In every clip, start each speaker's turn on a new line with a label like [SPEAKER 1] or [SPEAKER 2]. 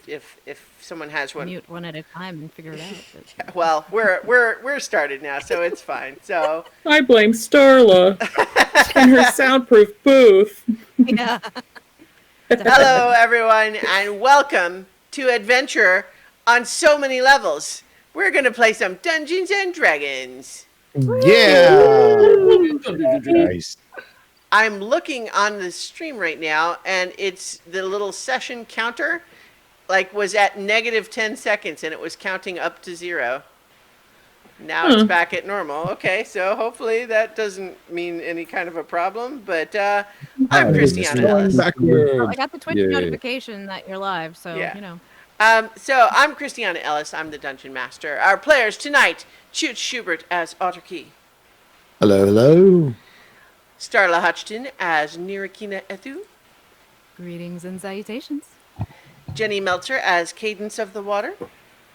[SPEAKER 1] if someone has one.
[SPEAKER 2] Mute one at a time and figure it out. But...
[SPEAKER 1] Well, we're started now, so it's fine. So
[SPEAKER 3] I blame Starla and her soundproof booth.
[SPEAKER 2] Yeah.
[SPEAKER 1] hello everyone, and welcome to Adventure on So Many Levels. We're gonna play some Dungeons and Dragons.
[SPEAKER 4] Yeah. Nice.
[SPEAKER 1] I'm looking on the stream right now, and it's the little session counter, like was at negative 10 seconds, and it was counting up to 0. Now it's back at normal. Okay, so hopefully that doesn't mean any kind of a problem. But I'm Christiana Ellis.
[SPEAKER 2] Well, I got the Twitch notification that you're live, so
[SPEAKER 1] Yeah.
[SPEAKER 2] you know.
[SPEAKER 1] So I'm Christiana Ellis. I'm the Dungeon Master. Our players tonight: Chooch Schubert as Otterkey,
[SPEAKER 4] Hello, hello.
[SPEAKER 1] Starla Hutchton as Nirikina Ethu,
[SPEAKER 2] Greetings and salutations.
[SPEAKER 1] Jenny Meltzer as Cadence of the Water,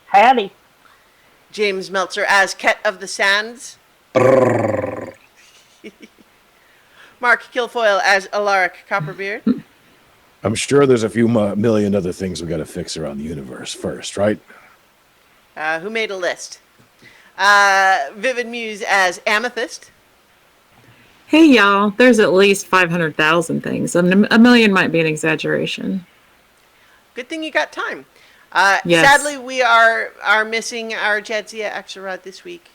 [SPEAKER 5] Howdy.
[SPEAKER 1] James Meltzer as Ket of the Sands, Mark Kilfoyle as Alaric Copperbeard.
[SPEAKER 4] I'm sure there's a few million other things we got to fix around the universe first, right?
[SPEAKER 1] Who made a list? Vivid Muse as Amethyst.
[SPEAKER 3] Hey, y'all, there's at least 500,000 things. And a million might be an exaggeration.
[SPEAKER 1] Good thing you got time.
[SPEAKER 3] Yes.
[SPEAKER 1] Sadly, we are missing our Jadzia Axelrod this week.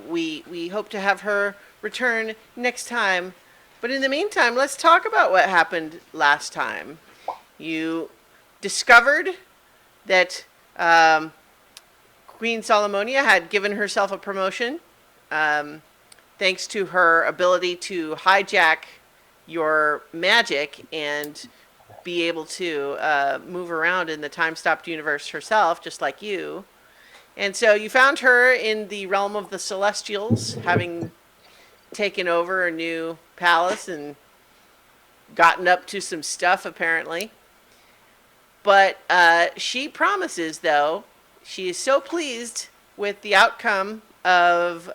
[SPEAKER 1] We hope to have her return next time. But in the meantime, let's talk about what happened last time. You discovered that Queen Solomonia had given herself a promotion thanks to her ability to hijack your magic and be able to move around in the time-stopped universe herself, just like you. And so you found her in the realm of the Celestials, having taken over a new palace and gotten up to some stuff, apparently. But she promises, though, she is so pleased with the outcome of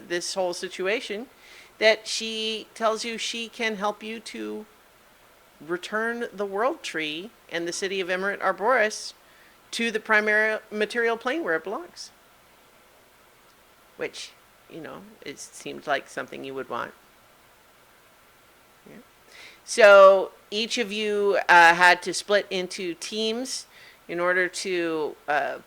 [SPEAKER 1] this whole situation that she tells you she can help you to return the World Tree and the city of Emerald Arboris to the primary material plane where it belongs. Which, you know, it seems like something you would want. Yeah. So each of you had to split into teams in order to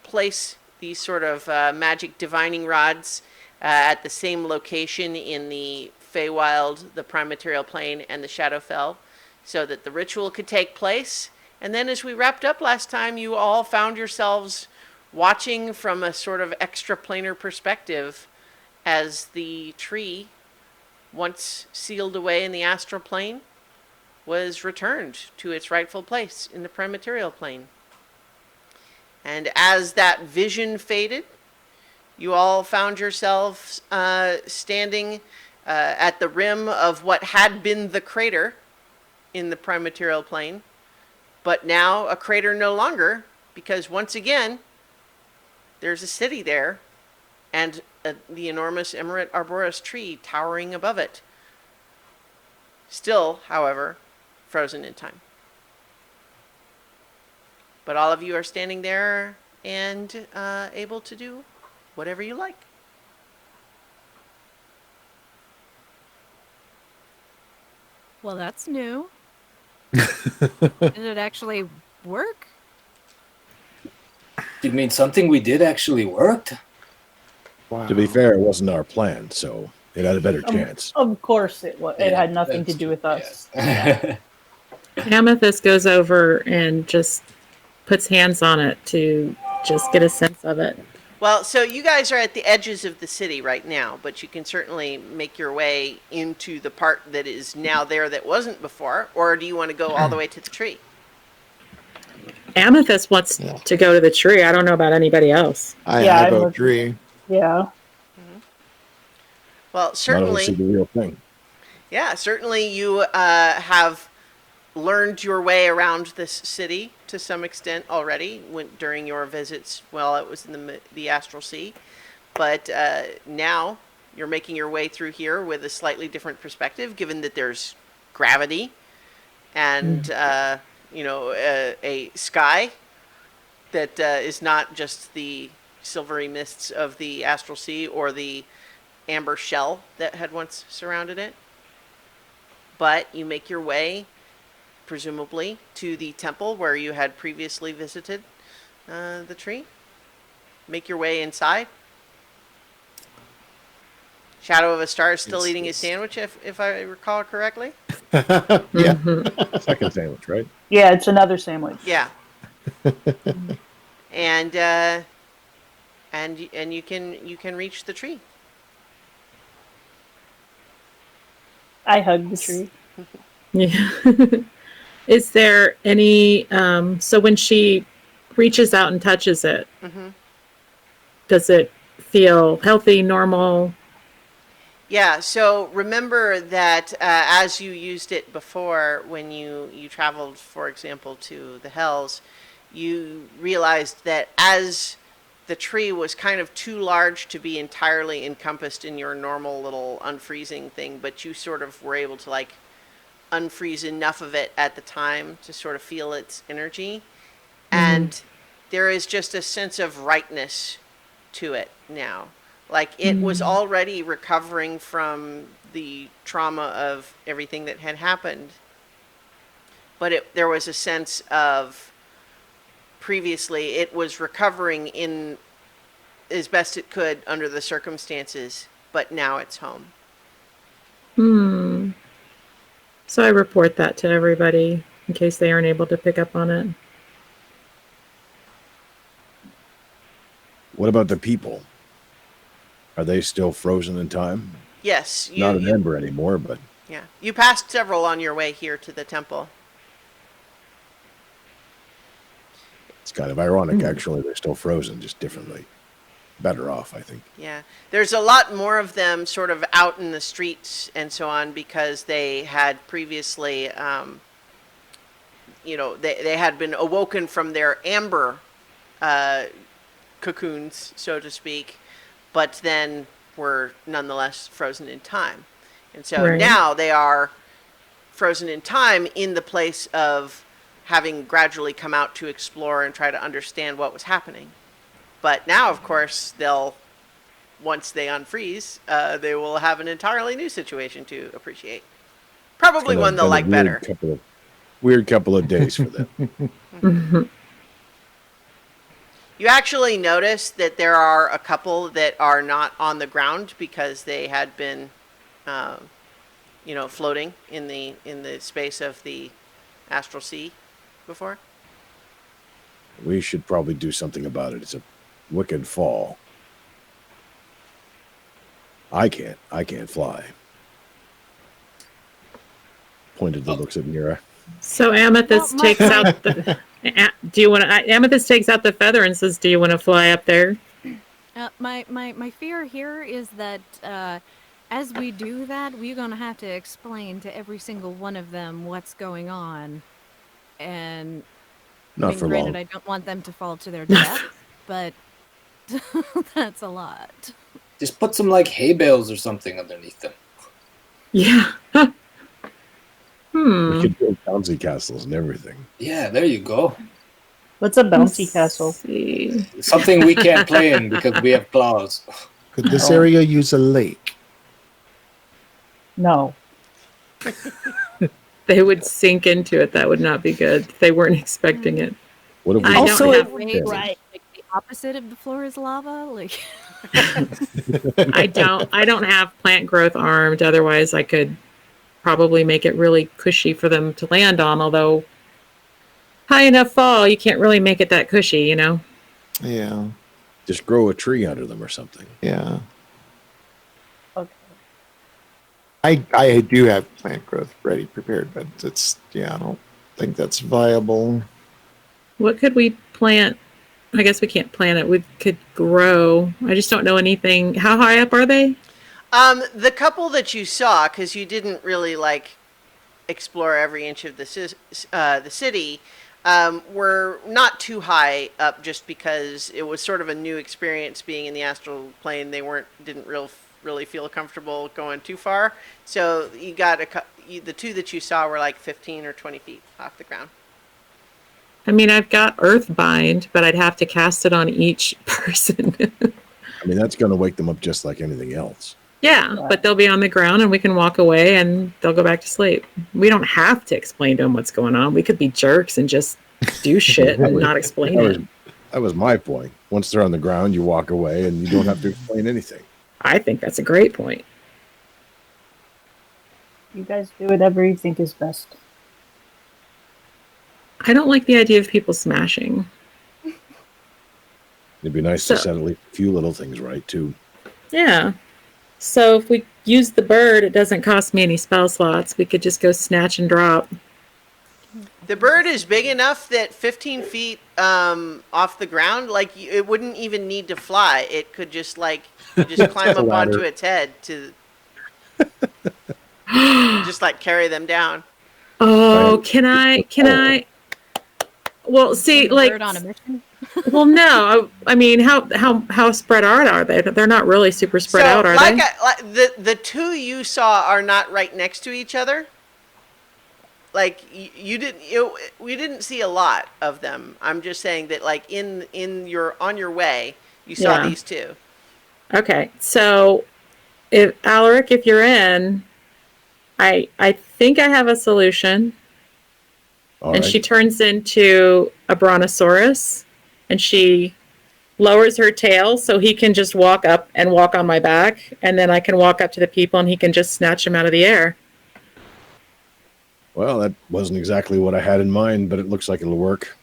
[SPEAKER 1] place these sort of magic divining rods at the same location in the Feywild, the prime material plane, and the Shadowfell, so that the ritual could take place. And then as we wrapped up last time, you all found yourselves watching from a sort of extraplanar perspective as the tree, once sealed away in the astral plane, was returned to its rightful place in the prime material plane. And as that vision faded, you all found yourselves standing at the rim of what had been the crater in the prime material plane, but now a crater no longer, because once again, there's a city there, and the enormous Emerald Arboris tree towering above it. Still, however, frozen in time. But all of you are standing there and able to do whatever you like.
[SPEAKER 2] Well, that's new. Did it actually work?
[SPEAKER 6] You mean something we did actually worked?
[SPEAKER 4] Wow. To be fair, it wasn't our plan, so it had a better chance.
[SPEAKER 5] Of course it was. It had nothing to do with us.
[SPEAKER 6] Yes.
[SPEAKER 3] Amethyst goes over and just puts hands on it to just get a sense of it.
[SPEAKER 1] Well, so you guys are at the edges of the city right now, but you can certainly make your way into the part that is now there that wasn't before, or do you want to go all the way to the tree?
[SPEAKER 3] Amethyst wants to go to the tree. I don't know about anybody else.
[SPEAKER 4] I vote tree.
[SPEAKER 5] Yeah.
[SPEAKER 1] Well,
[SPEAKER 4] I don't see
[SPEAKER 1] certainly,
[SPEAKER 4] the real thing.
[SPEAKER 1] yeah, certainly you have learned your way around this city to some extent already during your visits while it was in the Astral Sea. But now you're making your way through here with a slightly different perspective, given that there's gravity and a sky that is not just the silvery mists of the astral sea or the amber shell that had once surrounded it. But you make your way, presumably, to the temple where you had previously visited the tree. Make your way inside. Shadow of a Star is still eating his sandwich, if I recall correctly.
[SPEAKER 7] Yeah.
[SPEAKER 4] Second sandwich, right?
[SPEAKER 5] Yeah, it's another sandwich.
[SPEAKER 1] Yeah. and you can reach the tree.
[SPEAKER 5] I hug the tree.
[SPEAKER 3] Yeah. Is there any, so when she reaches out and touches it,
[SPEAKER 1] Mm-hmm.
[SPEAKER 3] does it feel healthy, normal?
[SPEAKER 1] Yeah, so remember that as you used it before, when you traveled, for example, to the Hells, you realized that as the tree was kind of too large to be entirely encompassed in your normal little unfreezing thing, but you sort of were able to like unfreeze enough of it at the time to sort of feel its energy. And there is just a sense of rightness to it now. Like it was already recovering from the trauma of everything that had happened. But there was a sense of previously it was recovering in as best it could under the circumstances, but now it's home.
[SPEAKER 3] So I report that to everybody in case they aren't able to pick up on it.
[SPEAKER 4] What about the people? Are they still frozen in time?
[SPEAKER 1] Yes,
[SPEAKER 4] Not an ember anymore, but
[SPEAKER 1] yeah. You passed several on your way here to the temple.
[SPEAKER 4] it's kind of ironic, actually. They're still frozen, just differently. Better off, I think.
[SPEAKER 1] Yeah. There's a lot more of them sort of out in the streets and so on because they had previously, they had been awoken from their amber cocoons, so to speak, but then were nonetheless frozen in time. And so
[SPEAKER 3] Right.
[SPEAKER 1] now they are frozen in time in the place of having gradually come out to explore and try to understand what was happening. But now, of course, once they unfreeze, they will have an entirely new situation to appreciate. Probably
[SPEAKER 4] Gonna
[SPEAKER 1] one they'll
[SPEAKER 4] have been
[SPEAKER 1] like
[SPEAKER 4] a
[SPEAKER 1] better.
[SPEAKER 4] Weird couple of days for them.
[SPEAKER 1] You actually notice that there are a couple that are not on the ground because they had been, floating in the space of the astral sea before.
[SPEAKER 4] We should probably do something about it. It's a wicked fall. I can't fly. Pointedly looks at Mira.
[SPEAKER 3] So Amethyst
[SPEAKER 2] Well,
[SPEAKER 3] takes out the. Amethyst takes out the feather and says, "Do you want to fly up there?"
[SPEAKER 2] My fear here is that as we do that, we're gonna have to explain to every single one of them what's going on, and
[SPEAKER 4] Not for
[SPEAKER 2] granted,
[SPEAKER 4] long.
[SPEAKER 2] I don't want them to fall to their death, but that's a lot.
[SPEAKER 6] Just put some like hay bales or something underneath them.
[SPEAKER 3] Yeah.
[SPEAKER 4] We could build bouncy castles and everything.
[SPEAKER 6] Yeah, there you go.
[SPEAKER 5] What's a bouncy
[SPEAKER 3] Let's
[SPEAKER 5] castle?
[SPEAKER 3] see.
[SPEAKER 6] Something we can't play in because we have claws.
[SPEAKER 7] Could this
[SPEAKER 5] Oh.
[SPEAKER 7] area use a lake?
[SPEAKER 5] No.
[SPEAKER 3] They would sink into it. That would not be good. They weren't expecting it.
[SPEAKER 4] What if we
[SPEAKER 3] I don't
[SPEAKER 5] Also,
[SPEAKER 3] have-
[SPEAKER 2] Wait,
[SPEAKER 5] right.
[SPEAKER 2] like the opposite of the floor is lava, like.
[SPEAKER 3] I don't have plant growth armed. Otherwise, I could probably make it really cushy for them to land on. Although high enough fall, you can't really make it that cushy, you know.
[SPEAKER 7] Yeah.
[SPEAKER 4] just grow a tree under them or something?
[SPEAKER 7] Yeah.
[SPEAKER 5] Okay.
[SPEAKER 7] I do have plant growth ready prepared, but I don't think that's viable.
[SPEAKER 3] What could we plant? I guess we can't plant it. We could grow. I just don't know anything. How high up are they?
[SPEAKER 1] The couple that you saw, because you didn't really explore every inch of the city, were not too high up, just because it was sort of a new experience being in the astral plane. They didn't really feel comfortable going too far. So you got the two that you saw were like 15 or 20 feet off the ground.
[SPEAKER 3] I mean, I've got Earthbind, but I'd have to cast it on each person.
[SPEAKER 4] I mean, that's going to wake them up just like anything else.
[SPEAKER 3] Yeah, but they'll be on the ground and we can walk away and they'll go back to sleep. We don't have to explain to them what's going on. We could be jerks and just do shit and not explain it.
[SPEAKER 4] That was my point. Once they're on the ground, you walk away and you don't have to explain anything.
[SPEAKER 3] I think that's a great point.
[SPEAKER 5] You guys do whatever you think is best.
[SPEAKER 3] I don't like the idea of people smashing.
[SPEAKER 4] It'd be nice to set at least a few little things right, too.
[SPEAKER 3] Yeah. So if we use the bird, it doesn't cost me any spell slots. We could just go snatch and drop.
[SPEAKER 1] The bird is big enough that 15 feet off the ground, like it wouldn't even need to fly. It could just just climb up onto its head to just like carry them down.
[SPEAKER 3] Oh, can I? Well, see, like,
[SPEAKER 2] Bird on a mission.
[SPEAKER 3] well, no. I mean, how spread out are they? They're not really super spread out, are they?
[SPEAKER 1] The two you saw are not right next to each other. Like we didn't see a lot of them. I'm just saying that like on your way, you saw
[SPEAKER 3] Yeah.
[SPEAKER 1] these two.
[SPEAKER 3] Okay, so if Alaric, if you're in, I think I have a solution.
[SPEAKER 4] All
[SPEAKER 3] And
[SPEAKER 4] right.
[SPEAKER 3] she turns into a brontosaurus, and she lowers her tail so he can just walk up and walk on my back, and then I can walk up to the people and he can just snatch them out of the air.
[SPEAKER 4] Well, that wasn't exactly what I had in mind, but it looks like it'll work.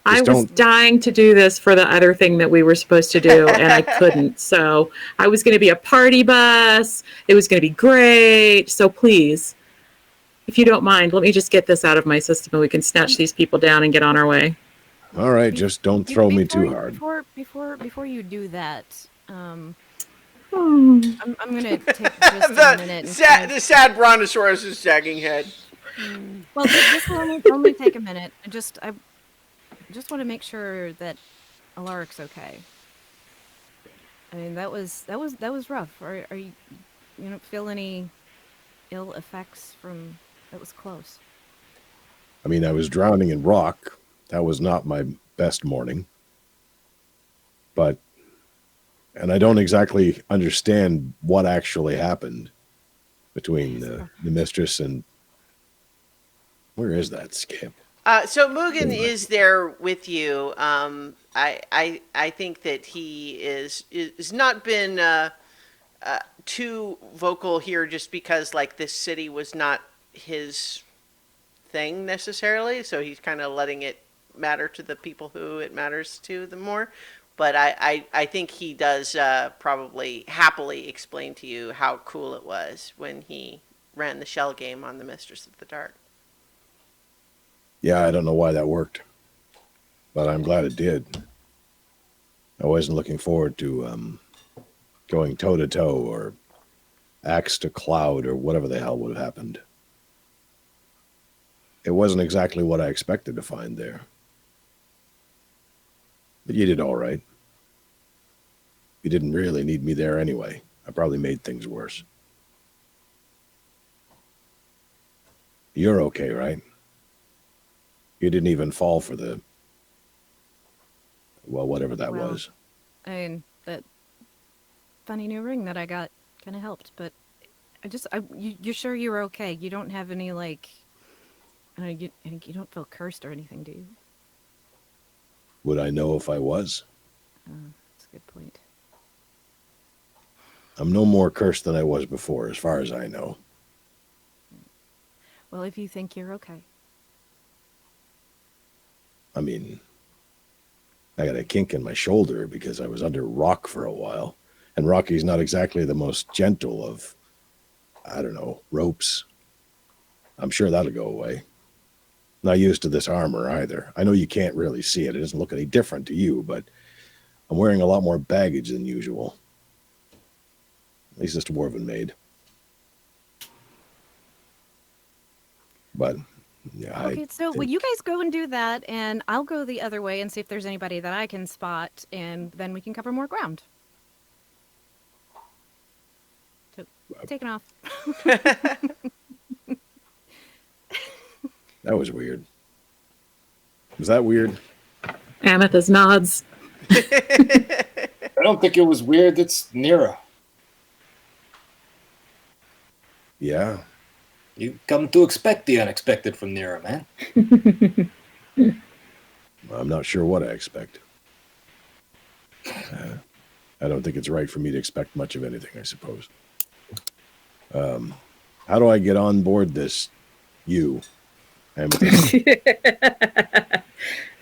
[SPEAKER 3] I
[SPEAKER 4] Just
[SPEAKER 3] was dying to do this for the other thing that we were supposed to do, and I couldn't. So I was going to be a party bus. It was going to be great. So please, if you don't mind, let me just get this out of my system and we can snatch these people down and get on our way.
[SPEAKER 4] All right, just don't throw me too hard.
[SPEAKER 2] Before you do that,
[SPEAKER 3] Hmm.
[SPEAKER 2] I'm gonna take just a minute. And
[SPEAKER 1] The sad brontosaurus is sagging head.
[SPEAKER 2] well, this will only take a minute. I just want to make sure that Alaric's okay. I mean, that was rough. Are you don't feel any ill effects from? That was close.
[SPEAKER 4] I mean, I was drowning in rock. That was not my best morning. And I don't exactly understand what actually happened between the mistress and... Where is that skip?
[SPEAKER 1] So Mugen is there with you. I think that he is not been too vocal here, just because like this city was not his thing necessarily. So he's kind of letting it matter to the people who it matters to the more. But I think he does probably happily explain to you how cool it was when he ran the shell game on the Mistress of the Dark.
[SPEAKER 4] Yeah, I don't know why that worked, but I'm glad it did. I wasn't looking forward to going toe-to-toe or axe to cloud or whatever the hell would have happened. It wasn't exactly what I expected to find there. But you did all right. You didn't really need me there anyway. I probably made things worse. You're okay, right? You didn't even fall for the... Well, whatever that
[SPEAKER 2] Well,
[SPEAKER 4] was.
[SPEAKER 2] I mean, that funny new ring that I got kind of helped, but you're sure you're okay? You don't have any like, you don't feel cursed or anything, do you?
[SPEAKER 4] Would I know if I was?
[SPEAKER 2] That's a good point.
[SPEAKER 4] I'm no more cursed than I was before, as far as I know.
[SPEAKER 2] Well, if you think you're okay.
[SPEAKER 4] I mean, I got a kink in my shoulder because I was under rock for a while. And Rocky's not exactly the most gentle of, I don't know, ropes. I'm sure that'll go away. Not used to this armor either. I know you can't really see it. It doesn't look any different to you, but I'm wearing a lot more baggage than usual. At least this dwarven maid. But, yeah,
[SPEAKER 2] Okay, so will you guys go and do that, and I'll go the other way and see if there's anybody that I can spot, and then we can cover more ground. So, taking off.
[SPEAKER 4] That was weird. Was that weird?
[SPEAKER 3] Amethyst nods.
[SPEAKER 6] I don't think it was weird. It's Nira.
[SPEAKER 4] Yeah.
[SPEAKER 6] You come to expect the unexpected from Nira, man.
[SPEAKER 4] I'm not sure what I expect. I don't think it's right for me to expect much of anything, I suppose. How do I get on board this? You.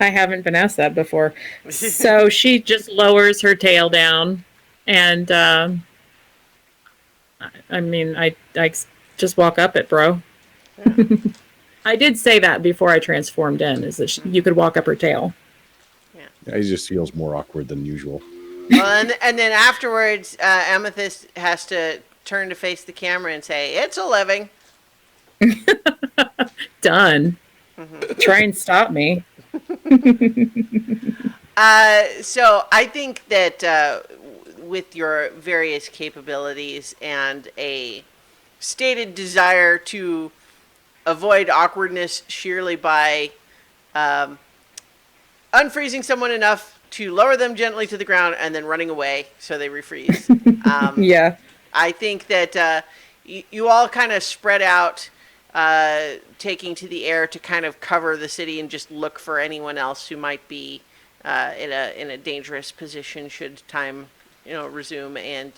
[SPEAKER 3] I haven't been asked that before. So she just lowers her tail down, and I mean, I just walk up it, bro.
[SPEAKER 1] Yeah.
[SPEAKER 3] I did say that before I transformed in, is that you could walk up her tail.
[SPEAKER 4] Yeah, he just feels more awkward than usual.
[SPEAKER 1] Well, and then afterwards, Amethyst has to turn to face the camera and say, "It's a living."
[SPEAKER 3] Done. Try and stop me.
[SPEAKER 1] So I think that with your various capabilities and a stated desire to avoid awkwardness sheerly by unfreezing someone enough to lower them gently to the ground and then running away so they refreeze.
[SPEAKER 3] Yeah.
[SPEAKER 1] I think that you all kind of spread out, taking to the air to kind of cover the city and just look for anyone else who might be in a dangerous position should time resume. And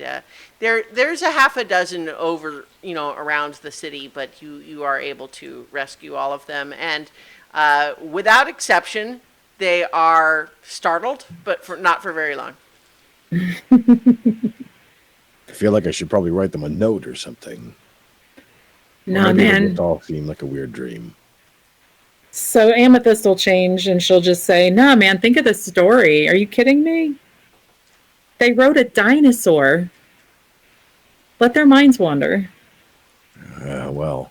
[SPEAKER 1] there's a half a dozen over around the city, but you are able to rescue all of them, and without exception, they are startled, but not for very long.
[SPEAKER 4] I feel like I should probably write them a note or something.
[SPEAKER 3] No,
[SPEAKER 4] Or maybe it'll
[SPEAKER 3] man.
[SPEAKER 4] just all seem like a weird dream.
[SPEAKER 3] So Amethyst will change and she'll just say, "No, man, think of the story. Are you kidding me? They rode a dinosaur. Let their minds wander."
[SPEAKER 4] Well,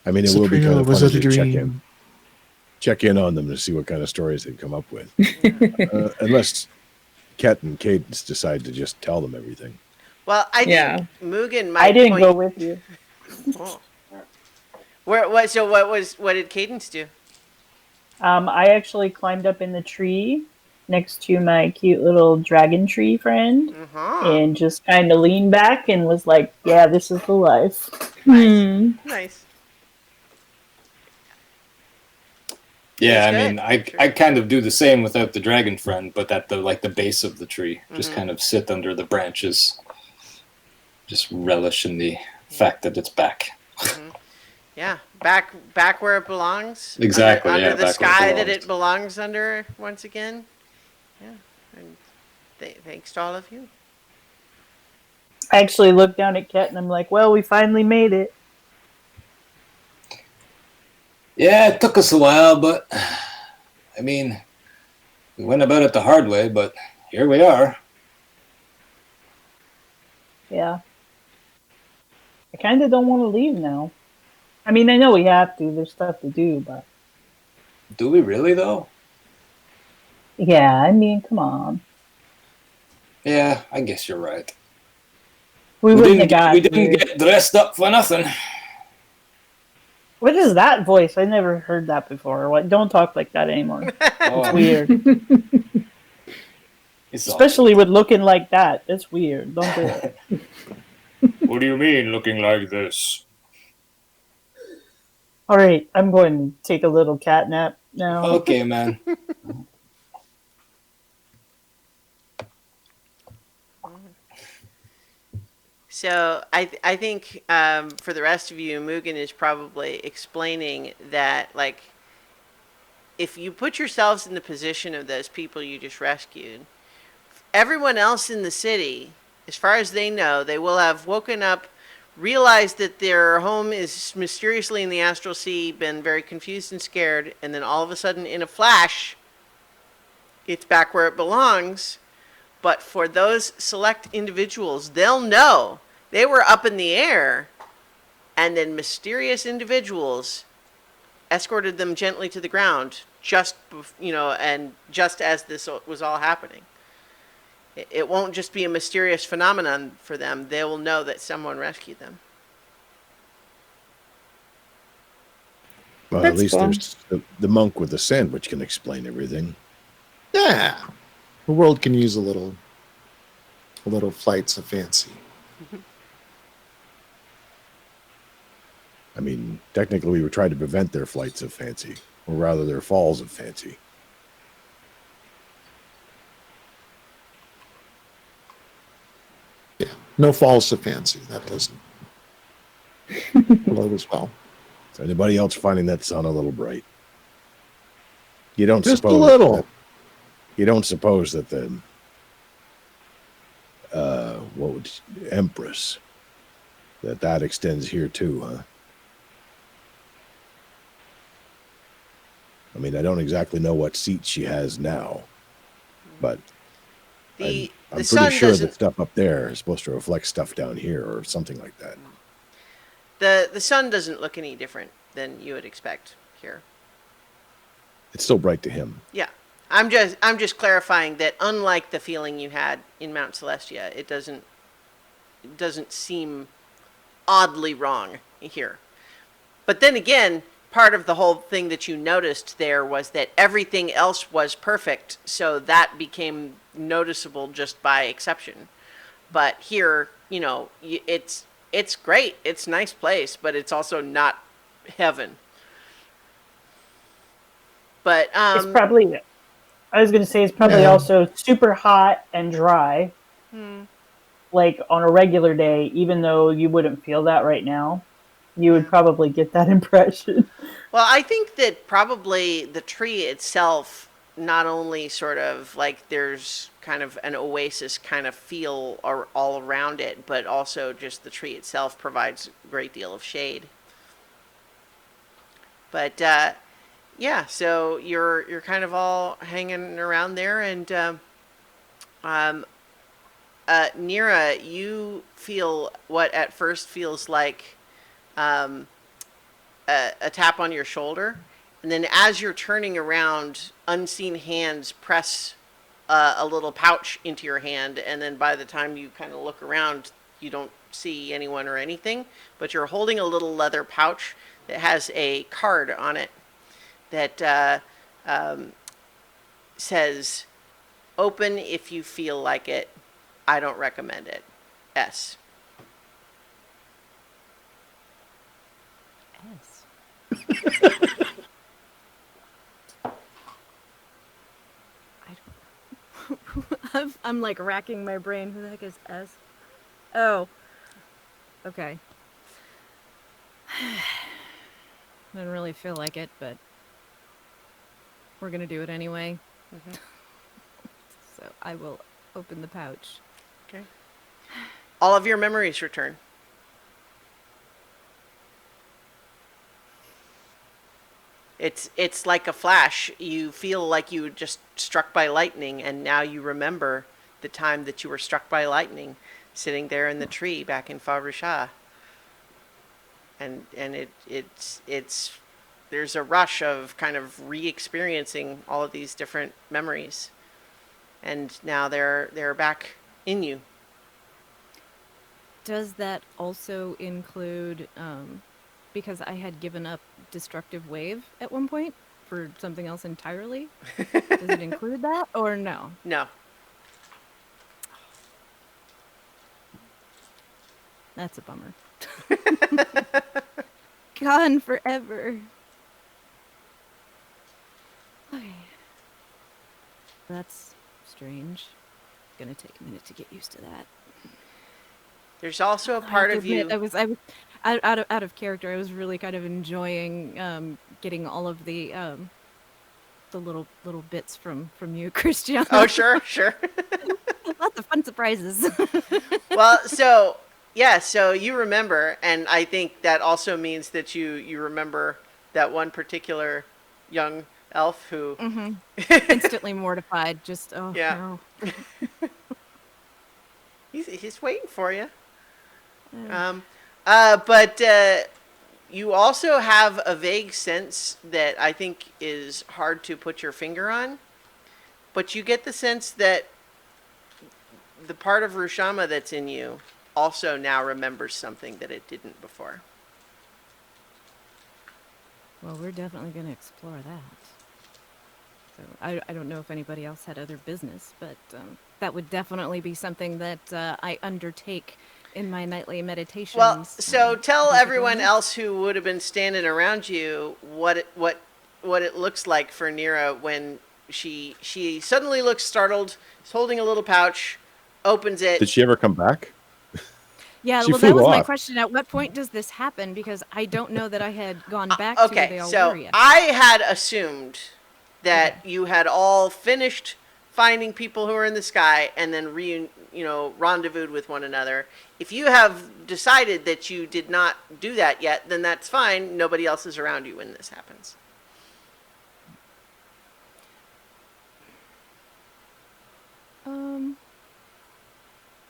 [SPEAKER 4] I mean, it will be kind
[SPEAKER 7] Supremo,
[SPEAKER 4] of
[SPEAKER 7] was
[SPEAKER 4] funny
[SPEAKER 7] it a
[SPEAKER 4] to check
[SPEAKER 7] dream?
[SPEAKER 4] in on them to see what kind of stories they've come up with. Unless Ket and Cadence decide to just tell them everything.
[SPEAKER 1] Well, I think
[SPEAKER 3] Yeah.
[SPEAKER 1] Mugen might.
[SPEAKER 5] I didn't
[SPEAKER 1] point-
[SPEAKER 5] go with you.
[SPEAKER 1] Oh. What did Cadence do?
[SPEAKER 5] I actually climbed up in the tree next to my cute little dragon tree friend
[SPEAKER 1] Uh-huh.
[SPEAKER 5] and just kind of leaned back and was like, "Yeah, this is the life."
[SPEAKER 3] Hmm.
[SPEAKER 1] Nice.
[SPEAKER 6] Yeah, I
[SPEAKER 1] That's
[SPEAKER 6] mean,
[SPEAKER 1] good.
[SPEAKER 6] I kind of do the same without the dragon friend, but at the base of the tree, just
[SPEAKER 1] Mhm.
[SPEAKER 6] kind of sit under the branches, just relish in the fact that it's back.
[SPEAKER 1] Yeah, back where it belongs.
[SPEAKER 6] Exactly,
[SPEAKER 1] Under
[SPEAKER 6] yeah,
[SPEAKER 1] the
[SPEAKER 6] back where it
[SPEAKER 1] sky that
[SPEAKER 6] belongs.
[SPEAKER 1] it belongs under once again. Yeah, and thanks to all of you.
[SPEAKER 5] I actually looked down at Ket and I'm like, "Well, we finally made it."
[SPEAKER 6] Yeah, it took us a while, but I mean, we went about it the hard way, but here we are.
[SPEAKER 5] Yeah. I kind of don't want to leave now. I mean, I know we have to. There's stuff to do, but
[SPEAKER 6] Do we really, though?
[SPEAKER 5] yeah, I mean, come on.
[SPEAKER 6] Yeah, I guess you're right.
[SPEAKER 5] We wouldn't have got
[SPEAKER 6] we didn't
[SPEAKER 5] here.
[SPEAKER 6] get dressed up for nothing.
[SPEAKER 5] What is that voice? I never heard that before. What? Don't talk like that anymore.
[SPEAKER 6] Oh,
[SPEAKER 5] It's weird.
[SPEAKER 6] it's all-
[SPEAKER 5] Especially with looking like that. That's weird. Don't do it.
[SPEAKER 6] What do you mean, looking like this?
[SPEAKER 5] All right, I'm going to take a little cat nap now.
[SPEAKER 6] Okay, man.
[SPEAKER 1] So I think for the rest of you, Mugen is probably explaining that, like, if you put yourselves in the position of those people you just rescued, everyone else in the city, as far as they know, they will have woken up, realized that their home is mysteriously in the astral sea, been very confused and scared, and then all of a sudden, in a flash, it's back where it belongs. But for those select individuals, they'll know they were up in the air, and then mysterious individuals escorted them gently to the ground, and just as this was all happening. It won't just be a mysterious phenomenon for them. They will know that someone rescued them.
[SPEAKER 4] Well, at
[SPEAKER 3] That's
[SPEAKER 4] least
[SPEAKER 3] cool.
[SPEAKER 4] there's the monk with the sand, which can explain everything.
[SPEAKER 7] Yeah. The world can use a little flights of fancy.
[SPEAKER 4] I mean, technically, we were trying to prevent their flights of fancy, or rather, their falls of fancy.
[SPEAKER 7] Yeah. No false of fancy. That doesn't load as well.
[SPEAKER 4] Is anybody else finding that sun a little bright? You don't
[SPEAKER 7] Just a
[SPEAKER 4] suppose
[SPEAKER 7] little.
[SPEAKER 4] that- you don't suppose that the Empress that extends here too, huh? I mean, I don't exactly know what seat she has now, but
[SPEAKER 1] The
[SPEAKER 4] I'm
[SPEAKER 1] the
[SPEAKER 4] pretty
[SPEAKER 1] sun
[SPEAKER 4] sure
[SPEAKER 1] doesn't
[SPEAKER 4] that stuff up there is supposed to reflect stuff down here or something like that.
[SPEAKER 1] the sun doesn't look any different than you would expect here.
[SPEAKER 4] It's still bright to him.
[SPEAKER 1] Yeah. I'm just clarifying that unlike the feeling you had in Mount Celestia, it doesn't seem oddly wrong here. But then again, part of the whole thing that you noticed there was that everything else was perfect, so that became noticeable just by exception. But here, it's great. It's a nice place, but it's also not heaven. But
[SPEAKER 5] It's probably. I was gonna say it's probably
[SPEAKER 7] Yeah.
[SPEAKER 5] also super hot and dry. Like on a regular day, even though you wouldn't feel that right now, you would probably get that impression.
[SPEAKER 1] Well, I think that probably the tree itself, not only sort of like there's kind of an oasis kind of feel all around it, but also just the tree itself provides a great deal of shade. But yeah, so you're kind of all hanging around there, and Nira, you feel what at first feels like a tap on your shoulder, and then as you're turning around, unseen hands press a little pouch into your hand, and then by the time you kind of look around, you don't see anyone or anything, but you're holding a little leather pouch that has a card on it that says, "Open if you feel like it. I don't recommend it. S."
[SPEAKER 2] I'm like racking my brain. Who the heck is S? Oh. Okay. Didn't really feel like it, but we're gonna do it anyway. So I will open the pouch.
[SPEAKER 1] Okay. All of your memories return. It's like a flash. You feel like you were just struck by lightning, and now you remember the time that you were struck by lightning, sitting there in the tree back in Fabrusha. And it's there's a rush of kind of re-experiencing all of these different memories, and now they're back in you.
[SPEAKER 2] Does that also include, because I had given up Destructive Wave at one point for something else entirely? Does it include that or no?
[SPEAKER 1] No.
[SPEAKER 2] That's a bummer. Gone forever. Okay. That's strange. Gonna take a minute to get used to that.
[SPEAKER 1] There's also a
[SPEAKER 2] I
[SPEAKER 1] part
[SPEAKER 2] have to
[SPEAKER 1] of you.
[SPEAKER 2] admit, I was out of character. I was really kind of enjoying getting all of the little bits from you, Christian.
[SPEAKER 1] Oh, sure.
[SPEAKER 2] Lots of fun surprises.
[SPEAKER 1] Well, so yeah, so you remember, and I think that also means that you remember that one particular young elf who
[SPEAKER 2] Instantly mortified. Just
[SPEAKER 1] Yeah.
[SPEAKER 2] no.
[SPEAKER 1] he's waiting for you.
[SPEAKER 2] Yeah.
[SPEAKER 1] But you also have a vague sense that I think is hard to put your finger on, but you get the sense that the part of Rushama that's in you also now remembers something that it didn't before.
[SPEAKER 2] Well, we're definitely going to explore that. So I don't know if anybody else had other business, but that would definitely be something that I undertake in my nightly meditations.
[SPEAKER 1] Well, so tell
[SPEAKER 2] as I go
[SPEAKER 1] everyone
[SPEAKER 2] next.
[SPEAKER 1] else who would have been standing around you what it looks like for Nira when she suddenly looks startled, is holding a little pouch, opens it.
[SPEAKER 4] Did she ever come back?
[SPEAKER 2] Yeah,
[SPEAKER 4] She
[SPEAKER 2] well, that
[SPEAKER 4] flew
[SPEAKER 2] was my
[SPEAKER 4] off.
[SPEAKER 2] question. At what point does this happen? Because I don't know that I had gone back to where
[SPEAKER 1] Okay,
[SPEAKER 2] they all
[SPEAKER 1] so
[SPEAKER 2] were yet.
[SPEAKER 1] I had assumed that you had all finished finding people who are in the sky and then rendezvoused with one another. If you have decided that you did not do that yet, then that's fine. Nobody else is around you when this happens.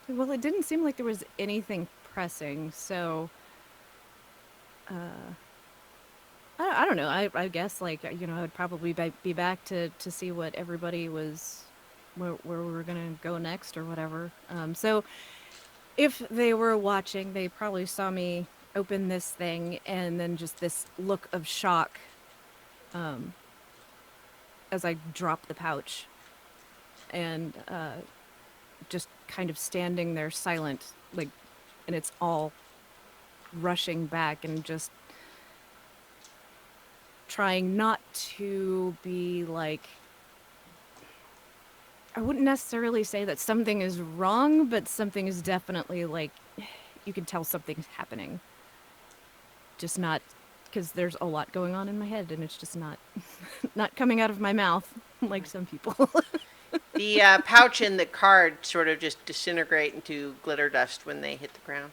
[SPEAKER 2] Well, it didn't seem like there was anything pressing, so I don't know. I guess like I would probably be back to see what everybody was where we were gonna go next or whatever. So if they were watching, they probably saw me open this thing and then just this look of shock as I drop the pouch and just kind of standing there silent, like, and it's all rushing back and just trying not to be like, I wouldn't necessarily say that something is wrong, but something is definitely like, you can tell something's happening. Just not, because there's a lot going on in my head and it's just not not coming out of my mouth like some people.
[SPEAKER 1] The pouch and the card sort of just disintegrate into glitter dust when they hit the ground.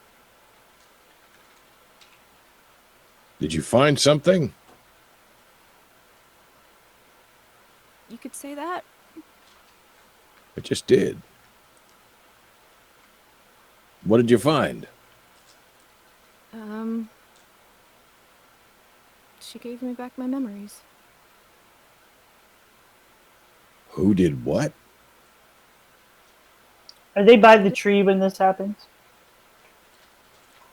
[SPEAKER 4] Did you find something?
[SPEAKER 2] You could say that.
[SPEAKER 4] I just did. What did you find?
[SPEAKER 2] She gave me back my memories.
[SPEAKER 4] Who did what?
[SPEAKER 5] Are they by the tree when this happens?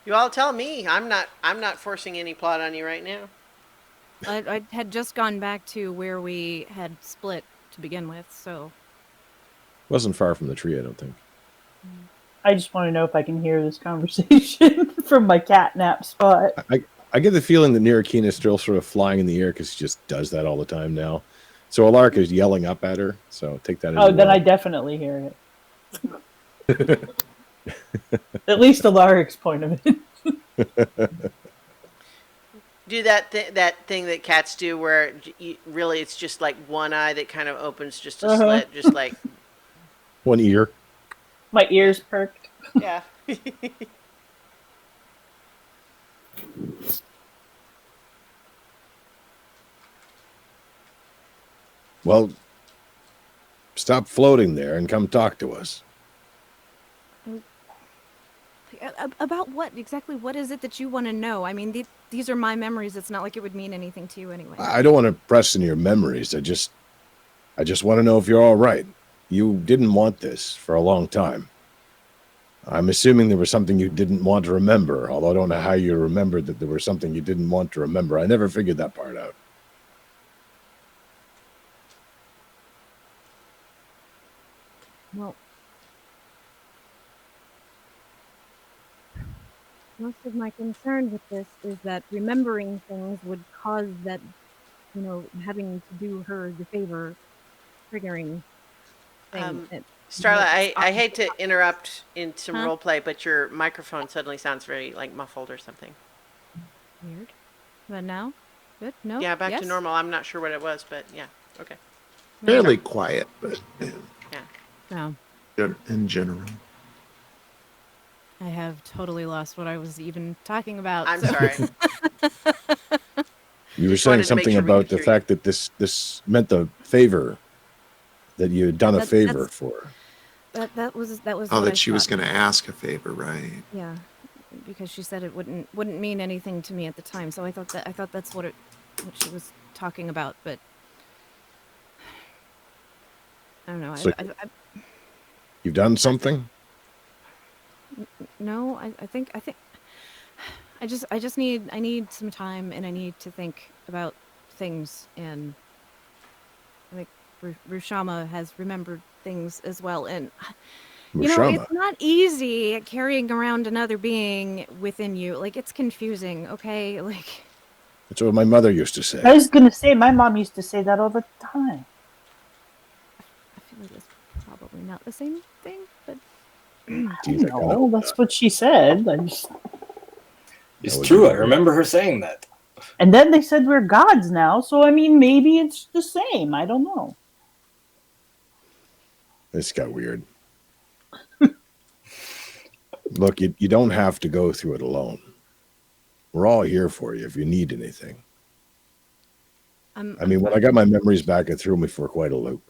[SPEAKER 1] You all tell me. I'm not forcing any plot on you right now.
[SPEAKER 2] I had just gone back to where we had split to begin with, so
[SPEAKER 4] Wasn't far from the tree, I don't think.
[SPEAKER 5] I just want to know if I can hear this conversation from my cat nap spot.
[SPEAKER 4] I get the feeling that Nirakina is still sort of flying in the air because she just does that all the time now. So Alark is yelling up at her. So take that as
[SPEAKER 5] Oh, then
[SPEAKER 4] well.
[SPEAKER 5] I definitely hear it. At least Alaric's point of it.
[SPEAKER 1] Do that thing that cats do where really it's just like one eye that kind of opens just a slit, just like,
[SPEAKER 4] One ear.
[SPEAKER 5] My ears perked.
[SPEAKER 1] yeah.
[SPEAKER 4] Well, stop floating there and come talk to us.
[SPEAKER 2] about what exactly? What is it that you want to know? I mean, these are my memories. It's not like it would mean anything to you anyway.
[SPEAKER 4] I don't want to press into your memories. I just want to know if you're all right. You didn't want this for a long time. I'm assuming there was something you didn't want to remember, although I don't know how you remembered that there was something you didn't want to remember. I never figured that part out.
[SPEAKER 2] Well, most of my concern with this is that remembering things would cause that, having to do her the favor, triggering thing.
[SPEAKER 1] Starla, I hate to interrupt in some
[SPEAKER 2] Huh?
[SPEAKER 1] role play, but your microphone suddenly sounds very like muffled or something.
[SPEAKER 2] Weird. But now? Good? No?
[SPEAKER 1] Yeah, back to
[SPEAKER 2] Yes?
[SPEAKER 1] normal. I'm not sure what it was, but yeah. Okay.
[SPEAKER 7] Fairly quiet, but
[SPEAKER 2] No.
[SPEAKER 7] in general.
[SPEAKER 2] I have totally lost what I was even talking about.
[SPEAKER 1] I'm
[SPEAKER 2] so-
[SPEAKER 1] sorry.
[SPEAKER 4] You were
[SPEAKER 1] Just
[SPEAKER 4] saying
[SPEAKER 1] wanted to make
[SPEAKER 4] something
[SPEAKER 1] sure we
[SPEAKER 4] about
[SPEAKER 1] could
[SPEAKER 4] the
[SPEAKER 1] hear
[SPEAKER 4] fact that this meant the favor that you had done a
[SPEAKER 2] That-
[SPEAKER 4] favor
[SPEAKER 2] that's-
[SPEAKER 4] for.
[SPEAKER 2] That was
[SPEAKER 7] Oh,
[SPEAKER 2] what I
[SPEAKER 7] that she was
[SPEAKER 2] thought.
[SPEAKER 7] going to ask a favor, right?
[SPEAKER 2] Yeah, because she said it wouldn't mean anything to me at the time. So I thought that's what she was talking about. But I don't know.
[SPEAKER 4] So-
[SPEAKER 2] I
[SPEAKER 4] You've done something?
[SPEAKER 2] no. I think I need some time and I need to think about things, and I think Rushama has remembered things as well. And you know,
[SPEAKER 4] Mushama.
[SPEAKER 2] it's not easy carrying around another being within you. Like, it's confusing. Okay, like.
[SPEAKER 4] That's what my mother used to
[SPEAKER 5] I
[SPEAKER 4] say.
[SPEAKER 5] was gonna say my mom used to say that all the time.
[SPEAKER 2] I feel like it's probably not the same thing, but
[SPEAKER 4] Geez, I kinda
[SPEAKER 5] No,
[SPEAKER 4] hope
[SPEAKER 5] that's
[SPEAKER 4] not.
[SPEAKER 5] what she said. I just...
[SPEAKER 6] It's
[SPEAKER 4] That would
[SPEAKER 6] true.
[SPEAKER 4] be
[SPEAKER 6] I
[SPEAKER 4] weird.
[SPEAKER 6] remember her saying that.
[SPEAKER 5] And then they said we're gods now, so I mean, maybe it's the same. I don't know.
[SPEAKER 4] This got weird. Look, you don't have to go through it alone. We're all here for you if you need anything.
[SPEAKER 2] I'm.
[SPEAKER 4] I mean, when I got my memories back, it threw me for quite a loop.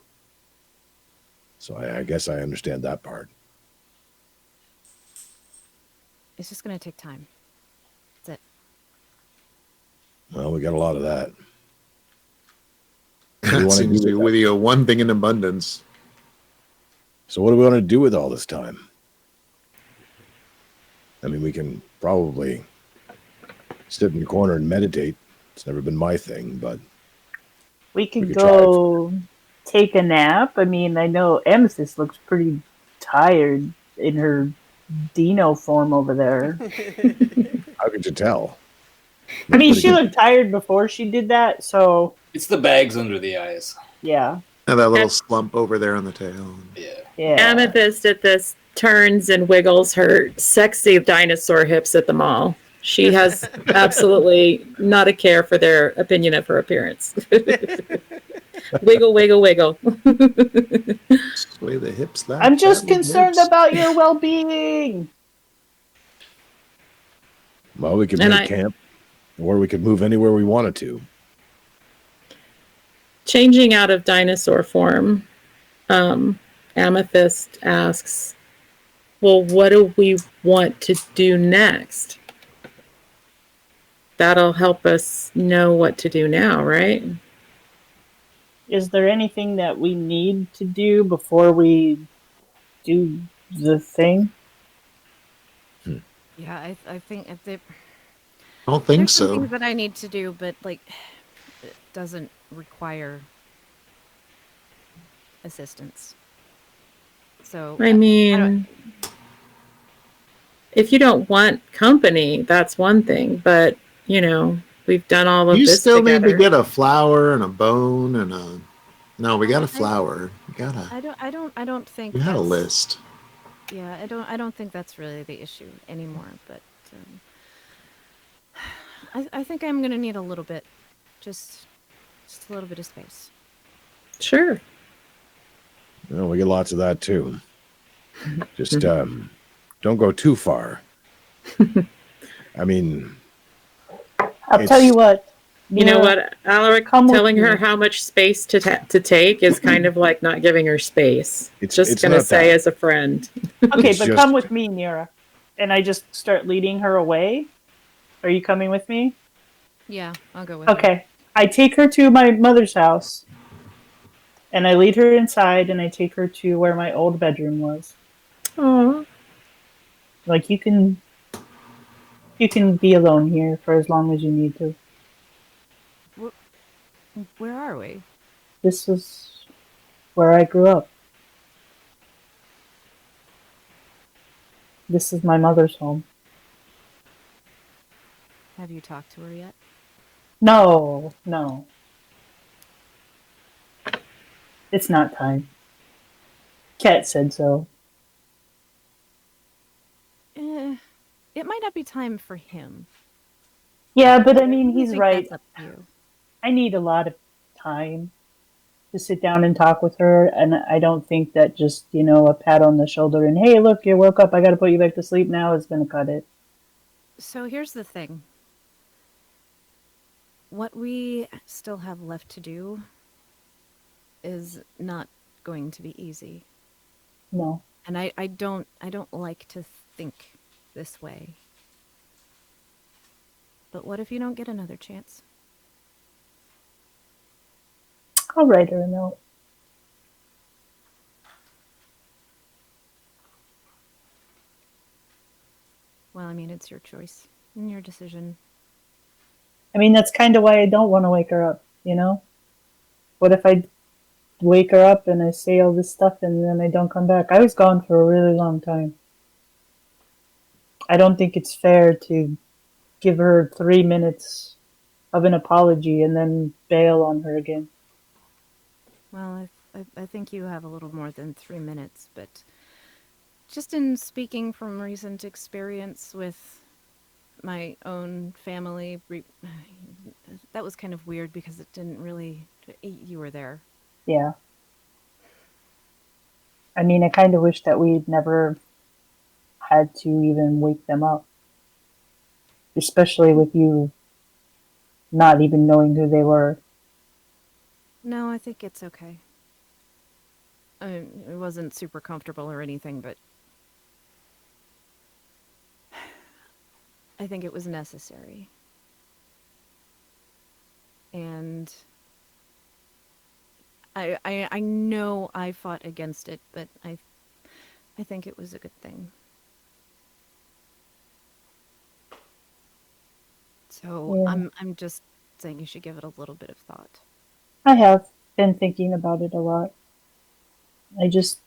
[SPEAKER 4] So I guess I understand that part.
[SPEAKER 2] It's just gonna take time. That's it.
[SPEAKER 4] Well, we got a lot of that. do you
[SPEAKER 7] That
[SPEAKER 4] wanna
[SPEAKER 7] seems
[SPEAKER 4] do
[SPEAKER 7] to be
[SPEAKER 4] with
[SPEAKER 7] with you one thing in abundance.
[SPEAKER 4] So what do we want to do with all this time? I mean, we can probably sit in the corner and meditate. It's never been my thing, but
[SPEAKER 5] We could
[SPEAKER 4] could
[SPEAKER 5] go take a nap. I mean, I know Amethyst looks pretty tired in her Dino form over there.
[SPEAKER 4] how could you tell?
[SPEAKER 5] I mean,
[SPEAKER 4] Pretty
[SPEAKER 5] she
[SPEAKER 4] good.
[SPEAKER 5] looked tired before she did that, so
[SPEAKER 6] It's the bags under the eyes.
[SPEAKER 5] yeah,
[SPEAKER 7] And that little
[SPEAKER 3] Am-
[SPEAKER 7] slump over there on the tail.
[SPEAKER 6] Yeah.
[SPEAKER 5] yeah.
[SPEAKER 3] Amethyst at this turns and wiggles her sexy dinosaur hips at them all. She has absolutely not a care for their opinion of her appearance. Wiggle, wiggle, wiggle.
[SPEAKER 7] Sway the hips. That
[SPEAKER 5] I'm just
[SPEAKER 7] that
[SPEAKER 5] concerned
[SPEAKER 7] hips.
[SPEAKER 5] about your well-being.
[SPEAKER 4] Well, we could
[SPEAKER 3] And
[SPEAKER 4] make camp, or we could move anywhere we wanted to.
[SPEAKER 3] Changing out of dinosaur form, Amethyst asks, well, what do we want to do next? That'll help us know what to do now, right?
[SPEAKER 5] Is there anything that we need to do before we do the thing?
[SPEAKER 2] Yeah, I think if they,
[SPEAKER 7] I don't think
[SPEAKER 2] there's some
[SPEAKER 7] so.
[SPEAKER 2] things that I need to do, but like, it doesn't require assistance. So
[SPEAKER 3] I mean, if you don't want company, that's one thing, but you know, we've done all of
[SPEAKER 7] You
[SPEAKER 3] this
[SPEAKER 7] still
[SPEAKER 3] together.
[SPEAKER 7] need to get a flower and a bone and a. No, we got a flower. We got a.
[SPEAKER 2] I don't think
[SPEAKER 7] We had a
[SPEAKER 2] that's-
[SPEAKER 7] list.
[SPEAKER 2] Yeah, I don't think that's really the issue anymore. But I think I'm gonna need a little bit, just a little bit of space.
[SPEAKER 3] Sure.
[SPEAKER 4] Well, we get lots of that too. Just don't go too far. I mean,
[SPEAKER 5] I'll
[SPEAKER 4] It's-
[SPEAKER 5] tell you what.
[SPEAKER 3] You know
[SPEAKER 5] Mira,
[SPEAKER 3] what, Alaric,
[SPEAKER 5] come with
[SPEAKER 3] telling her
[SPEAKER 5] me.
[SPEAKER 3] how much space to take is kind of like not giving her space.
[SPEAKER 4] It's-
[SPEAKER 3] Just
[SPEAKER 4] it's
[SPEAKER 3] gonna
[SPEAKER 4] not
[SPEAKER 3] say
[SPEAKER 4] that.
[SPEAKER 3] as a friend.
[SPEAKER 5] Okay,
[SPEAKER 4] It's
[SPEAKER 5] but
[SPEAKER 4] just-
[SPEAKER 5] come with me, Nira. And I just start leading her away. Are you coming with me?
[SPEAKER 2] Yeah, I'll go with you.
[SPEAKER 5] Okay. I take her to my mother's house. And I lead her inside and I take her to where my old bedroom was.
[SPEAKER 3] Aw.
[SPEAKER 5] Like you can be alone here for as long as you need to.
[SPEAKER 2] Where are we?
[SPEAKER 5] This is where I grew up. This is my mother's home.
[SPEAKER 2] Have you talked to her yet?
[SPEAKER 5] No. It's not time. Cat said so.
[SPEAKER 2] It might not be time for him.
[SPEAKER 5] Yeah, but I
[SPEAKER 2] I
[SPEAKER 5] mean,
[SPEAKER 2] really
[SPEAKER 5] he's
[SPEAKER 2] think
[SPEAKER 5] right.
[SPEAKER 2] That's up to you.
[SPEAKER 5] I need a lot of time to sit down and talk with her, and I don't think that just, a pat on the shoulder and, hey, look, you woke up, I gotta put you back to sleep now is gonna cut it.
[SPEAKER 2] So here's the thing. What we still have left to do is not going to be easy.
[SPEAKER 5] No.
[SPEAKER 2] And I don't like to think this way. But what if you don't get another chance?
[SPEAKER 5] I'll write her a note.
[SPEAKER 2] Well, I mean, it's your choice and your decision.
[SPEAKER 5] I mean, that's kind of why I don't want to wake her up, you know? What if I wake her up and I say all this stuff and then I don't come back? I was gone for a really long time. I don't think it's fair to give her 3 minutes of an apology and then bail on her again.
[SPEAKER 2] Well, I think you have a little more than 3 minutes, but just in speaking from recent experience with my own family, that was kind of weird because it didn't really. You were there.
[SPEAKER 5] Yeah. I mean, I kind of wish that we'd never had to even wake them up, especially with you not even knowing who they were.
[SPEAKER 2] No, I think it's okay. I mean, it wasn't super comfortable or anything, but I think it was necessary. And I know I fought against it, but I think it was a good thing. So
[SPEAKER 5] Yeah.
[SPEAKER 2] I'm just saying you should give it a little bit of thought.
[SPEAKER 5] I have been thinking about it a lot. I just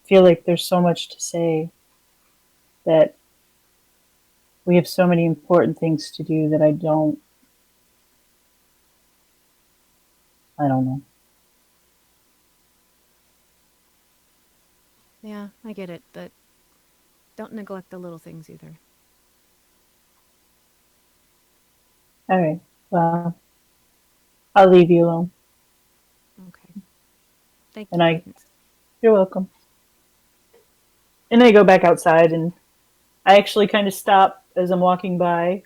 [SPEAKER 5] feel like there's so much to say that we have so many important things to do that I don't know.
[SPEAKER 2] Yeah, I get it, but don't neglect the little things either.
[SPEAKER 5] All right. Well, I'll leave you alone.
[SPEAKER 2] Okay. Thank
[SPEAKER 5] And
[SPEAKER 2] you,
[SPEAKER 5] I,
[SPEAKER 2] Cadence.
[SPEAKER 5] you're welcome. And I go back outside and I actually kind of stop as I'm walking by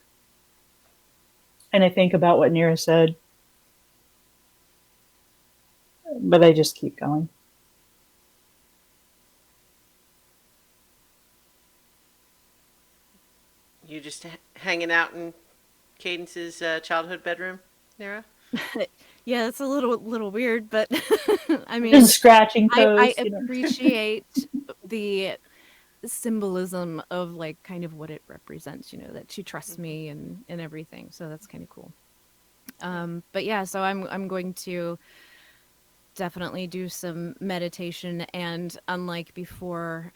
[SPEAKER 5] and I think about what Nira said, but I just keep going.
[SPEAKER 1] You just hanging out in Cadence's childhood bedroom, Nara?
[SPEAKER 2] Yeah, it's a little weird, but I mean,
[SPEAKER 5] Just scratching
[SPEAKER 2] I
[SPEAKER 5] toes, you know.
[SPEAKER 2] appreciate the symbolism of like kind of what it represents, that she trusts me and everything. So that's kind of cool. But yeah, so I'm going to definitely do some meditation, and unlike before,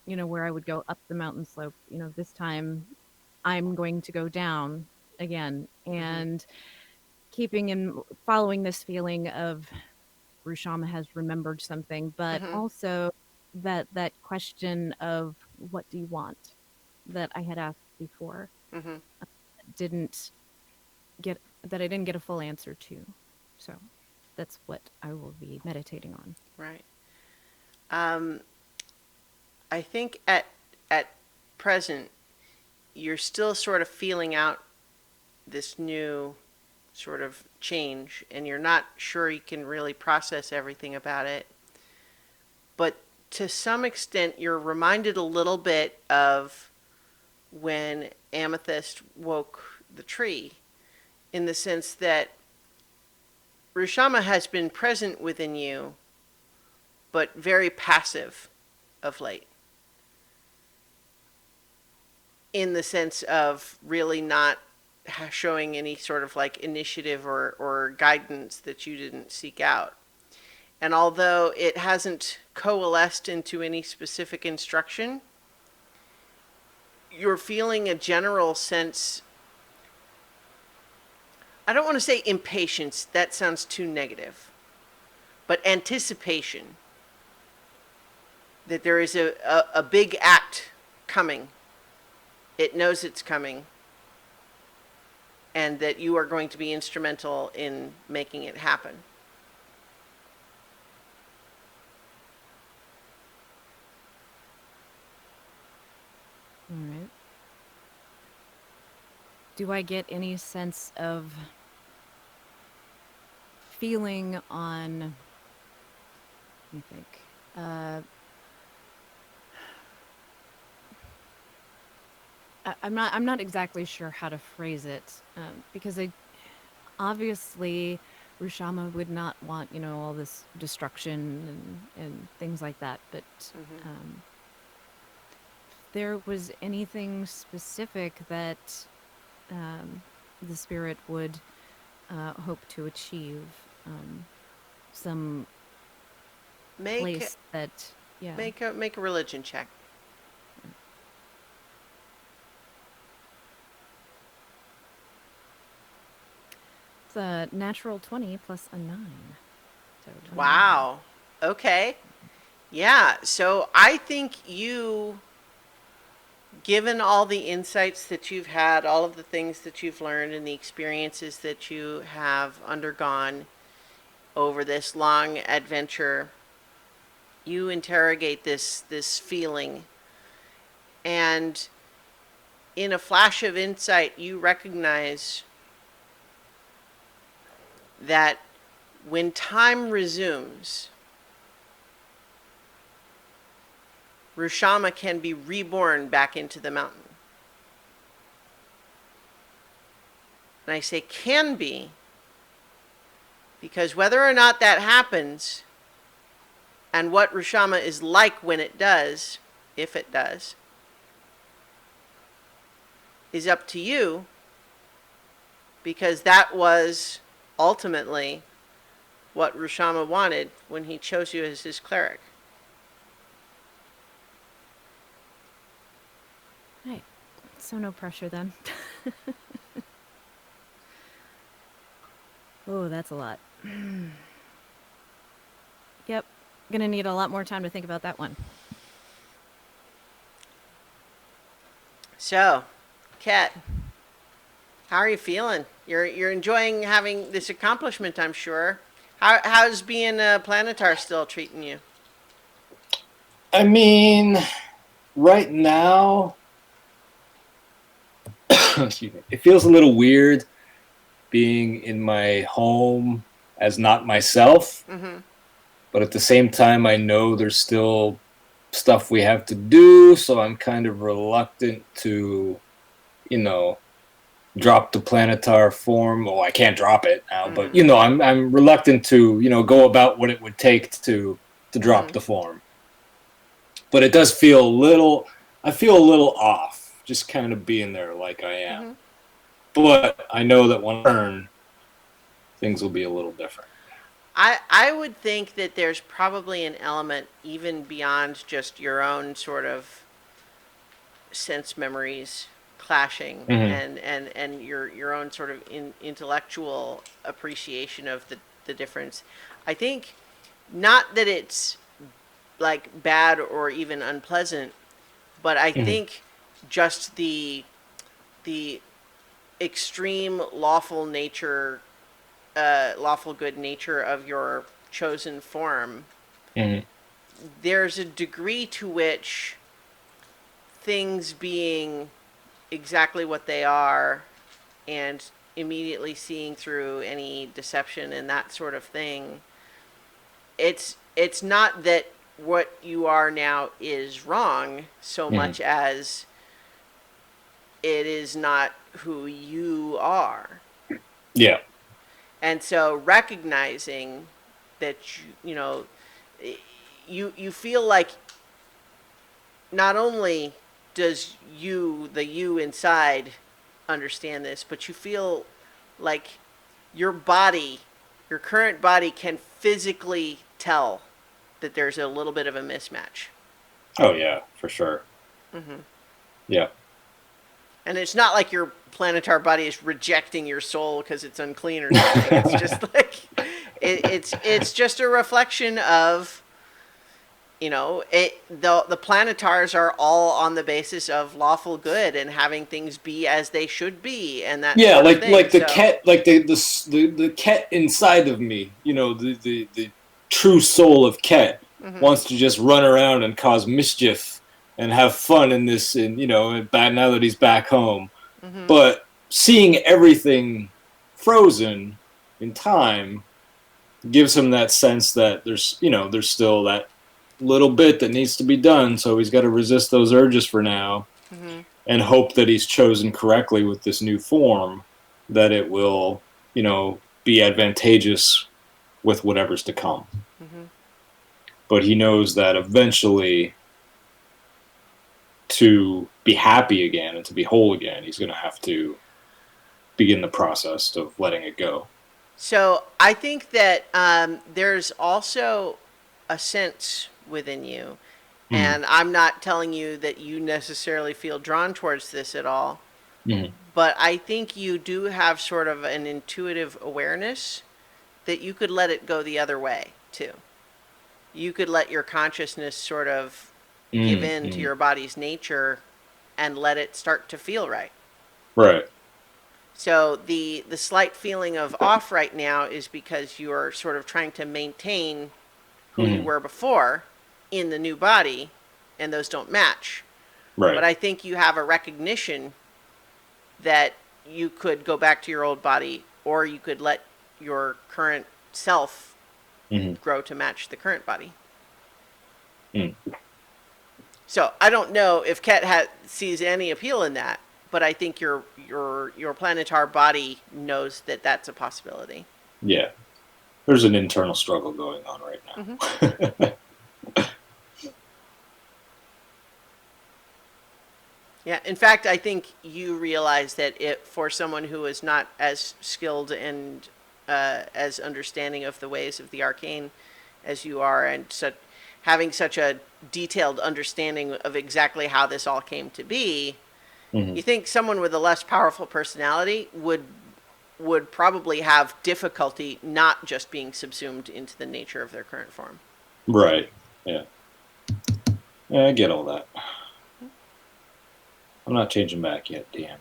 [SPEAKER 2] where I would go up the mountain slope, this time I'm going to go down again, and keeping and following this feeling of Rushama has remembered something, but
[SPEAKER 1] Mm-hmm.
[SPEAKER 2] also that question of what do you want that I had asked before,
[SPEAKER 1] Mm-hmm.
[SPEAKER 2] didn't I didn't get a full answer to. So that's what I will be meditating on.
[SPEAKER 1] Right. Um, I think at present you're still sort of feeling out this new sort of change, and you're not sure you can really process everything about it. But to some extent, you're reminded a little bit of when Amethyst woke the tree, in the sense that Rushama has been present within you, but very passive of late. In the sense of really not showing any sort of like initiative or guidance that you didn't seek out. And although it hasn't coalesced into any specific instruction, you're feeling a general sense, I don't want to say impatience, that sounds too negative, but anticipation that there is a big act coming. It knows it's coming, and that you are going to be instrumental in making it happen.
[SPEAKER 2] All right. Do I get any sense of feeling on, let me think, I'm not exactly sure how to phrase it, because obviously Rushama would not want, all this destruction and things like that, but if there was anything specific that the spirit would hope to achieve some
[SPEAKER 1] Make
[SPEAKER 2] place that, yeah.
[SPEAKER 1] make a religion check.
[SPEAKER 2] It's a natural 20 plus a 9. So 29.
[SPEAKER 1] Wow. Okay. Yeah. So I think you, given all the insights that you've had, all of the things that you've learned, and the experiences that you have undergone over this long adventure, you interrogate this feeling, and in a flash of insight, you recognize that when time resumes, Rushama can be reborn back into the mountain. And I say can be, because whether or not that happens, and what Rushama is like when it does, if it does, is up to you, because that was ultimately what Rushama wanted when he chose you as his cleric.
[SPEAKER 2] Right. So no pressure then. Oh, that's a lot. Yep. Gonna need a lot more time to think about that one.
[SPEAKER 1] So, Kat, how are you feeling? You're enjoying having this accomplishment, I'm sure. How's being a Planetar still treating you?
[SPEAKER 6] I mean, right now, excuse me, it feels a little weird being in my home as not myself.
[SPEAKER 1] Mm-hmm.
[SPEAKER 6] But at the same time, I know there's still stuff we have to do, so I'm kind of reluctant to, drop the Planetar form. Well, I can't drop it now, but I'm reluctant to, go about what it would take to drop the form. But it does feel I feel a little off, just kind of being there like I am. But I know that when I learn, things will be a little different.
[SPEAKER 1] I would think that there's probably an element even beyond just your own sort of sense memories clashing and your own sort of intellectual appreciation of the difference. I think not that it's like bad or even unpleasant, but I think just the extreme lawful good nature of your chosen form, there's a degree to which things being exactly what they are and immediately seeing through any deception and that sort of thing, it's not that what you are now is wrong so much as it is not who you are.
[SPEAKER 6] Yeah.
[SPEAKER 1] And so recognizing that you feel like not only does the you inside understand this, but you feel like your current body can physically tell that there's a little bit of a mismatch.
[SPEAKER 6] Oh yeah, for sure. Yeah.
[SPEAKER 1] And it's not like your Planetar body is rejecting your soul because it's unclean or something. It's just like it's just a reflection of, the Planetars are all on the basis of lawful good and having things be as they should be, and that sort of thing.
[SPEAKER 6] like the Ket, like the Ket inside of me, the true soul of Ket wants to just run around and cause mischief and have fun in this, and now that he's back home. But seeing everything frozen in time gives him that sense that there's still that little bit that needs to be done. So he's got to resist those urges for now and hope that he's chosen correctly with this new form, that it will, be advantageous with whatever's to come. But he knows that eventually, to be happy again and to be whole again, he's going to have to begin the process of letting it go.
[SPEAKER 1] So I think that there's also a sense within you, and I'm not telling you that you necessarily feel drawn towards this at all, but I think you do have sort of an intuitive awareness that you could let it go the other way too. You could let your consciousness sort of give in to your body's nature and let it start to feel right.
[SPEAKER 6] Right.
[SPEAKER 1] So the slight feeling of off right now is because you're sort of trying to maintain who you were before in the new body, and those don't match.
[SPEAKER 6] Right.
[SPEAKER 1] But I think you have a recognition that you could go back to your old body, or you could let your current self grow to match the current body. So I don't know if Ket sees any appeal in that, but I think your planetar body knows that that's a possibility.
[SPEAKER 6] Yeah. There's an internal struggle going on right now.
[SPEAKER 1] Yeah, in fact, I think you realize that for someone who is not as skilled and as understanding of the ways of the arcane as you are, and having such a detailed understanding of exactly how this all came to be, you think someone with a less powerful personality would probably have difficulty not just being subsumed into the nature of their current form.
[SPEAKER 6] Right. Yeah. Yeah, I get all that. I'm not changing back yet, damn.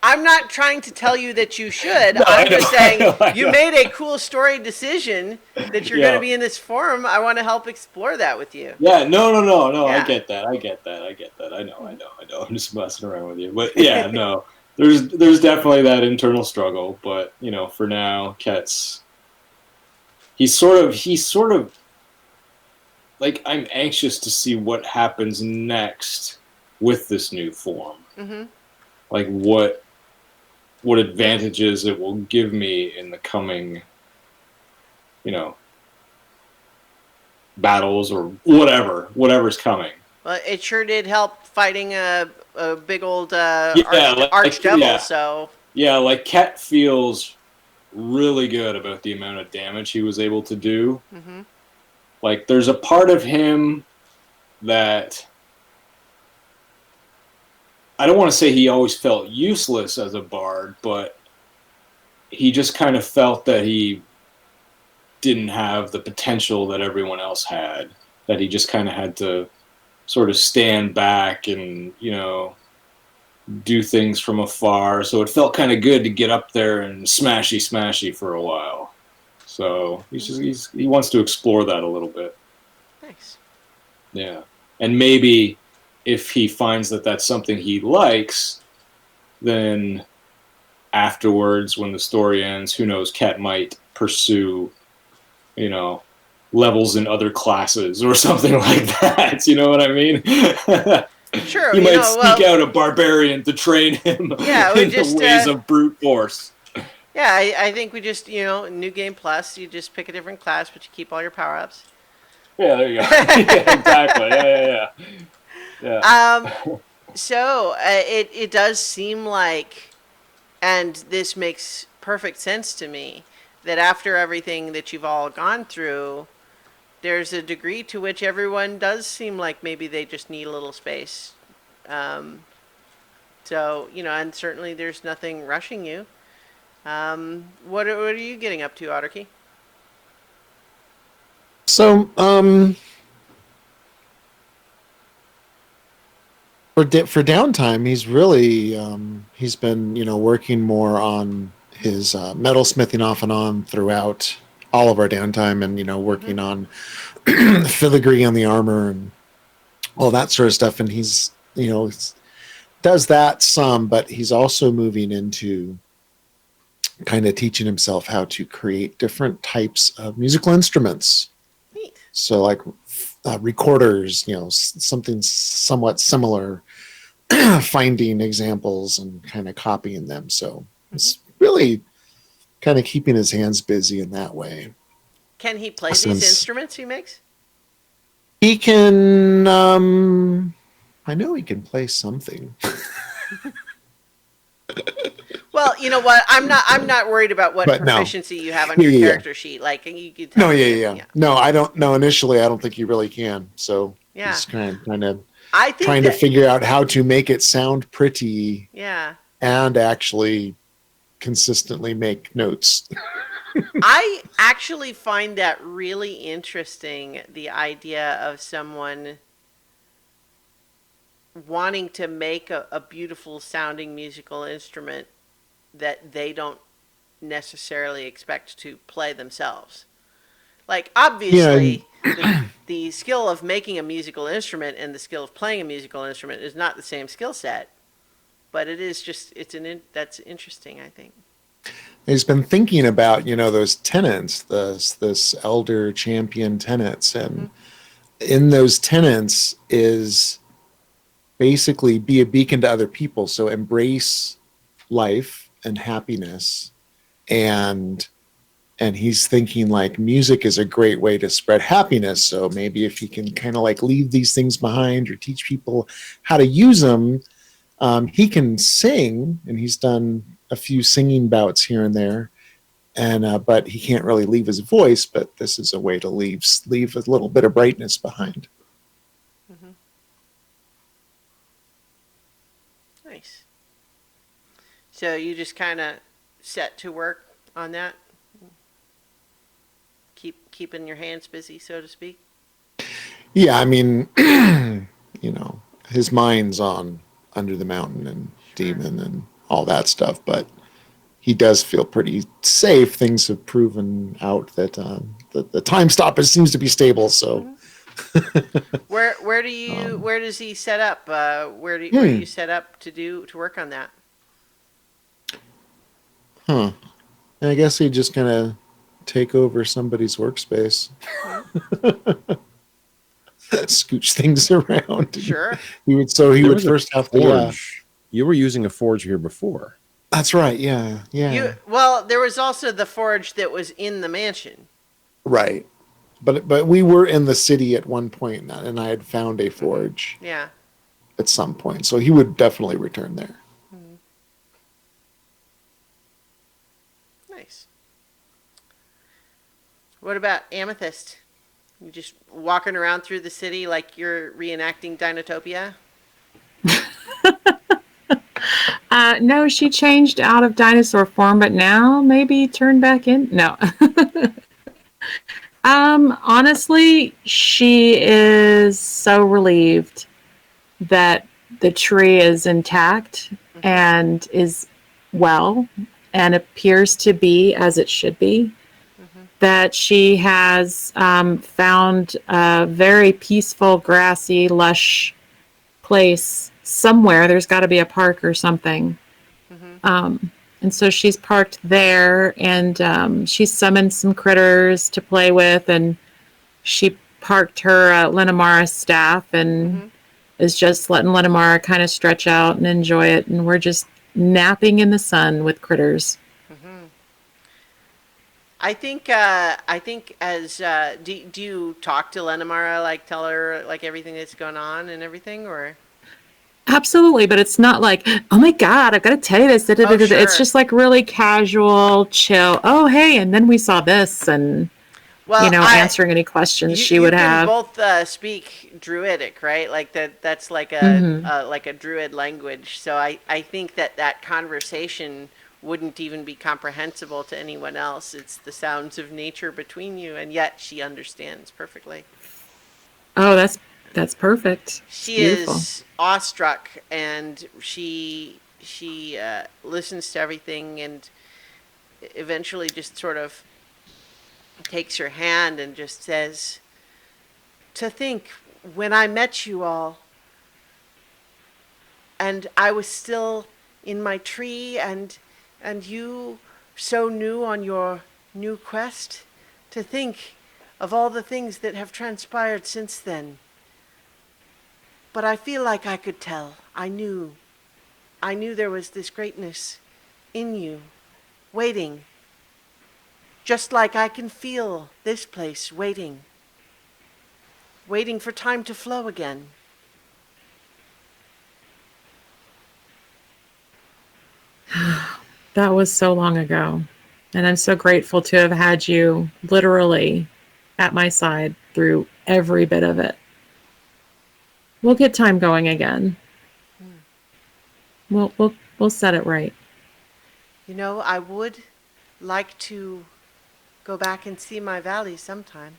[SPEAKER 1] I'm not trying to tell you that you should.
[SPEAKER 6] No,
[SPEAKER 1] I'm just saying you
[SPEAKER 6] know.
[SPEAKER 1] made a cool story decision that you're going to be in this forum. I want to help explore that with you.
[SPEAKER 6] Yeah, no.
[SPEAKER 1] Yeah.
[SPEAKER 6] I get that. I know. I'm just messing around with you. But yeah, no. There's definitely that internal struggle, but for now, Ket's he's sort of like, I'm anxious to see what happens next with this new form. Like what advantages it will give me in the coming, battles or whatever's coming.
[SPEAKER 1] Well, it sure did help fighting a big old
[SPEAKER 6] like,
[SPEAKER 1] archdevil.
[SPEAKER 6] yeah.
[SPEAKER 1] So
[SPEAKER 6] yeah, like Ket feels really good about the amount of damage he was able to do. Like, there's a part of him that I don't want to say he always felt useless as a bard, but he just kind of felt that he didn't have the potential that everyone else had, that he just kind of had to sort of stand back and, do things from afar. So it felt kind of good to get up there and smashy for a while. So he wants to explore that a little bit.
[SPEAKER 1] nice.
[SPEAKER 6] Yeah. And maybe if he finds that that's something he likes, then afterwards, when the story ends, who knows, Ket might pursue, levels in other classes or something like that. You know what I mean?
[SPEAKER 1] Sure.
[SPEAKER 6] He might sneak out a barbarian to train him in the ways of brute force.
[SPEAKER 1] Yeah, I think we just, New Game Plus, you just pick a different class, but you keep all your power-ups.
[SPEAKER 6] Yeah, there you go. Yeah, exactly. Yeah.
[SPEAKER 1] So it does seem like, and this makes perfect sense to me, that after everything that you've all gone through, there's a degree to which everyone does seem like maybe they just need a little space. So, and certainly there's nothing rushing you. What are you getting up to, Otterkey?
[SPEAKER 7] So, for downtime, he's really he's been working more on his metalsmithing off and on throughout all of our downtime, and working on filigree on the armor and all that sort of stuff. And he's does that some, but he's also moving into kind of teaching himself how to create different types of musical instruments.
[SPEAKER 1] Neat.
[SPEAKER 7] So like recorders, something somewhat similar, finding examples and kind of copying them. So it's really kind of keeping his hands busy in that way.
[SPEAKER 1] Can he play these instruments he makes?
[SPEAKER 7] He can, I know he can play something.
[SPEAKER 1] Well, you know what? I'm not worried about what
[SPEAKER 7] But no.
[SPEAKER 1] proficiency you have on
[SPEAKER 7] Yeah,
[SPEAKER 1] your
[SPEAKER 7] yeah, yeah.
[SPEAKER 1] character sheet. Like you could tell
[SPEAKER 7] No,
[SPEAKER 1] me,
[SPEAKER 7] yeah. No, I don't. No, initially, I don't think you really can. So
[SPEAKER 1] Yeah.
[SPEAKER 7] just kind of
[SPEAKER 1] I think
[SPEAKER 7] trying to
[SPEAKER 1] that,
[SPEAKER 7] figure out how to make it sound pretty
[SPEAKER 1] yeah.
[SPEAKER 7] and actually consistently make notes.
[SPEAKER 1] I actually find that really interesting, the idea of someone wanting to make a beautiful sounding musical instrument that they don't necessarily expect to play themselves. Like, obviously, the skill of making a musical instrument and the skill of playing a musical instrument is not the same skill set, but it is just, that's interesting, I think.
[SPEAKER 7] He's been thinking about, those tenants, this elder champion tenants, and in those tenants is basically be a beacon to other people. So embrace life and happiness, and he's thinking like music is a great way to spread happiness. So maybe if he can kind of like leave these things behind or teach people how to use them, he can sing, and he's done a few singing bouts here and there, and but he can't really leave his voice. But this is a way to leave a little bit of brightness behind.
[SPEAKER 1] Mm-hmm. Nice. So you just kind of set to work on that, keeping your hands busy, so to speak.
[SPEAKER 7] Yeah, I mean, his mind's on Under the Mountain and Demon and all that stuff, but he does feel pretty safe. Things have proven out that the time stopper seems to be stable. So,
[SPEAKER 1] where does he set up? Where do you set up to work on that?
[SPEAKER 7] And I guess he just kind of take over somebody's workspace, scooch things around.
[SPEAKER 1] Sure.
[SPEAKER 7] He would first have to.
[SPEAKER 4] Forge. You were using a forge here before.
[SPEAKER 7] That's right. Yeah.
[SPEAKER 1] Well, there was also the forge that was in the mansion.
[SPEAKER 7] Right. But we were in the city at one point, and I had found a forge.
[SPEAKER 1] Yeah.
[SPEAKER 7] At some point, so he would definitely return there.
[SPEAKER 1] Nice. What about Amethyst? You just walking around through the city like you're reenacting Dinotopia?
[SPEAKER 3] No, she changed out of dinosaur form, but now maybe turned back in. No. Honestly, she is so relieved that the tree is intact and is well and appears to be as it should be. That she has found a very peaceful, grassy, lush place somewhere. There's got to be a park or something. And so she's parked there, and she's summoned some critters to play with, and she parked her Lenamara staff and is just letting Lenamara kind of stretch out and enjoy it, and we're just napping in the sun with critters.
[SPEAKER 1] I think as do you talk to Lenamara, like tell her like everything that's going on and everything, or?
[SPEAKER 3] Absolutely, but it's not like, oh my God, I've got to tell you this.
[SPEAKER 1] Sure.
[SPEAKER 3] It's just like really casual, chill. Oh, hey, and then we saw this, and answering any questions she would have.
[SPEAKER 1] You can both speak Druidic, right? Like that's like a Druid language. So I think that conversation wouldn't even be comprehensible to anyone else. It's the sounds of nature between you, and yet she understands perfectly.
[SPEAKER 3] Oh, that's perfect.
[SPEAKER 1] She is awestruck, and she listens to everything, and eventually just sort of takes your hand and just says, "To think, when I met you all, and I was still in my tree, and you so new on your new quest, to think of all the things that have transpired since then. But I feel like I could tell. I knew there was this greatness in you, waiting. Just like I can feel this place waiting for time to flow again."
[SPEAKER 3] That was so long ago. And I'm so grateful to have had you literally at my side through every bit of it. We'll get time going again. We'll set it right.
[SPEAKER 1] You know, I would like to go back and see my valley sometime.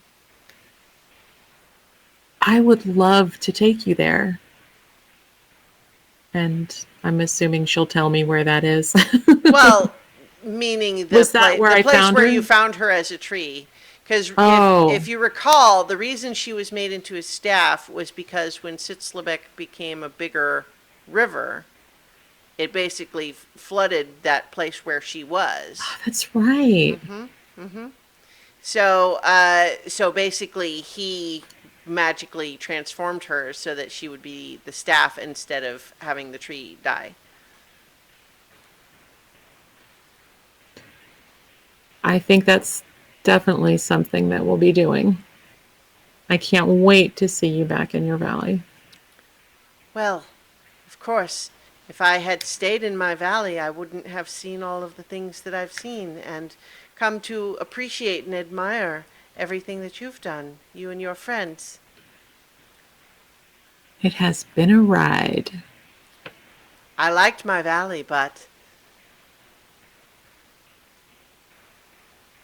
[SPEAKER 3] I would love to take you there. And I'm assuming she'll tell me where that is.
[SPEAKER 1] Well, meaning the,
[SPEAKER 3] Was that where
[SPEAKER 1] the
[SPEAKER 3] I
[SPEAKER 1] place
[SPEAKER 3] found
[SPEAKER 1] where
[SPEAKER 3] her?
[SPEAKER 1] you found her as a tree. Because
[SPEAKER 3] Oh.
[SPEAKER 1] if you recall, the reason she was made into a staff was because when Sitzlebek became a bigger river, it basically flooded that place where she was.
[SPEAKER 3] That's right.
[SPEAKER 1] So, so basically, he magically transformed her so that she would be the staff instead of having the tree die.
[SPEAKER 3] I think that's definitely something that we'll be doing. I can't wait to see you back in your valley.
[SPEAKER 1] Well, of course, if I had stayed in my valley, I wouldn't have seen all of the things that I've seen and come to appreciate and admire everything that you've done, you and your friends.
[SPEAKER 3] It has been a ride.
[SPEAKER 1] I liked my valley, but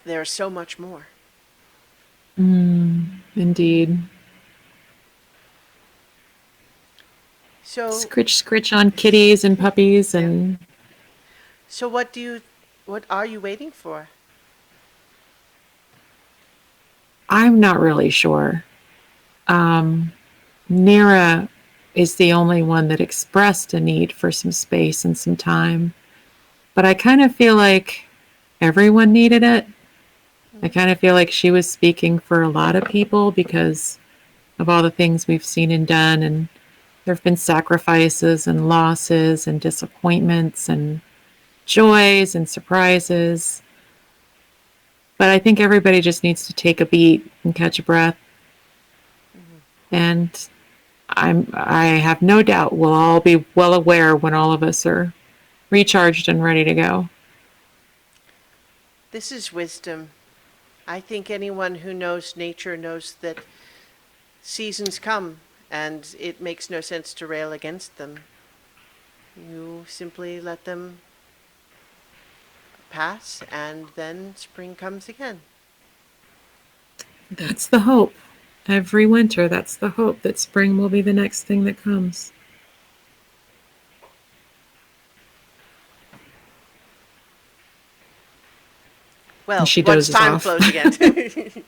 [SPEAKER 1] there's so much more.
[SPEAKER 3] Indeed.
[SPEAKER 1] So,
[SPEAKER 3] Scritch, scritch on kitties and puppies and
[SPEAKER 1] so what are you waiting for?
[SPEAKER 3] I'm not really sure. Nira is the only one that expressed a need for some space and some time. But I kind of feel like everyone needed it. I kind of feel like she was speaking for a lot of people because of all the things we've seen and done. And there have been sacrifices and losses and disappointments and joys and surprises. But I think everybody just needs to take a beat and catch a breath. And I have no doubt we'll all be well aware when all of us are recharged and ready to go.
[SPEAKER 1] This is wisdom. I think anyone who knows nature knows that seasons come and it makes no sense to rail against them. You simply let them pass and then spring comes again.
[SPEAKER 3] That's the hope. Every winter, that's the hope that spring will be the next thing that comes.
[SPEAKER 1] Well,
[SPEAKER 3] And she
[SPEAKER 1] once
[SPEAKER 3] dozes
[SPEAKER 1] time
[SPEAKER 3] off.
[SPEAKER 1] flows again.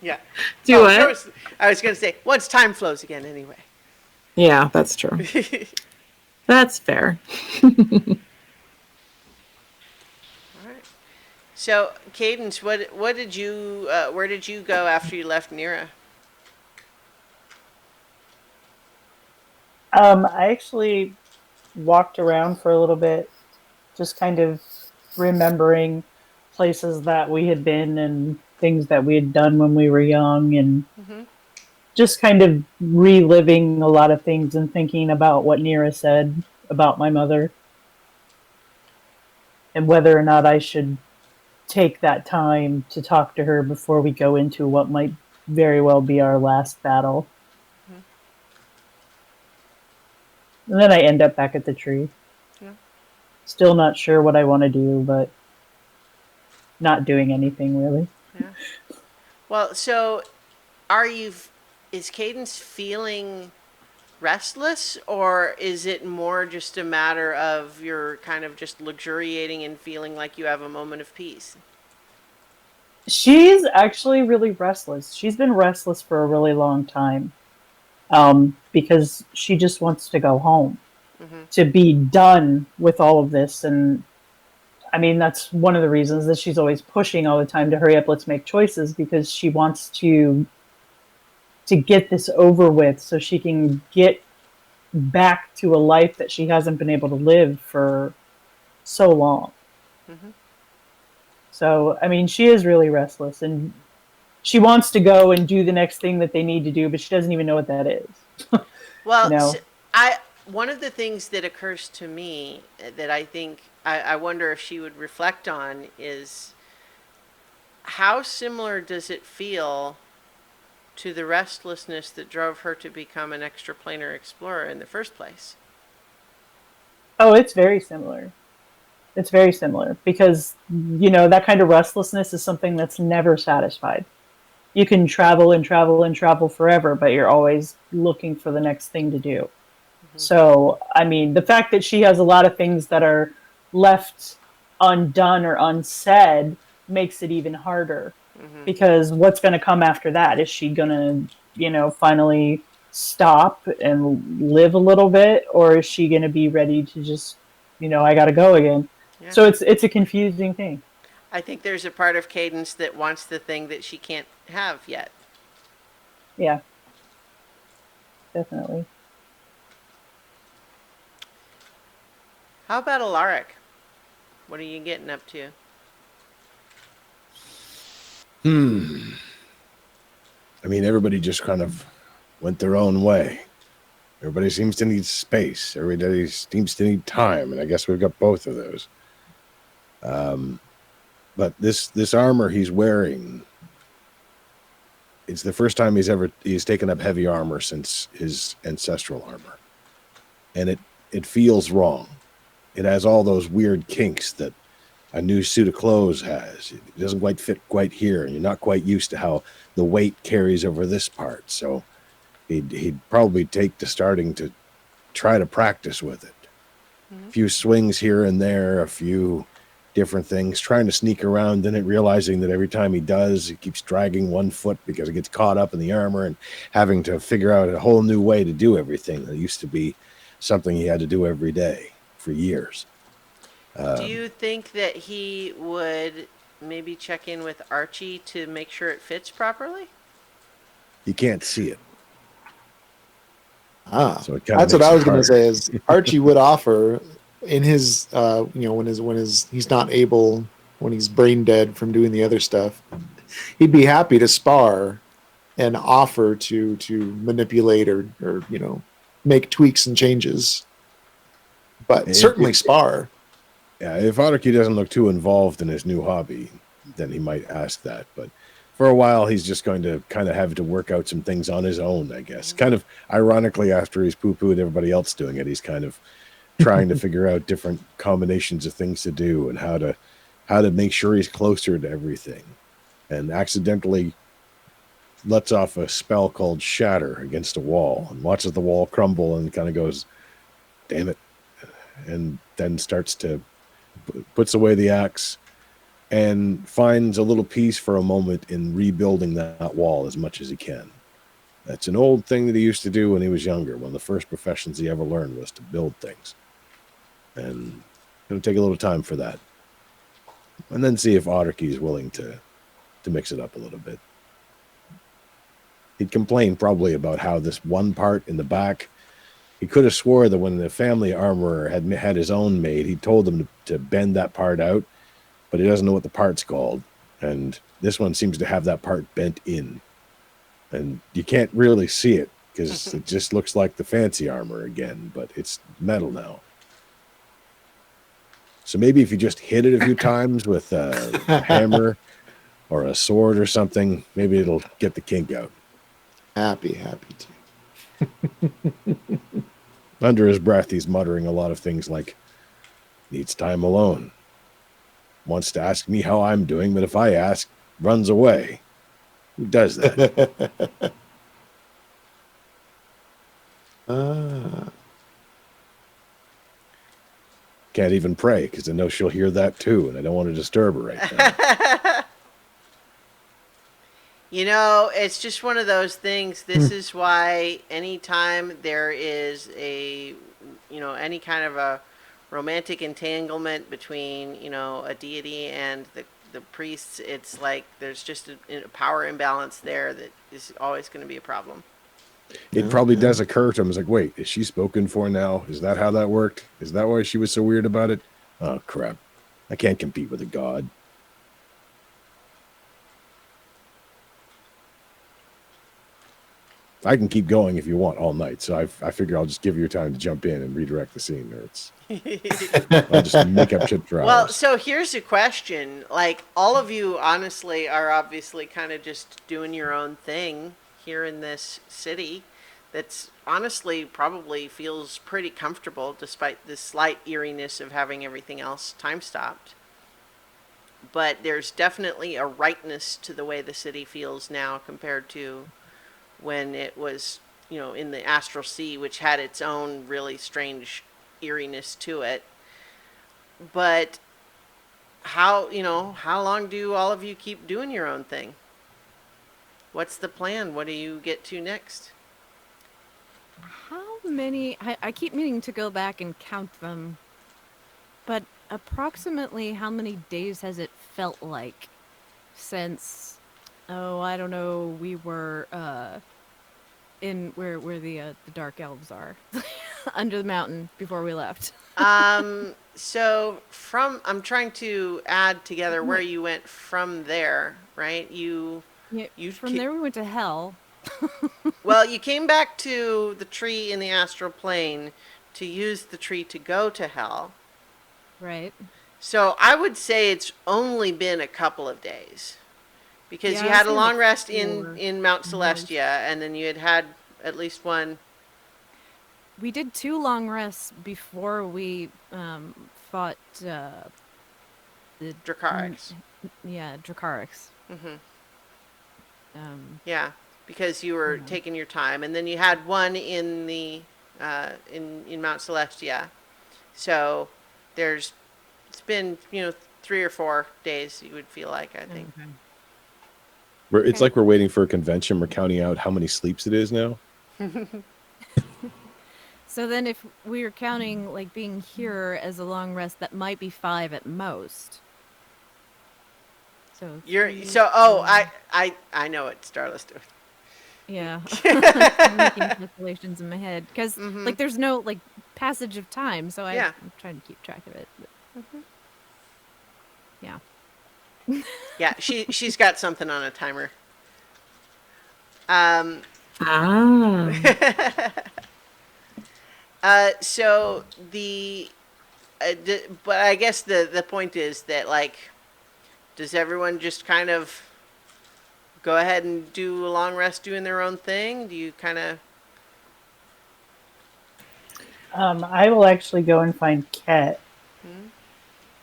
[SPEAKER 1] Yeah.
[SPEAKER 3] Do what?
[SPEAKER 1] I was going to say, once time flows again anyway.
[SPEAKER 3] Yeah, that's true. That's fair.
[SPEAKER 1] All right. So, Cadence, what did you where did you go after you left Nira?
[SPEAKER 5] I actually walked around for a little bit, just kind of remembering places that we had been and things that we had done when we were young, and just kind of reliving a lot of things and thinking about what Nira said about my mother and whether or not I should take that time to talk to her before we go into what might very well be our last battle. And then I end up back at the tree.
[SPEAKER 1] Yeah.
[SPEAKER 5] Still not sure what I want to do, but not doing anything really.
[SPEAKER 1] Yeah. Well, so is Cadence feeling restless, or is it more just a matter of you're kind of just luxuriating and feeling like you have a moment of peace?
[SPEAKER 5] She's actually really restless. She's been restless for a really long time. Because she just wants to go home, to be done with all of this. And I mean, that's one of the reasons that she's always pushing all the time to hurry up, let's make choices, because she wants to get this over with so she can get back to a life that she hasn't been able to live for so long. So, I mean, she is really restless, and she wants to go and do the next thing that they need to do, but she doesn't even know what that is.
[SPEAKER 1] Well,
[SPEAKER 5] You know?
[SPEAKER 1] so one of the things that occurs to me that I think I wonder if she would reflect on is how similar does it feel to the restlessness that drove her to become an extraplanar explorer in the first place?
[SPEAKER 5] Oh, it's very similar. It's very similar because, that kind of restlessness is something that's never satisfied. You can travel and travel and travel forever, but you're always looking for the next thing to do. So, I mean, the fact that she has a lot of things that are left undone or unsaid makes it even harder because what's going to come after that? Is she going to, finally stop and live a little bit, or is she going to be ready to just, I got to go again?
[SPEAKER 1] Yeah.
[SPEAKER 5] So it's a confusing thing.
[SPEAKER 1] I think there's a part of Cadence that wants the thing that she can't have yet.
[SPEAKER 5] Yeah, definitely.
[SPEAKER 1] How about Alaric? What are you getting up to?
[SPEAKER 4] I mean, everybody just kind of went their own way. Everybody seems to need space. Everybody seems to need time, and I guess we've got both of those. But this armor he's wearing, it's the first time he's taken up heavy armor since his ancestral armor, and it feels wrong. It has all those weird kinks that a new suit of clothes has. It doesn't quite fit quite here, and you're not quite used to how the weight carries over this part. So he'd probably take to starting to try to practice with it. A few swings here and there, a few different things, trying to sneak around in it, realizing that every time he does, he keeps dragging one foot because it gets caught up in the armor and having to figure out a whole new way to do everything that used to be something he had to do every day for years.
[SPEAKER 1] Do you think that he would maybe check in with Archie to make sure it fits properly?
[SPEAKER 4] You can't see it. So it kinda
[SPEAKER 7] That's what
[SPEAKER 4] makes
[SPEAKER 7] I
[SPEAKER 4] it
[SPEAKER 7] was going
[SPEAKER 4] harder.
[SPEAKER 7] to say. Is Archie would offer in his, when he's not able, when he's brain dead from doing the other stuff, he'd be happy to spar and offer to manipulate or make tweaks and changes. But certainly spar.
[SPEAKER 4] Yeah, if Otterkey doesn't look too involved in his new hobby, then he might ask that. But for a while, he's just going to kind of have to work out some things on his own, I guess. Kind of ironically, after he's poo-pooed everybody else doing it, he's kind of trying to figure out different combinations of things to do and how to make sure he's closer to everything. And accidentally lets off a spell called Shatter against a wall and watches the wall crumble and kind of goes, damn it. And then puts away the axe and finds a little peace for a moment in rebuilding that wall as much as he can. That's an old thing that he used to do when he was younger. One of the first professions he ever learned was to build things. And it'll take a little time for that. And then see if Otterkey is willing to mix it up a little bit. He'd complain probably about how this one part in the back, he could have swore that when the family armorer had his own made, he told him to bend that part out, but he doesn't know what the part's called. And this one seems to have that part bent in. And you can't really see it because it just looks like the fancy armor again, but it's metal now. So maybe if you just hit it a few times with a hammer or a sword or something, maybe it'll get the kink out.
[SPEAKER 7] Happy to.
[SPEAKER 4] Under his breath, he's muttering a lot of things like, needs time alone. Wants to ask me how I'm doing, but if I ask, runs away. Who does that? Can't even pray because I know she'll hear that too, and I don't want to disturb her right now.
[SPEAKER 1] It's just one of those things. This is why anytime there is any kind of a romantic entanglement between, a deity and the priests, it's like there's just a power imbalance there that is always going to be a problem.
[SPEAKER 4] It probably does occur to him. It's like, wait, is she spoken for now? Is that how that worked? Is that why she was so weird about it? Oh, crap. I can't compete with a god. I can keep going if you want all night. So I figure I'll just give you time to jump in and redirect the scene, nerds. I'll just make up shit for
[SPEAKER 1] Well,
[SPEAKER 4] hours.
[SPEAKER 1] so here's a question. Like, all of you honestly are obviously kind of just doing your own thing here in this city that's honestly probably feels pretty comfortable despite the slight eeriness of having everything else time stopped. But there's definitely a rightness to the way the city feels now compared to when it was, in the astral sea, which had its own really strange eeriness to it. But how long do all of you keep doing your own thing? What's the plan? What do you get to next?
[SPEAKER 2] How many? I keep meaning to go back and count them, but approximately how many days has it felt like since? Oh, I don't know. We were in where the dark elves are, under the mountain before we left.
[SPEAKER 1] So I'm trying to add together where you went from there, right?
[SPEAKER 2] Yeah,
[SPEAKER 1] You
[SPEAKER 2] from
[SPEAKER 1] ca-
[SPEAKER 2] there we went to hell.
[SPEAKER 1] Well, you came back to the tree in the astral plane to use the tree to go to hell.
[SPEAKER 2] Right.
[SPEAKER 1] So I would say it's only been a couple of days. Because
[SPEAKER 2] Yeah,
[SPEAKER 1] you
[SPEAKER 2] I was
[SPEAKER 1] had a
[SPEAKER 2] saying
[SPEAKER 1] long
[SPEAKER 2] like
[SPEAKER 1] rest
[SPEAKER 2] 4
[SPEAKER 1] in Mount
[SPEAKER 2] days.
[SPEAKER 1] Celestia, and then you had at least one.
[SPEAKER 2] We did 2 long rests before we fought the
[SPEAKER 1] Dracarys.
[SPEAKER 2] yeah, Dracarys.
[SPEAKER 1] Hmm.
[SPEAKER 2] Um,
[SPEAKER 1] Yeah, because you were
[SPEAKER 2] Yeah.
[SPEAKER 1] taking your time, and then you had one in the in Mount Celestia. So it's been 3 or 4 days. You would feel like, I think.
[SPEAKER 2] okay.
[SPEAKER 4] It's
[SPEAKER 2] Okay.
[SPEAKER 4] like we're waiting for a convention. We're counting out how many sleeps it is now.
[SPEAKER 2] So then if we were counting like being here as a long rest, that might be 5 at most. So
[SPEAKER 1] You're
[SPEAKER 2] 3,
[SPEAKER 1] so.
[SPEAKER 2] 4,
[SPEAKER 1] Oh, I know what Starless doing.
[SPEAKER 2] yeah. I'm making calculations in my head because
[SPEAKER 1] Hmm.
[SPEAKER 2] like there's no like passage of time, so
[SPEAKER 1] Yeah.
[SPEAKER 2] I'm trying to keep track of it. But, yeah.
[SPEAKER 1] Yeah, she's got something on a timer. Um.
[SPEAKER 3] Ah.
[SPEAKER 1] So but I guess the point is that, like, does everyone just kind of go ahead and do a long rest doing their own thing? Do you kind of?
[SPEAKER 5] I will actually go and find Ket
[SPEAKER 1] Hmm?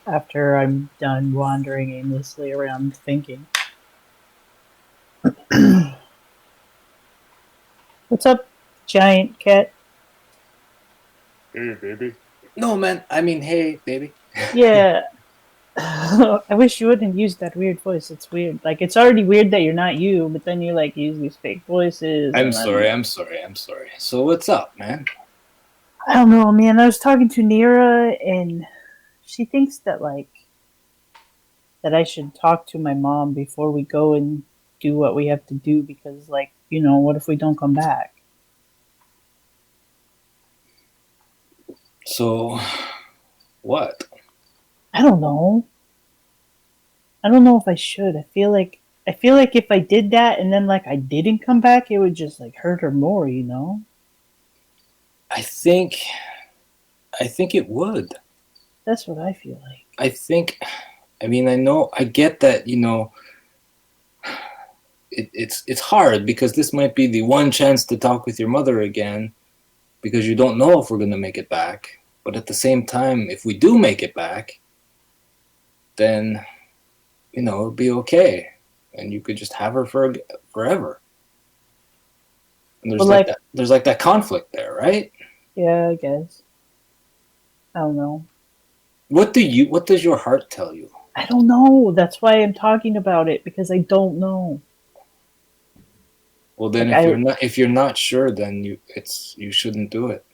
[SPEAKER 5] after I'm done wandering aimlessly around thinking. What's up, giant Ket?
[SPEAKER 6] Hey, baby. No, man. I mean, hey, baby.
[SPEAKER 5] Yeah. I wish you wouldn't use that weird voice. It's weird. Like, it's already weird that you're not you, but then you like use these fake voices.
[SPEAKER 6] I'm
[SPEAKER 5] And
[SPEAKER 6] sorry.
[SPEAKER 5] then,
[SPEAKER 6] I'm sorry. I'm sorry. So what's up, man?
[SPEAKER 5] I don't know, man. I was talking to Nira, and she thinks that like that I should talk to my mom before we go and do what we have to do because, like, what if we don't come back?
[SPEAKER 6] So, what?
[SPEAKER 5] I don't know. I don't know if I should. I feel like if I did that and then like I didn't come back, it would just like hurt her more, you know?
[SPEAKER 6] I think it would.
[SPEAKER 5] That's what I feel like.
[SPEAKER 6] I mean, I get that, it's hard because this might be the one chance to talk with your mother again because you don't know if we're going to make it back. But at the same time, if we do make it back, then, it'll be okay. And you could just have her for forever. And there's
[SPEAKER 5] Well,
[SPEAKER 6] like
[SPEAKER 5] like-
[SPEAKER 6] that, there's like that conflict there, right?
[SPEAKER 5] Yeah, I guess. I don't know.
[SPEAKER 6] What does your heart tell you?
[SPEAKER 5] I don't know. That's why I'm talking about it because I don't know.
[SPEAKER 6] Well, then
[SPEAKER 5] Like,
[SPEAKER 6] if you're not sure, then you shouldn't do it.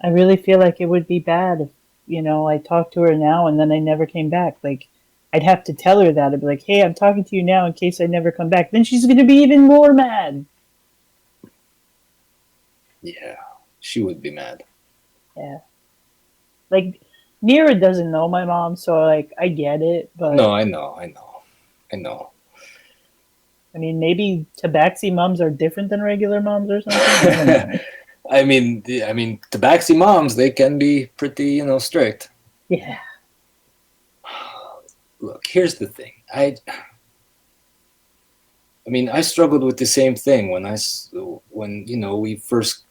[SPEAKER 5] I really feel like it would be bad if, I talked to her now and then I never came back. Like, I'd have to tell her that. I'd be like, hey, I'm talking to you now in case I never come back. Then she's going to be even more mad.
[SPEAKER 6] Yeah, she would be mad.
[SPEAKER 5] Yeah. Like, Nira doesn't know my mom, so, like, I get it, but...
[SPEAKER 6] No, I know.
[SPEAKER 5] I mean, maybe tabaxi moms are different than regular moms or something. I don't know.
[SPEAKER 6] I mean, tabaxi moms, they can be pretty, strict.
[SPEAKER 5] Yeah.
[SPEAKER 6] Look, here's the thing. I mean, I struggled with the same thing when we first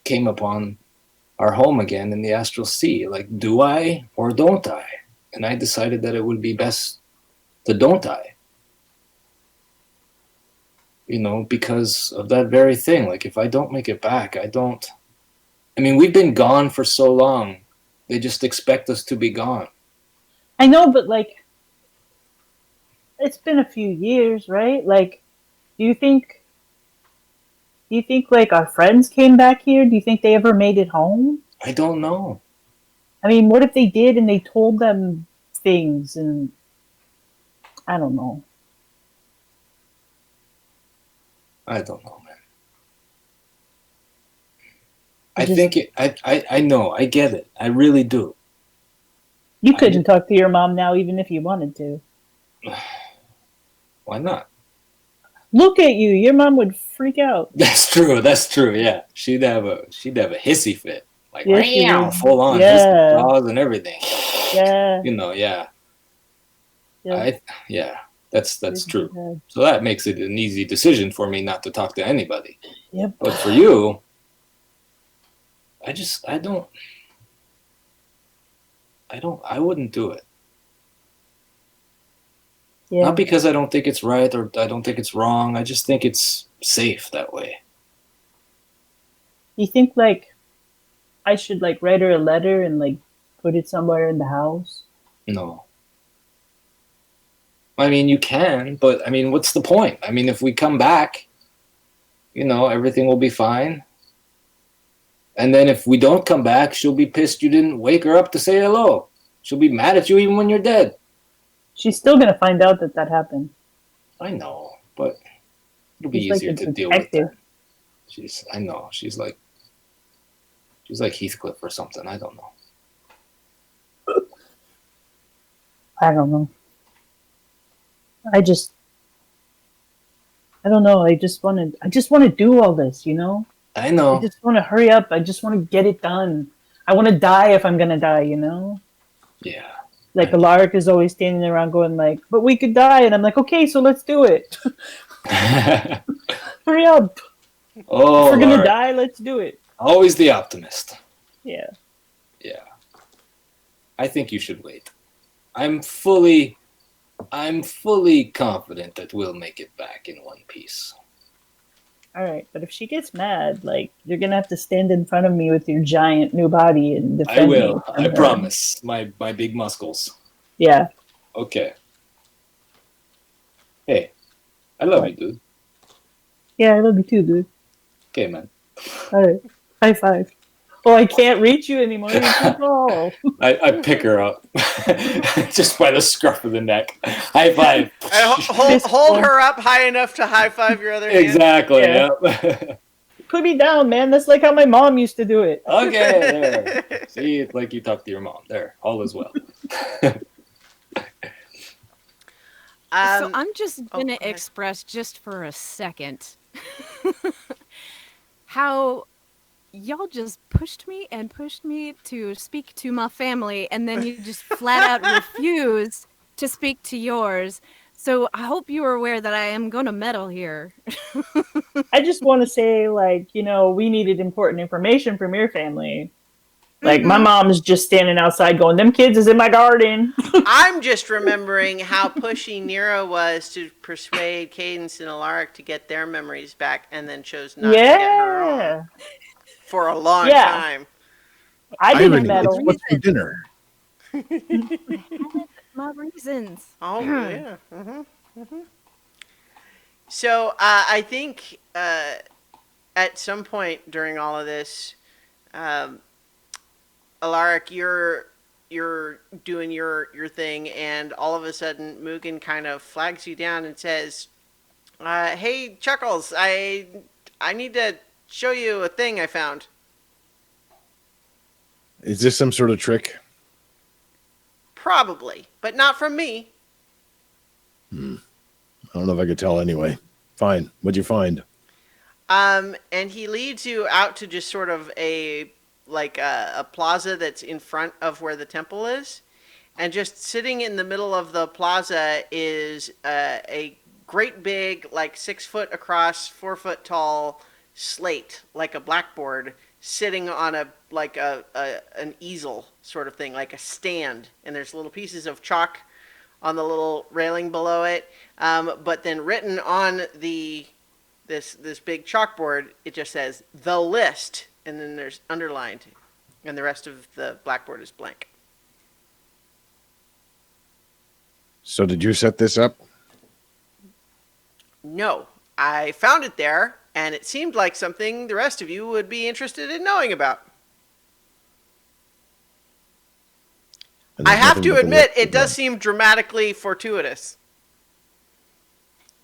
[SPEAKER 6] came upon our home again in the astral sea. Like, do I or don't I? And I decided that it would be best to don't I. Because of that very thing. Like, if I don't make it back, we've been gone for so long. They just expect us to be gone.
[SPEAKER 5] I know, but like, it's been a few years, right? Like, do you think like our friends came back here? Do you think they ever made it home?
[SPEAKER 6] I don't know.
[SPEAKER 5] I mean, what if they did and they told them things and I don't know.
[SPEAKER 6] I don't know, man. I know, I get it. I really do.
[SPEAKER 5] You couldn't talk to your mom now even if you wanted to.
[SPEAKER 6] Why not?
[SPEAKER 5] Look at you. Your mom would freak out.
[SPEAKER 6] That's true, yeah. She'd have a hissy fit. Like,
[SPEAKER 5] Yes, she
[SPEAKER 6] meow,
[SPEAKER 5] would.
[SPEAKER 6] full on
[SPEAKER 5] Yeah.
[SPEAKER 6] hissy jaws and everything.
[SPEAKER 5] Yeah.
[SPEAKER 6] Yeah. That's true.
[SPEAKER 5] Yeah.
[SPEAKER 6] So that makes it an easy decision for me not to talk to anybody.
[SPEAKER 5] Yep.
[SPEAKER 6] But for you, I wouldn't do it.
[SPEAKER 5] Yeah.
[SPEAKER 6] Not because I don't think it's right or I don't think it's wrong. I just think it's safe that way.
[SPEAKER 5] You think like I should like write her a letter and like put it somewhere in the house?
[SPEAKER 6] No. I mean, you can, but I mean, what's the point? I mean, if we come back, everything will be fine. And then if we don't come back, she'll be pissed you didn't wake her up to say hello. She'll be mad at you even when you're dead.
[SPEAKER 5] She's still gonna find out that happened.
[SPEAKER 6] I know, but it'll be
[SPEAKER 5] She's like
[SPEAKER 6] easier
[SPEAKER 5] a
[SPEAKER 6] to deal with
[SPEAKER 5] detective.
[SPEAKER 6] that. I know. She's like Heathcliff or something. I don't know.
[SPEAKER 5] I don't know. I don't know. I just want to do all this,
[SPEAKER 6] I
[SPEAKER 5] I
[SPEAKER 6] know.
[SPEAKER 5] just want to hurry up. I just want to get it done. I want to die if I'm gonna die,
[SPEAKER 6] Yeah.
[SPEAKER 5] Like Alaric is always standing around going like, "But we could die," and I'm like, "Okay, so let's do it. Hurry up.
[SPEAKER 6] Oh,
[SPEAKER 5] If we're gonna
[SPEAKER 6] Lord.
[SPEAKER 5] die, let's do it."
[SPEAKER 6] Always the optimist.
[SPEAKER 5] Yeah.
[SPEAKER 6] Yeah. I think you should wait. I'm fully confident that we'll make it back in one piece.
[SPEAKER 5] All right, but if she gets mad, like you're gonna have to stand in front of me with your giant new body and defend
[SPEAKER 6] I
[SPEAKER 5] me
[SPEAKER 6] will.
[SPEAKER 5] from
[SPEAKER 6] I
[SPEAKER 5] her.
[SPEAKER 6] promise. My big muscles.
[SPEAKER 5] Yeah.
[SPEAKER 6] Okay. Hey, I love you, dude.
[SPEAKER 5] Yeah, I love you too, dude.
[SPEAKER 6] Okay, man.
[SPEAKER 5] All right. High five. Oh, I can't reach you anymore. You're too tall.
[SPEAKER 6] I pick her up just by the scruff of the neck. High five.
[SPEAKER 1] Hold her up high enough to high five your other hand.
[SPEAKER 6] Exactly.
[SPEAKER 5] Yeah.
[SPEAKER 6] Yep.
[SPEAKER 5] Put me down, man. That's like how my mom used to do it.
[SPEAKER 6] Okay. There. See, it's like you talk to your mom. There, all is well.
[SPEAKER 2] So I'm just
[SPEAKER 1] go
[SPEAKER 2] gonna
[SPEAKER 1] ahead.
[SPEAKER 2] express just for a second how y'all just pushed me to speak to my family, and then you just flat out refused to speak to yours. So I hope you are aware that I am gonna meddle here.
[SPEAKER 5] I just want to say, like, we needed important information from your family. Like, my mom's just standing outside going, "Them kids is in my garden."
[SPEAKER 1] I'm just remembering how pushy Nero was to persuade Cadence and Alaric to get their memories back, and then chose not to get her own
[SPEAKER 5] Yeah.
[SPEAKER 1] for a long
[SPEAKER 5] Yeah.
[SPEAKER 1] time.
[SPEAKER 5] I didn't
[SPEAKER 4] Irony,
[SPEAKER 5] meddle.
[SPEAKER 4] it's what's for dinner.
[SPEAKER 2] My reasons.
[SPEAKER 1] Oh yeah. So I think at some point during all of this, Alaric, you're doing your thing, and all of a sudden Mugen kind of flags you down and says, "Hey, Chuckles, I need to show you a thing I found."
[SPEAKER 4] Is this some sort of trick?
[SPEAKER 1] Probably, but not from me.
[SPEAKER 4] I don't know if I could tell anyway. Fine. What'd you find?
[SPEAKER 1] And he leads you out to just sort of a plaza that's in front of where the temple is. And just sitting in the middle of the plaza is a great big, like 6 foot across, 4 foot tall slate, like a blackboard, sitting on an easel sort of thing, like a stand. And there's little pieces of chalk on the little railing below it. But then written on this big chalkboard, it just says the list, and then there's underlined, and the rest of the blackboard is blank.
[SPEAKER 4] So did you set this up?
[SPEAKER 1] No, I found it there, and it seemed like something the rest of you would be interested in knowing about.
[SPEAKER 4] And
[SPEAKER 1] I
[SPEAKER 4] there's
[SPEAKER 1] have
[SPEAKER 4] nothing
[SPEAKER 1] to
[SPEAKER 4] but the
[SPEAKER 1] admit,
[SPEAKER 4] list
[SPEAKER 1] it does
[SPEAKER 4] above.
[SPEAKER 1] seem dramatically fortuitous.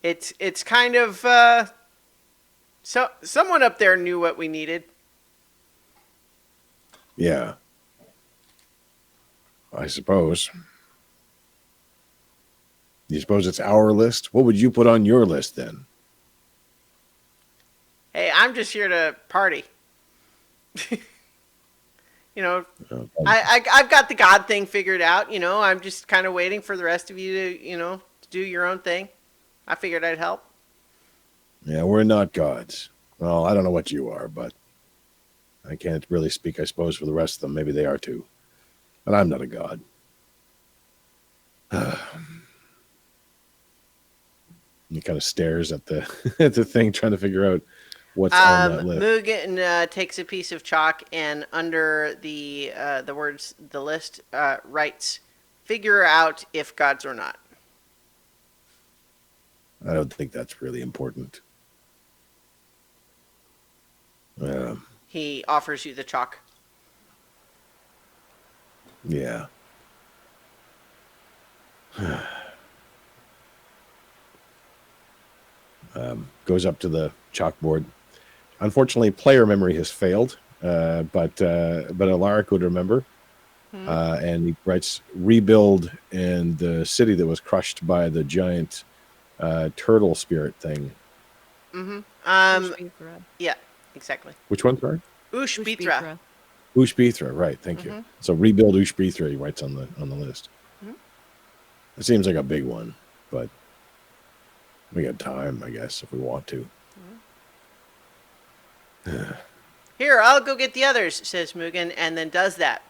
[SPEAKER 1] It's kind of so someone up there knew what we needed.
[SPEAKER 4] Yeah. I suppose. You suppose it's our list? What would you put on your list then?
[SPEAKER 1] Hey, I'm just here to party. You know,
[SPEAKER 4] Okay.
[SPEAKER 1] I've got the God thing figured out. You know, I'm just kind of waiting for the rest of you to, to do your own thing. I figured I'd help.
[SPEAKER 4] Yeah, we're not gods. Well, I don't know what you are, but I can't really speak, I suppose, for the rest of them. Maybe they are too. But I'm not a god. He kind of stares at the at the thing, trying to figure out what's on that list.
[SPEAKER 1] Mugen takes a piece of chalk and under the words "the list" writes, "Figure out if gods or not."
[SPEAKER 4] I don't think that's really important.
[SPEAKER 1] He offers you the chalk.
[SPEAKER 4] Yeah. Goes up to the chalkboard. Unfortunately, player memory has failed, but Alaric would remember. And he writes, "Rebuild in the city that was crushed by the giant turtle spirit thing."
[SPEAKER 1] Yeah, exactly.
[SPEAKER 4] Which one, sorry?
[SPEAKER 1] Ushbitra.
[SPEAKER 4] Ushbitra, right? Thank you. So rebuild Ushbitra. He writes on the list. It seems like a big one, but we got time, I guess, if we want to.
[SPEAKER 1] Here, I'll go get the others, says Mugen, and then does that.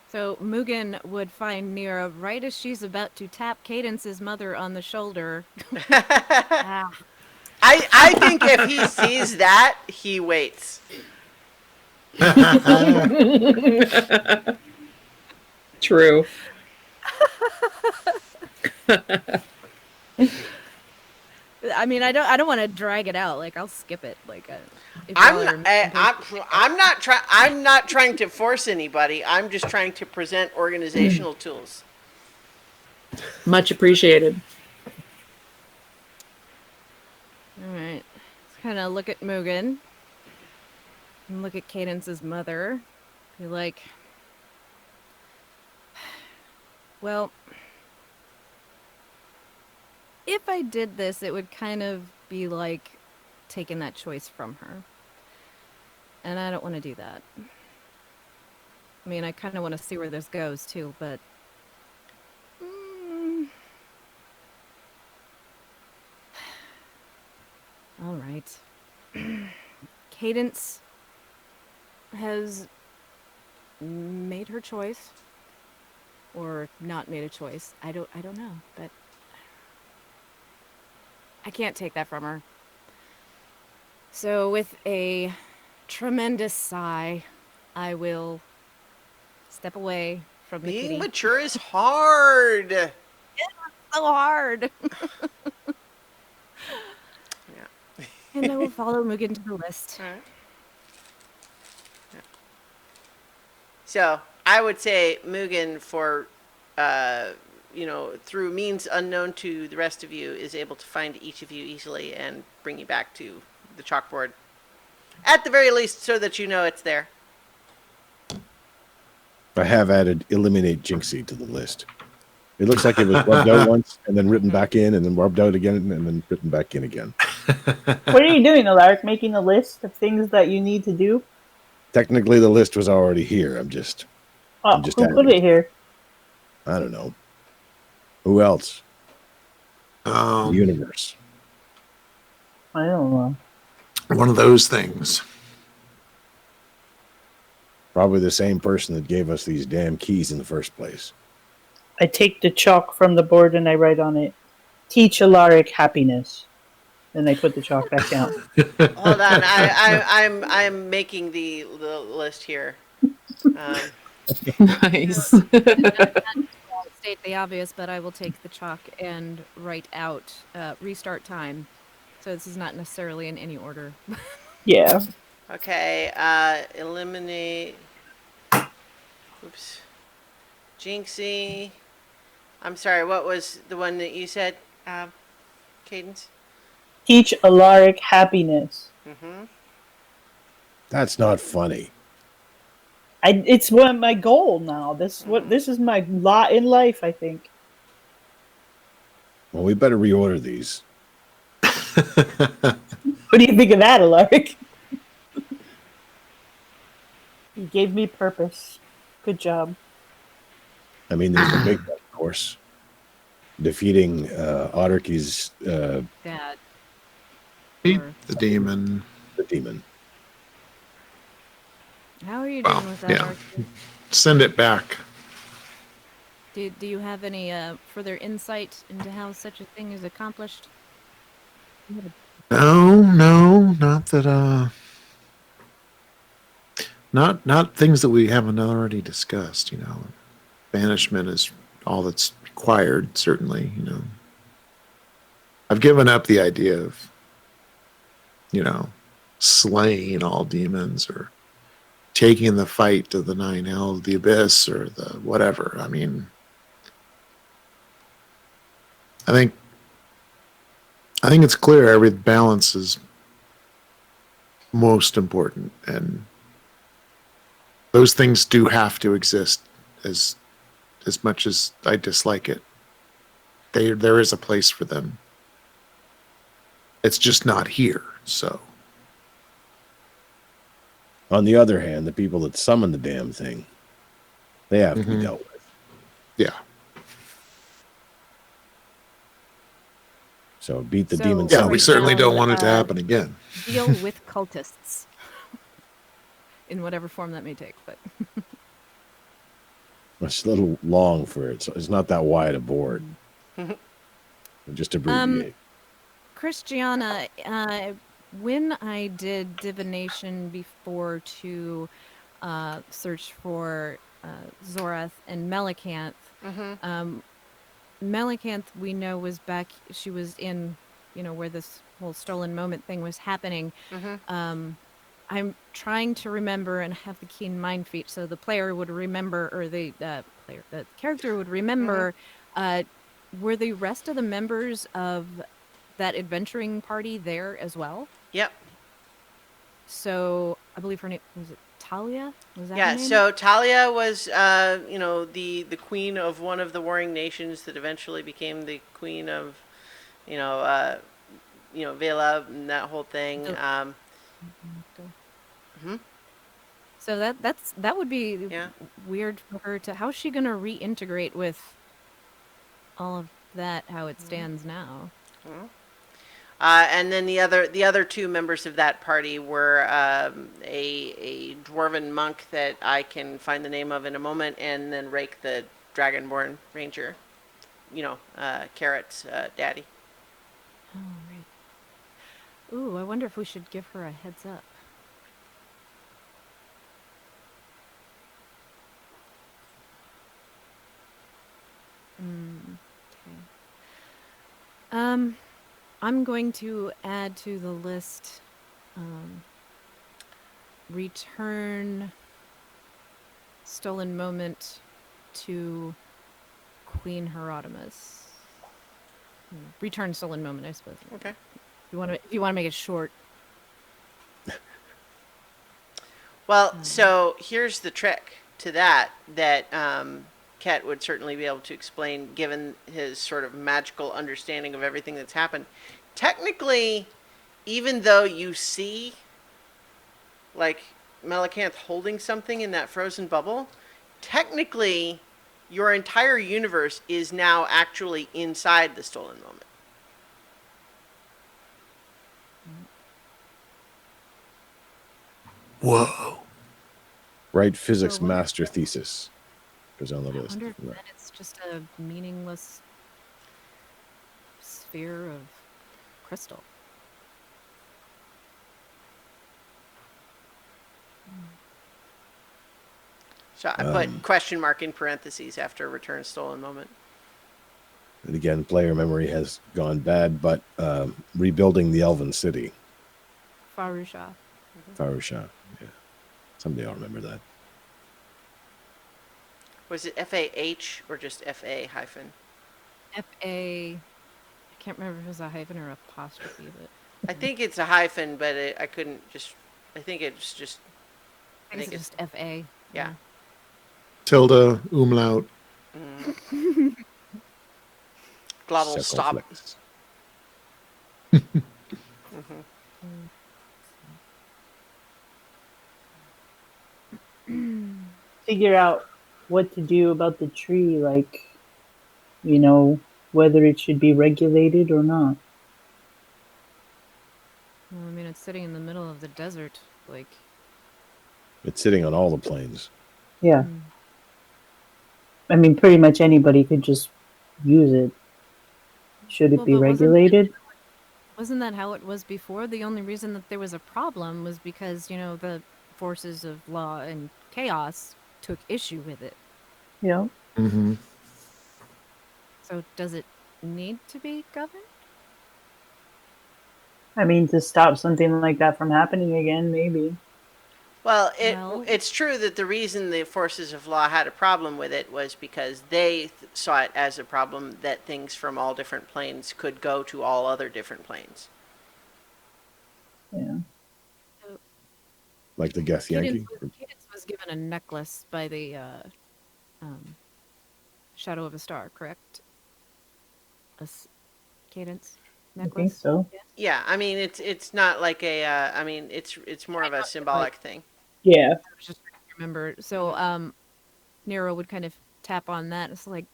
[SPEAKER 2] So Mugen would find Mira right as she's about to tap Cadence's mother on the shoulder. Ah.
[SPEAKER 1] I think if he sees that, he waits.
[SPEAKER 3] True.
[SPEAKER 2] I mean, I don't want to drag it out. Like, I'll skip it. Like, if y'all are
[SPEAKER 1] I'm not trying to force anybody. I'm just trying to present organizational tools.
[SPEAKER 3] Much appreciated.
[SPEAKER 2] All right. Let's kind of look at Mugen and look at Cadence's mother. Be like, well, if I did this, it would kind of be like taking that choice from her. And I don't want to do that. I mean, I kind of want to see where this goes too, but all right. Cadence has made her choice, or not made a choice. I don't know, but I can't take that from her. So with a tremendous sigh, I will step away from the
[SPEAKER 1] Being
[SPEAKER 2] kitty.
[SPEAKER 1] mature is hard.
[SPEAKER 2] So hard.
[SPEAKER 1] Yeah.
[SPEAKER 2] And I will follow Mugen to the list.
[SPEAKER 1] All right. Yeah. So I would say Mugen, for through means unknown to the rest of you, is able to find each of you easily and bring you back to the chalkboard. At the very least, so that you know it's there.
[SPEAKER 4] I have added eliminate Jinxie to the list. It looks like it was rubbed out once and then written back in and then rubbed out again and then written back in again.
[SPEAKER 5] What are you doing, Alaric? Making a list of things that you need to do?
[SPEAKER 4] Technically, the list was already here. I'm just
[SPEAKER 5] Oh,
[SPEAKER 4] just
[SPEAKER 5] who put
[SPEAKER 4] adding.
[SPEAKER 5] it here?
[SPEAKER 4] I don't know. Who else? The universe.
[SPEAKER 5] I don't know.
[SPEAKER 7] One of those things.
[SPEAKER 4] Probably the same person that gave us these damn keys in the first place.
[SPEAKER 5] I take the chalk from the board and I write on it, "Teach Alaric happiness." Then I put the chalk back down.
[SPEAKER 1] Hold on, I'm making the list here.
[SPEAKER 3] Nice.
[SPEAKER 2] I'll state the obvious, but I will take the chalk and write out restart time. So this is not necessarily in any order.
[SPEAKER 5] Yeah.
[SPEAKER 1] Okay, eliminate. Oops. Jinxie. I'm sorry, what was the one that you said, Cadence?
[SPEAKER 5] Teach Alaric happiness.
[SPEAKER 1] Mm-hmm.
[SPEAKER 4] That's not funny.
[SPEAKER 5] It's my goal now. This is my lot in life, I think.
[SPEAKER 4] Well, we better reorder these.
[SPEAKER 5] What do you think of that, Alaric? You gave me purpose. Good job.
[SPEAKER 4] I mean, there's the big one, of course. Defeating Autarky's
[SPEAKER 2] Dad.
[SPEAKER 7] Beat
[SPEAKER 2] Or-
[SPEAKER 7] the demon.
[SPEAKER 4] the demon.
[SPEAKER 2] How are you
[SPEAKER 7] Well,
[SPEAKER 2] doing with that,
[SPEAKER 7] yeah.
[SPEAKER 2] Archie?
[SPEAKER 7] Send it back.
[SPEAKER 2] Do you have any further insight into how such a thing is accomplished?
[SPEAKER 7] No, not that not things that we haven't already discussed, you know. Banishment is all that's required, certainly, you know. I've given up the idea of, you know, slaying all demons or taking the fight to the nine hell, the abyss, or the whatever. I mean, I think it's clear every balance is most important, and those things do have to exist as much as I dislike it. There is a place for them. It's just not here, so.
[SPEAKER 4] On the other hand, the people that summon the damn thing, they have to be
[SPEAKER 7] Mhm.
[SPEAKER 4] dealt with.
[SPEAKER 7] Yeah.
[SPEAKER 4] So beat the
[SPEAKER 2] So-
[SPEAKER 4] demon.
[SPEAKER 7] Yeah,
[SPEAKER 2] Right
[SPEAKER 7] we
[SPEAKER 4] summon.
[SPEAKER 7] certainly
[SPEAKER 2] now,
[SPEAKER 7] don't want it to
[SPEAKER 2] uh,
[SPEAKER 7] happen again.
[SPEAKER 2] Deal with cultists. In whatever form that may take, but
[SPEAKER 4] It's a little long for it, so it's not that wide a board. Just abbreviate.
[SPEAKER 2] Christiana, when I did divination before to search for Zorath and Melicanth, Melicanth we know was back. She was in, you know, where this whole stolen moment thing was happening. I'm trying to remember and have the keen mind feat, so the player would remember, or the character would remember. Were the rest of the members of that adventuring party there as well?
[SPEAKER 1] Yep.
[SPEAKER 2] So I believe her name was it Talia? Was that her
[SPEAKER 1] Yeah,
[SPEAKER 2] name?
[SPEAKER 1] so Talia was, you know, the queen of one of the warring nations that eventually became the queen of, you know, Vela and that whole thing.
[SPEAKER 2] Oh.
[SPEAKER 1] Mhm.
[SPEAKER 2] So that would be
[SPEAKER 1] Yeah.
[SPEAKER 2] weird for her to. How's she gonna reintegrate with all of that? How it stands now?
[SPEAKER 1] And then the other two members of that party were a dwarven monk that I can find the name of in a moment, and then Rake the Dragonborn Ranger, you know, Carrot's daddy.
[SPEAKER 2] Oh right. Ooh, I wonder if we should give her a heads up. Okay. I'm going to add to the list, return stolen moment to Queen Herodimus. Return stolen moment, I suppose.
[SPEAKER 1] Okay.
[SPEAKER 2] If you want to make it short.
[SPEAKER 1] Well, so here's the trick. to that Ket would certainly be able to explain, given his sort of magical understanding of everything that's happened. Technically, even though you see, like, Melicanth holding something in that frozen bubble, technically, your entire universe is now actually inside the stolen moment.
[SPEAKER 7] Whoa.
[SPEAKER 4] Write physics
[SPEAKER 2] So what-
[SPEAKER 4] master thesis. Goes on the
[SPEAKER 2] I
[SPEAKER 4] list.
[SPEAKER 2] wonder if then it's just a meaningless sphere of crystal.
[SPEAKER 1] So I put question mark in parentheses after return stolen moment.
[SPEAKER 4] And again, player memory has gone bad, but rebuilding the Elven City,
[SPEAKER 2] Farusha.
[SPEAKER 4] Farusha. Yeah. Someday I'll remember that.
[SPEAKER 1] Was it FAH or just FA hyphen?
[SPEAKER 2] FA. I can't remember if it was a hyphen or apostrophe, but
[SPEAKER 1] I think it's a hyphen, but I couldn't just. I think it's just.
[SPEAKER 2] I think it's just FA.
[SPEAKER 1] Yeah.
[SPEAKER 7] Tilde, umlaut.
[SPEAKER 1] Glottal stop.
[SPEAKER 4] Circumflex.
[SPEAKER 5] Figure out what to do about the tree, like, you know, whether it should be regulated or not.
[SPEAKER 2] Well, I mean, it's sitting in the middle of the desert. Like,
[SPEAKER 4] It's sitting on all the planes.
[SPEAKER 5] Yeah.
[SPEAKER 2] mm,
[SPEAKER 5] I mean, pretty much anybody could just use it. Should it
[SPEAKER 2] Well,
[SPEAKER 5] be
[SPEAKER 2] but
[SPEAKER 5] regulated?
[SPEAKER 2] wasn't that how it was before? The only reason that there was a problem was because, you know, the forces of law and chaos took issue with it.
[SPEAKER 5] Yeah.
[SPEAKER 7] Mm-hmm.
[SPEAKER 2] So does it need to be governed?
[SPEAKER 5] I mean, to stop something like that from happening again, maybe.
[SPEAKER 1] Well,
[SPEAKER 2] Well-
[SPEAKER 1] it's true that the reason the forces of law had a problem with it was because they saw it as a problem that things from all different planes could go to all other different planes.
[SPEAKER 5] Yeah.
[SPEAKER 4] Like the Geth Yankee.
[SPEAKER 2] Cadence was given a necklace by the Shadow of a Star, correct? Cadence necklace.
[SPEAKER 5] I think so.
[SPEAKER 1] Yeah, I mean it's not like a. I mean it's more of a symbolic thing.
[SPEAKER 5] Yeah.
[SPEAKER 2] I was just trying to remember. So Nero would kind of tap on that. It's like,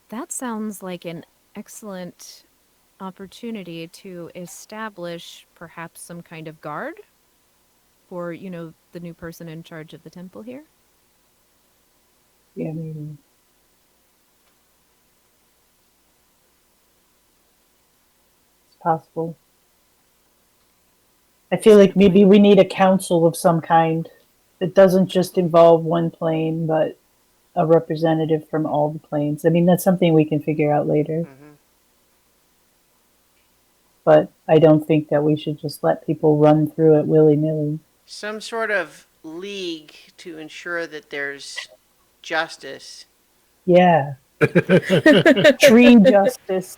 [SPEAKER 2] that sounds like an excellent opportunity to establish perhaps some kind of guard for, you know, the new person in charge of the temple here.
[SPEAKER 5] Yeah, maybe. It's possible. I feel like maybe we need a council of some kind that doesn't just involve one plane, but a representative from all the planes. I mean, that's something we can figure out later.
[SPEAKER 1] Mm-hmm.
[SPEAKER 5] But I don't think that we should just let people run through it willy-nilly.
[SPEAKER 1] Some sort of league to ensure that there's justice.
[SPEAKER 5] Yeah. Tree justice.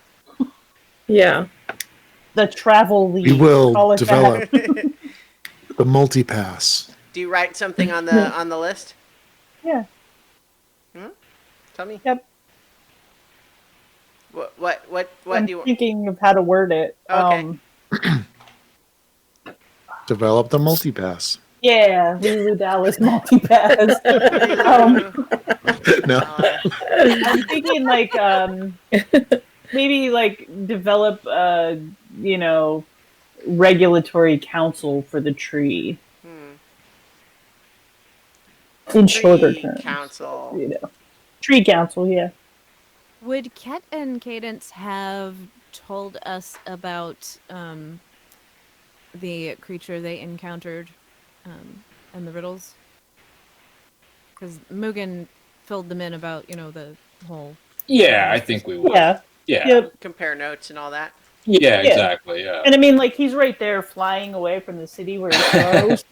[SPEAKER 3] Yeah.
[SPEAKER 5] The travel league.
[SPEAKER 7] We will
[SPEAKER 5] Call it that.
[SPEAKER 7] develop the multipass.
[SPEAKER 1] Do you write something on the list?
[SPEAKER 5] Yeah.
[SPEAKER 1] Tell me.
[SPEAKER 5] Yep.
[SPEAKER 1] What
[SPEAKER 5] I'm
[SPEAKER 1] do you want?
[SPEAKER 5] thinking of how to word it.
[SPEAKER 1] Okay.
[SPEAKER 7] Develop the multipass.
[SPEAKER 5] Yeah, Lulu Dallas multipass.
[SPEAKER 7] No.
[SPEAKER 5] I'm thinking like maybe like develop you know, regulatory council for the tree in shorter
[SPEAKER 1] Tree
[SPEAKER 5] terms.
[SPEAKER 1] council.
[SPEAKER 5] You know, tree council. Yeah.
[SPEAKER 2] Would Ket and Cadence have told us about the creature they encountered and the riddles? Because Mugen filled them in about, you know, the whole...
[SPEAKER 6] Yeah, I think we would.
[SPEAKER 5] Yeah.
[SPEAKER 6] Yeah.
[SPEAKER 5] Yep.
[SPEAKER 1] Compare notes and all that.
[SPEAKER 6] Yeah,
[SPEAKER 5] Yeah.
[SPEAKER 6] exactly. Yeah.
[SPEAKER 5] And I mean, like he's right there, flying away from the city where he goes.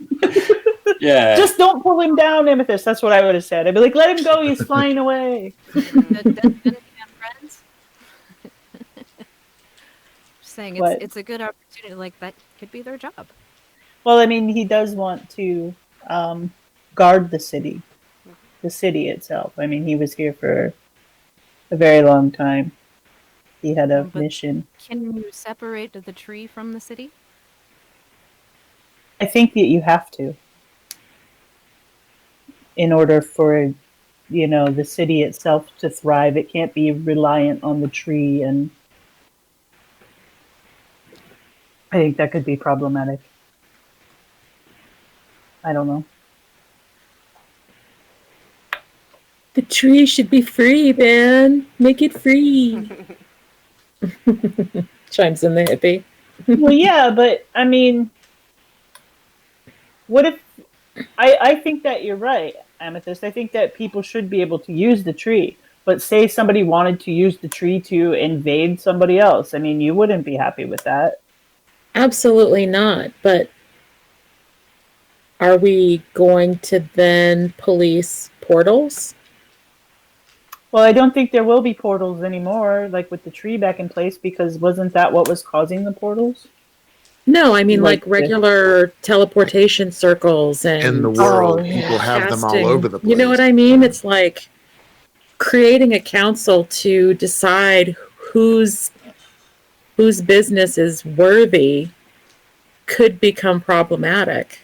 [SPEAKER 6] Yeah.
[SPEAKER 5] Just don't pull him down, Amethyst. That's what I would have said. I'd be like, let him go. He's flying away.
[SPEAKER 2] Didn't we have friends? Just saying,
[SPEAKER 5] What?
[SPEAKER 2] it's a good opportunity. Like, that could be their job.
[SPEAKER 5] Well, I mean, he does want to guard the city. the city itself. I mean, he was here for a very long time. He had a
[SPEAKER 2] But-
[SPEAKER 5] mission.
[SPEAKER 2] Can you separate the tree from the city?
[SPEAKER 5] I think that you have to, in order for, you know, the city itself to thrive. It can't be reliant on the tree, and I think that could be problematic. I don't know.
[SPEAKER 3] The tree should be free, man. Make it free. Chimes in the hippie.
[SPEAKER 5] Well, yeah, but I mean, what if I think that you're right, Amethyst. I think that people should be able to use the tree. But say somebody wanted to use the tree to invade somebody else. I mean, you wouldn't be happy with that.
[SPEAKER 3] Absolutely not. But are we going to then police portals?
[SPEAKER 5] Well, I don't think there will be portals anymore, like with the tree back in place, because wasn't that what was causing the portals?
[SPEAKER 3] No, I mean
[SPEAKER 5] Like
[SPEAKER 3] like regular teleportation circles
[SPEAKER 7] In the
[SPEAKER 3] and
[SPEAKER 7] world,
[SPEAKER 5] yeah.
[SPEAKER 7] people have them all
[SPEAKER 3] casting.
[SPEAKER 7] over the place.
[SPEAKER 3] You know what I mean? It's like creating a council to decide whose business is worthy could become problematic.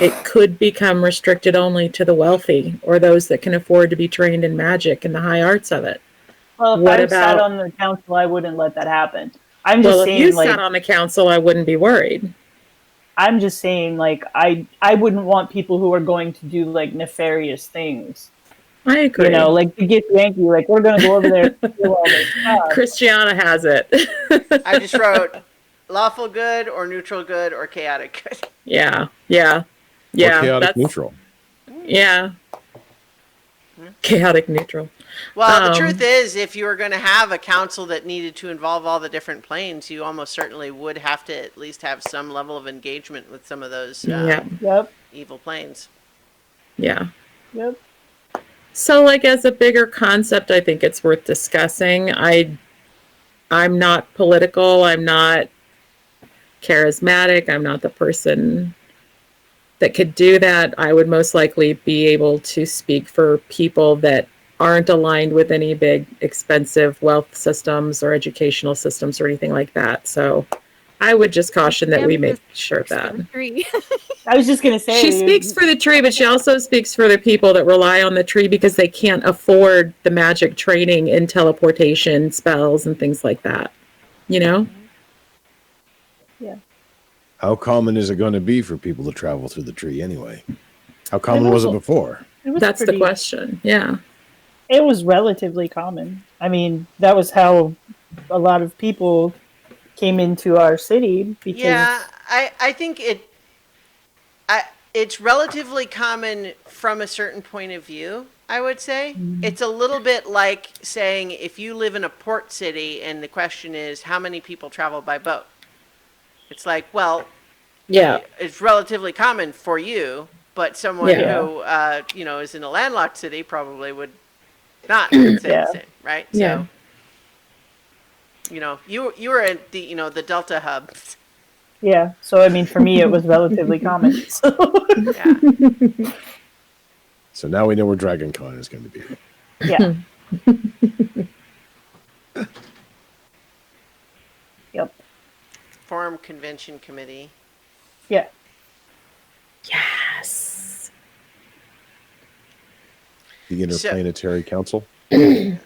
[SPEAKER 3] It could become restricted only to the wealthy or those that can afford to be trained in magic and the high arts of it.
[SPEAKER 5] Well, if
[SPEAKER 3] What
[SPEAKER 5] I sat
[SPEAKER 3] about-
[SPEAKER 5] on the council, I wouldn't let that happen. I'm just
[SPEAKER 3] Well, if
[SPEAKER 5] saying,
[SPEAKER 3] you
[SPEAKER 5] like,
[SPEAKER 3] sat on the council, I wouldn't be worried.
[SPEAKER 5] I'm just saying, like, I wouldn't want people who are going to do like nefarious things.
[SPEAKER 3] I agree.
[SPEAKER 5] You know, like to get Yankee, like we're gonna go over there and steal all this stuff.
[SPEAKER 3] Christiana has it.
[SPEAKER 1] I just wrote lawful good or neutral good or chaotic good.
[SPEAKER 3] Yeah.
[SPEAKER 4] Or chaotic neutral.
[SPEAKER 3] Yeah. Chaotic neutral.
[SPEAKER 1] Well, the
[SPEAKER 3] Um,
[SPEAKER 1] truth is, if you were going to have a council that needed to involve all the different planes, you almost certainly would have to at least have some level of engagement with some of those
[SPEAKER 3] Yeah.
[SPEAKER 5] Yep,
[SPEAKER 1] evil planes.
[SPEAKER 3] Yeah.
[SPEAKER 5] yep.
[SPEAKER 3] So like as a bigger concept, I think it's worth discussing. I'm not political, I'm not charismatic, I'm not the person that could do that. I would most likely be able to speak for people that aren't aligned with any big expensive wealth systems or educational systems or anything like that. So I would just caution that we make sure that.
[SPEAKER 2] The tree.
[SPEAKER 5] I was just gonna say
[SPEAKER 3] She speaks for the tree, but she also speaks for the people that rely on the tree because they can't afford the magic training in teleportation spells and things like that. You know?
[SPEAKER 4] How common is it going to be for people to travel through the tree anyway? How common was it
[SPEAKER 5] also-
[SPEAKER 4] before?
[SPEAKER 5] it was
[SPEAKER 3] That's the
[SPEAKER 5] pretty-
[SPEAKER 3] question. Yeah.
[SPEAKER 5] It was relatively common. I mean, that was how a lot of people came into our city because
[SPEAKER 1] Yeah, I think it's relatively common from a certain point of view, I would say. It's a little bit like saying if you live in a port city and the question is how many people travel by boat. It's like, well,
[SPEAKER 3] Yeah.
[SPEAKER 1] it's relatively common for you, but someone
[SPEAKER 3] Yeah.
[SPEAKER 1] who is in a landlocked city probably would not say
[SPEAKER 5] Yeah.
[SPEAKER 1] the same, right?
[SPEAKER 3] Yeah.
[SPEAKER 1] So, you were at the Delta hub.
[SPEAKER 5] yeah. So I mean, for me, it was relatively common. So.
[SPEAKER 1] Yeah.
[SPEAKER 4] So now we know where Dragon Con is going to be.
[SPEAKER 5] Yeah. Yep.
[SPEAKER 1] Forum Convention Committee.
[SPEAKER 5] Yeah.
[SPEAKER 3] Yes.
[SPEAKER 4] The Interplanetary Council.
[SPEAKER 5] Yeah.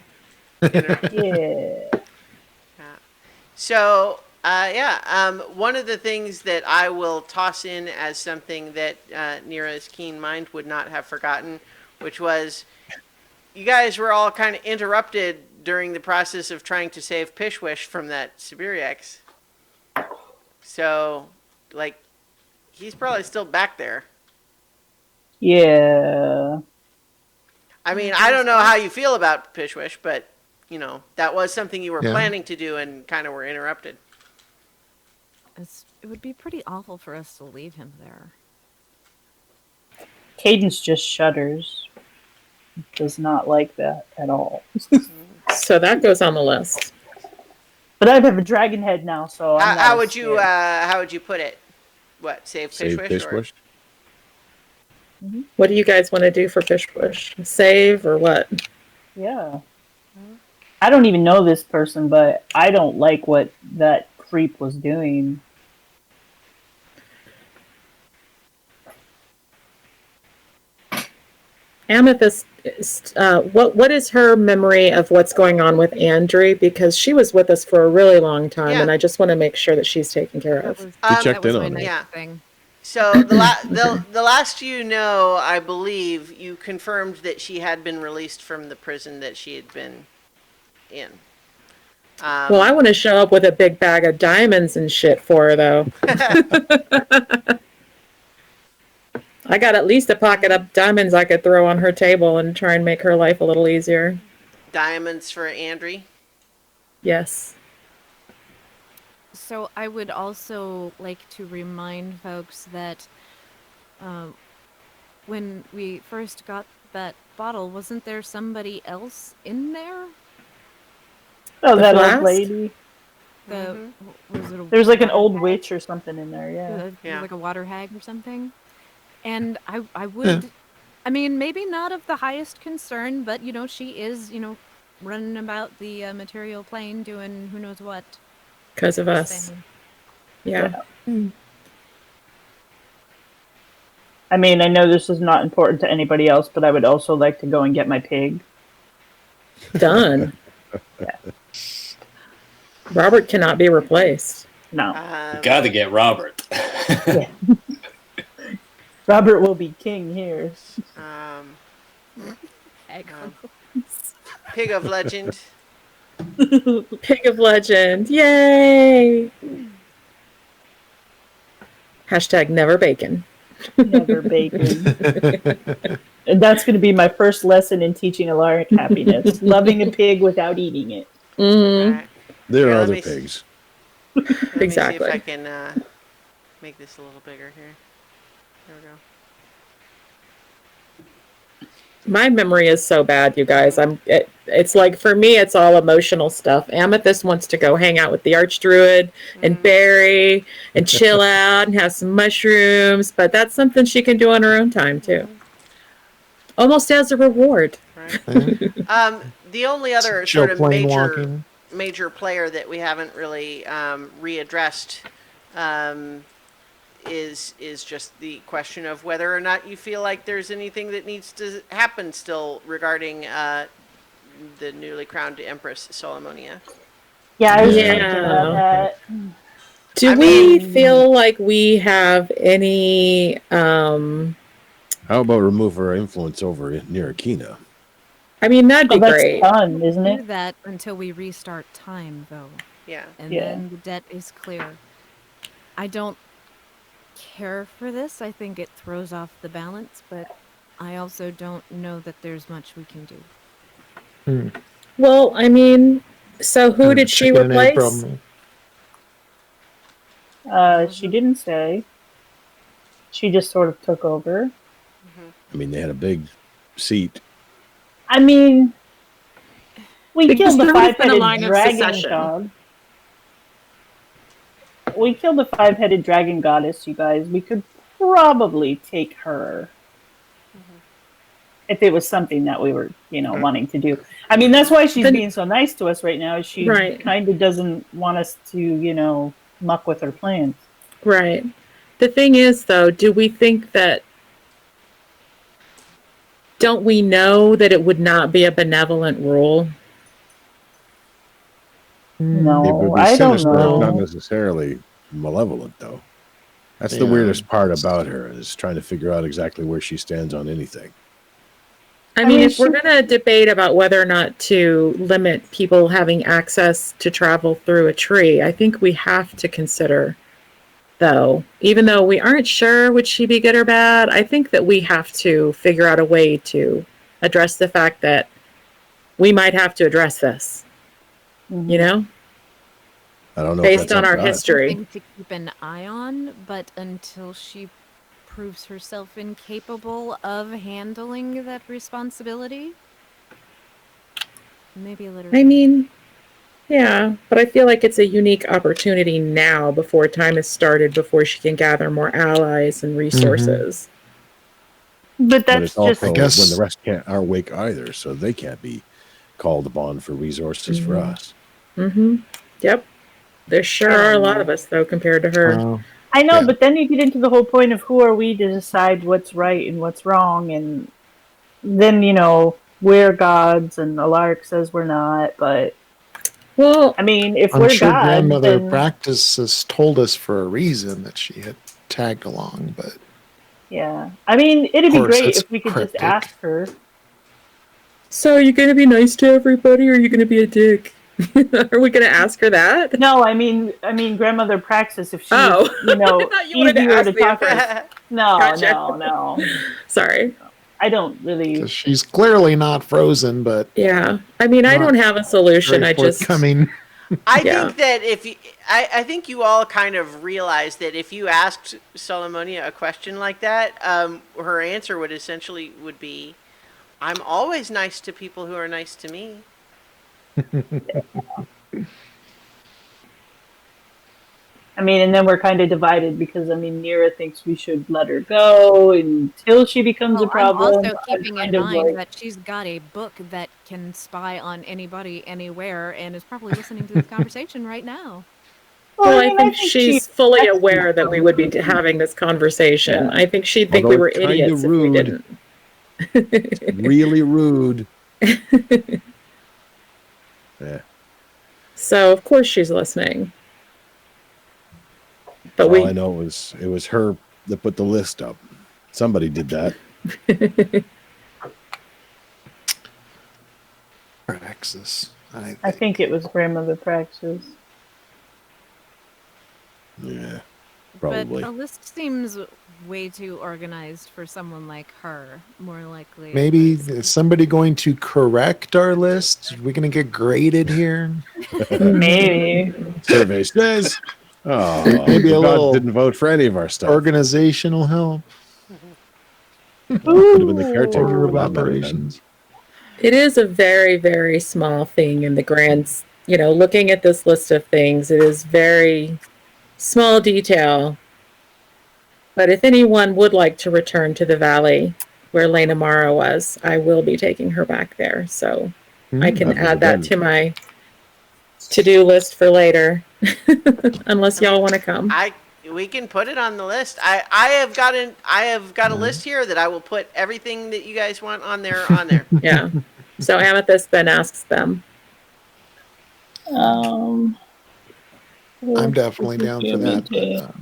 [SPEAKER 1] So, one of the things that I will toss in as something that Nira's keen mind would not have forgotten, which was you guys were all kind of interrupted during the process of trying to save Pishwish from that Siberiax. So, like, he's probably still back there.
[SPEAKER 5] Yeah.
[SPEAKER 1] I mean, I don't know how you feel about Pishwish, but, that was something you were
[SPEAKER 7] Yeah.
[SPEAKER 1] planning to do and kind of were interrupted.
[SPEAKER 2] It would be pretty awful for us to leave him there.
[SPEAKER 5] Cadence just shudders. Does not like that at all.
[SPEAKER 3] So that goes on the list.
[SPEAKER 5] But I have a dragon head now, so I'm not
[SPEAKER 1] How
[SPEAKER 5] as
[SPEAKER 1] would you
[SPEAKER 5] scared.
[SPEAKER 1] how would you put it? What, save
[SPEAKER 4] Save
[SPEAKER 1] Pishwish? Or?
[SPEAKER 4] Pishwish.
[SPEAKER 3] What do you guys want to do for Fish Bush? Save or what?
[SPEAKER 5] Yeah. I don't even know this person, but I don't like what that creep was doing.
[SPEAKER 3] Amethyst, what is her memory of what's going on with Andrew? Because she was with us for a really long time,
[SPEAKER 1] Yeah.
[SPEAKER 3] and I just want to make sure that she's taken care
[SPEAKER 2] That
[SPEAKER 3] of.
[SPEAKER 2] was,
[SPEAKER 1] Um,
[SPEAKER 4] checked
[SPEAKER 2] that was
[SPEAKER 4] in
[SPEAKER 2] my
[SPEAKER 4] on her.
[SPEAKER 2] next
[SPEAKER 1] Yeah.
[SPEAKER 2] thing.
[SPEAKER 1] So the last I believe, you confirmed that she had been released from the prison that she had been in.
[SPEAKER 3] Well, I want to show up with a big bag of diamonds and shit for her, though. I got at least a pocket of diamonds I could throw on her table and try and make her life a little easier.
[SPEAKER 1] Diamonds for Andrew.
[SPEAKER 3] Yes.
[SPEAKER 2] So I would also like to remind folks that when we first got that bottle, wasn't there somebody else in there?
[SPEAKER 5] Oh,
[SPEAKER 3] The
[SPEAKER 5] that
[SPEAKER 3] flask?
[SPEAKER 5] old lady.
[SPEAKER 2] The was it a
[SPEAKER 5] There's like an
[SPEAKER 2] water
[SPEAKER 5] old
[SPEAKER 2] hag?
[SPEAKER 5] witch or something in there, yeah.
[SPEAKER 1] Yeah.
[SPEAKER 2] Like a water hag or something. And I would, I mean, maybe not of the highest concern, but she is running about the material plane doing who knows what.
[SPEAKER 3] Because of us.
[SPEAKER 2] Saying.
[SPEAKER 3] Yeah.
[SPEAKER 5] I mean, I know this is not important to anybody else, but I would also like to go and get my pig.
[SPEAKER 3] Done. Robert cannot be replaced.
[SPEAKER 5] No.
[SPEAKER 6] Gotta get Robert.
[SPEAKER 5] Robert will be king here.
[SPEAKER 2] Excellent.
[SPEAKER 1] Pig of legend.
[SPEAKER 3] Pig of legend. Yay! Hashtag never bacon.
[SPEAKER 5] Never bacon. And that's going to be my first lesson in teaching Alaric happiness. Loving a pig without eating it.
[SPEAKER 3] Mm,
[SPEAKER 1] Alright.
[SPEAKER 4] There
[SPEAKER 1] Here,
[SPEAKER 4] are
[SPEAKER 1] let
[SPEAKER 4] other
[SPEAKER 1] me s-
[SPEAKER 4] pigs.
[SPEAKER 1] Let me see
[SPEAKER 3] Exactly.
[SPEAKER 1] if I can make this a little bigger here. There we go.
[SPEAKER 3] my memory is so bad, you guys. It's like, for me, it's all emotional stuff. Amethyst wants to go hang out with the Archdruid and Barry and chill out and have some mushrooms, but that's something she can do on her own time too. Almost as a reward.
[SPEAKER 1] Right. The only other
[SPEAKER 7] Chill
[SPEAKER 1] sort of
[SPEAKER 7] plane
[SPEAKER 1] major
[SPEAKER 7] walking.
[SPEAKER 1] player that we haven't really readdressed is just the question of whether or not you feel like there's anything that needs to happen still regarding the newly crowned Empress Solomonia.
[SPEAKER 5] Yeah, I was
[SPEAKER 3] Yeah.
[SPEAKER 5] thinking about that.
[SPEAKER 3] Do
[SPEAKER 1] I
[SPEAKER 3] we
[SPEAKER 1] mean-
[SPEAKER 3] feel like we have any
[SPEAKER 4] How about remove her influence over near Akina?
[SPEAKER 3] I mean, that'd be
[SPEAKER 5] Oh, that's
[SPEAKER 3] great.
[SPEAKER 5] fun, isn't
[SPEAKER 2] Do
[SPEAKER 5] it?
[SPEAKER 2] that until we restart time, though,
[SPEAKER 1] Yeah.
[SPEAKER 2] and
[SPEAKER 5] Yeah.
[SPEAKER 2] then the debt is clear. I don't care for this. I think it throws off the balance, but I also don't know that there's much we can do.
[SPEAKER 3] Well, I mean, so who did she
[SPEAKER 7] Chicken and egg
[SPEAKER 3] replace?
[SPEAKER 7] problem.
[SPEAKER 5] She didn't say. She just sort of took over.
[SPEAKER 4] I mean, they had a big seat.
[SPEAKER 5] I mean, we
[SPEAKER 3] Because
[SPEAKER 5] killed the
[SPEAKER 3] there would've been a
[SPEAKER 5] five-headed
[SPEAKER 3] line of
[SPEAKER 5] dragon
[SPEAKER 3] succession.
[SPEAKER 5] god. We killed the five-headed dragon goddess, you guys. We could probably take her. If it was something that we were, wanting to do. I mean, that's why she's
[SPEAKER 3] Then-
[SPEAKER 5] being so nice to us right now. Is she
[SPEAKER 3] Right.
[SPEAKER 5] kind of doesn't want us to, muck with her plans.
[SPEAKER 3] Right. The thing is, though, do we think that? Don't we know that it would not be a benevolent rule?
[SPEAKER 4] It would
[SPEAKER 5] No,
[SPEAKER 4] be
[SPEAKER 5] I don't
[SPEAKER 4] sinister, not
[SPEAKER 5] know.
[SPEAKER 4] necessarily malevolent, though. That's the
[SPEAKER 7] Yeah.
[SPEAKER 4] weirdest part about her, is trying to figure out exactly where she stands on anything.
[SPEAKER 3] I mean,
[SPEAKER 5] mean,
[SPEAKER 3] if we're
[SPEAKER 5] she-
[SPEAKER 3] going to debate about whether or not to limit people having access to travel through a tree, I think we have to consider, though, even though we aren't sure would she be good or bad, I think that we have to figure out a way to address the fact that we might have to address this, you know,
[SPEAKER 4] I don't know. if
[SPEAKER 3] based
[SPEAKER 4] that's
[SPEAKER 3] on
[SPEAKER 4] up
[SPEAKER 3] our
[SPEAKER 4] to us.
[SPEAKER 3] history.
[SPEAKER 2] Thing to keep an eye on, but until she proves herself incapable of handling that responsibility, maybe a little.
[SPEAKER 3] I mean, yeah, but I feel like it's a unique opportunity now before time has started, before she can gather more allies and resources.
[SPEAKER 5] But
[SPEAKER 4] But
[SPEAKER 5] that's
[SPEAKER 4] it's also
[SPEAKER 5] just
[SPEAKER 7] I guess-
[SPEAKER 4] when the rest can't are awake either, so they can't be called upon for resources for
[SPEAKER 3] Mhm.
[SPEAKER 4] us.
[SPEAKER 3] Mm-hmm. Yep. There sure
[SPEAKER 5] I
[SPEAKER 3] are a
[SPEAKER 5] don't
[SPEAKER 3] lot
[SPEAKER 5] know.
[SPEAKER 3] of us though compared to her.
[SPEAKER 5] I know,
[SPEAKER 7] Yeah.
[SPEAKER 5] but then you get into the whole point of who are we to decide what's right and what's wrong, and then we're gods, and Alaric says we're not. But
[SPEAKER 3] Well,
[SPEAKER 5] I mean, if
[SPEAKER 7] I'm
[SPEAKER 5] we're
[SPEAKER 7] sure
[SPEAKER 5] gods,
[SPEAKER 7] grandmother
[SPEAKER 5] then
[SPEAKER 7] practice has told us for a reason that she had tagged along, but
[SPEAKER 5] yeah. I mean, it'd
[SPEAKER 7] Of
[SPEAKER 5] be
[SPEAKER 7] course,
[SPEAKER 5] great
[SPEAKER 7] it's
[SPEAKER 5] if we could just
[SPEAKER 7] cryptic.
[SPEAKER 5] ask her.
[SPEAKER 3] so are you going to be nice to everybody, or are you going to be a dick? Are we going to ask her that?
[SPEAKER 5] No, I mean, grandmother Praxis. If she
[SPEAKER 3] Oh,
[SPEAKER 5] was,
[SPEAKER 3] I thought you wanted to
[SPEAKER 5] easier
[SPEAKER 3] ask
[SPEAKER 5] to
[SPEAKER 3] the
[SPEAKER 5] talk
[SPEAKER 3] Empress.
[SPEAKER 5] to. No,
[SPEAKER 3] Gotcha.
[SPEAKER 5] no.
[SPEAKER 3] Sorry.
[SPEAKER 5] I don't really.
[SPEAKER 7] because she's clearly not frozen, but
[SPEAKER 3] Yeah. I mean, I
[SPEAKER 7] Not
[SPEAKER 3] don't have a solution.
[SPEAKER 7] very
[SPEAKER 3] I just
[SPEAKER 7] forthcoming.
[SPEAKER 1] I
[SPEAKER 3] Yeah.
[SPEAKER 1] think that if you, I think you all kind of realize that if you asked Solomonia a question like that, her answer would essentially would be, "I'm always nice to people who are nice to me."
[SPEAKER 5] I mean, and then we're kind of divided because Nira thinks we should let her go until she becomes a
[SPEAKER 2] Well, I'm
[SPEAKER 5] problem.
[SPEAKER 2] also
[SPEAKER 5] I'm
[SPEAKER 2] keeping in
[SPEAKER 5] kind of
[SPEAKER 2] mind
[SPEAKER 5] like-
[SPEAKER 2] that she's got a book that can spy on anybody anywhere and is probably listening to this conversation right now.
[SPEAKER 3] Well, I
[SPEAKER 5] mean,
[SPEAKER 3] think she's fully
[SPEAKER 5] that's-
[SPEAKER 3] aware that we would be having this conversation.
[SPEAKER 5] Yeah.
[SPEAKER 3] I think she'd think
[SPEAKER 4] Although
[SPEAKER 3] we were
[SPEAKER 4] it's kinda
[SPEAKER 3] idiots if we
[SPEAKER 4] rude.
[SPEAKER 3] didn't.
[SPEAKER 4] Really rude. Yeah.
[SPEAKER 3] So of course she's listening. But
[SPEAKER 4] All I know it was her that put the list up. Somebody did that.
[SPEAKER 7] Praxis.
[SPEAKER 5] I think it was grandmother Praxis.
[SPEAKER 4] Yeah. Probably.
[SPEAKER 2] But a list seems way too organized for someone like her. More likely, it
[SPEAKER 7] Maybe
[SPEAKER 2] was-
[SPEAKER 7] is somebody going to correct our list? Are we going to get graded here?
[SPEAKER 5] Maybe.
[SPEAKER 4] Survey says. Oh,
[SPEAKER 7] Maybe a
[SPEAKER 4] God
[SPEAKER 7] little
[SPEAKER 4] didn't vote for any of our stuff.
[SPEAKER 7] Organizational help.
[SPEAKER 4] Could have been the caretaker
[SPEAKER 7] Order of
[SPEAKER 4] for that matter, then.
[SPEAKER 7] operations.
[SPEAKER 3] it is a very, very small thing in the grand, looking at this list of things, it is very small detail. But if anyone would like to return to the valley where Lena Mara was, I will be taking her back there. So I can
[SPEAKER 4] I've never
[SPEAKER 3] add that
[SPEAKER 4] been.
[SPEAKER 3] to my to-do list for later. Unless y'all want to come.
[SPEAKER 1] We can put it on the list. I have got a list here that I will put everything that you guys want on there.
[SPEAKER 3] Yeah. So Amethyst then asks them.
[SPEAKER 7] I'm definitely down for that. But,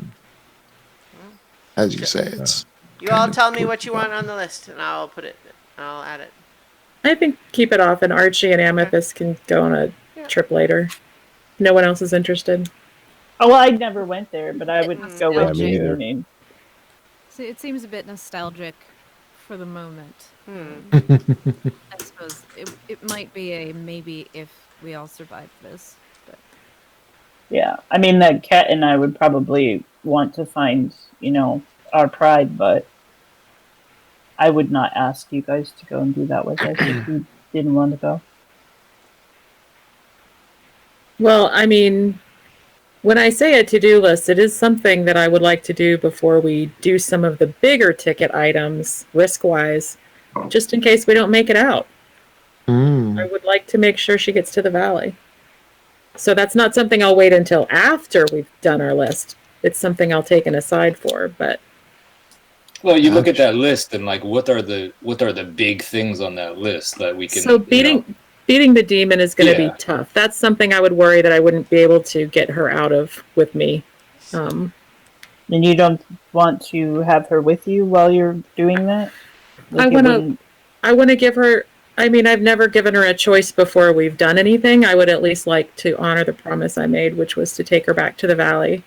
[SPEAKER 7] as you say, it's
[SPEAKER 1] You all tell me what you want on the list, and I'll put it. I'll add it.
[SPEAKER 3] I think keep it off, and Archie and Amethyst can go on a trip later. No one else is interested.
[SPEAKER 5] Oh, well, I never went there, but I would go
[SPEAKER 1] Yeah,
[SPEAKER 5] with
[SPEAKER 4] me
[SPEAKER 5] you.
[SPEAKER 4] neither.
[SPEAKER 5] I mean,
[SPEAKER 2] So it seems a bit nostalgic for the moment. I suppose it might be a maybe if we all survive this. But
[SPEAKER 5] yeah. I mean, that Cat and I would probably want to find, our pride, but I would not ask you guys to go and do that with us if you didn't want to go.
[SPEAKER 3] Well, I mean, when I say a to-do list, it is something that I would like to do before we do some of the bigger ticket items, risk-wise, just in case we don't make it out. I would like to make sure she gets to the valley. So that's not something I'll wait until after we've done our list. It's something I'll take an aside for, but
[SPEAKER 6] Well, you look at that list and like, what are the big things on that list that we can?
[SPEAKER 3] so beating the demon is going to
[SPEAKER 6] Yeah.
[SPEAKER 3] be tough. That's something I would worry that I wouldn't be able to get her out of with me.
[SPEAKER 5] And you don't want to have her with you while you're doing that?
[SPEAKER 3] I
[SPEAKER 5] it
[SPEAKER 3] wanna-
[SPEAKER 5] wouldn't-
[SPEAKER 3] I want to give her. I mean, I've never given her a choice before we've done anything. I would at least like to honor the promise I made, which was to take her back to the valley.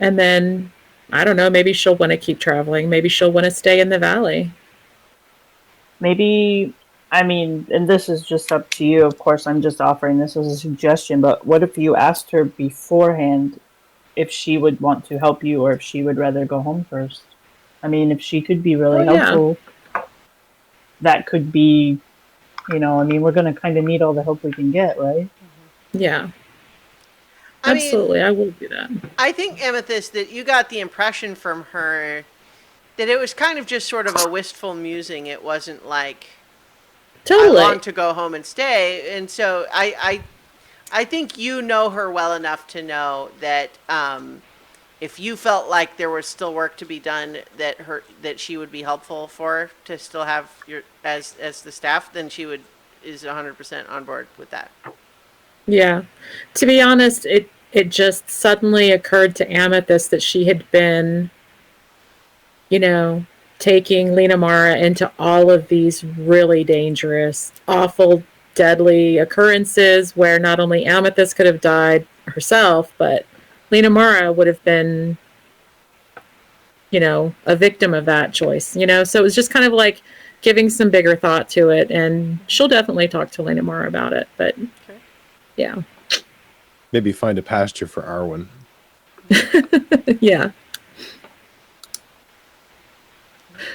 [SPEAKER 3] And then I don't know. Maybe she'll want to keep traveling. Maybe she'll want to stay in the valley.
[SPEAKER 5] Maybe, and this is just up to you. Of course, I'm just offering this as a suggestion, but what if you asked her beforehand if she would want to help you or if she would rather go home first? If she could be really
[SPEAKER 3] Oh, yeah.
[SPEAKER 5] helpful, that could be, we're going to kind of need all the help we can get, right?
[SPEAKER 3] Yeah.
[SPEAKER 1] I mean,
[SPEAKER 3] Absolutely, I will do that.
[SPEAKER 1] I think, Amethyst, that you got the impression from her that it was kind of just sort of a wistful musing. It wasn't like I
[SPEAKER 3] Totally.
[SPEAKER 1] long to go home and stay. And so I think you know her well enough to know that if you felt like there was still work to be done, that she would be helpful for to still have your as the staff, then she is 100% on board with that.
[SPEAKER 3] Yeah. To be honest, it just suddenly occurred to Amethyst that she had been, taking Lena Mara into all of these really dangerous, awful, deadly occurrences where not only Amethyst could have died herself, but Lena Mara would have been, a victim of that choice, So it was just kind of like giving some bigger thought to it. And she'll definitely talk to Lena Mara about it. But
[SPEAKER 1] Okay.
[SPEAKER 3] yeah.
[SPEAKER 4] Maybe find a pasture for Arwen.
[SPEAKER 3] Yeah.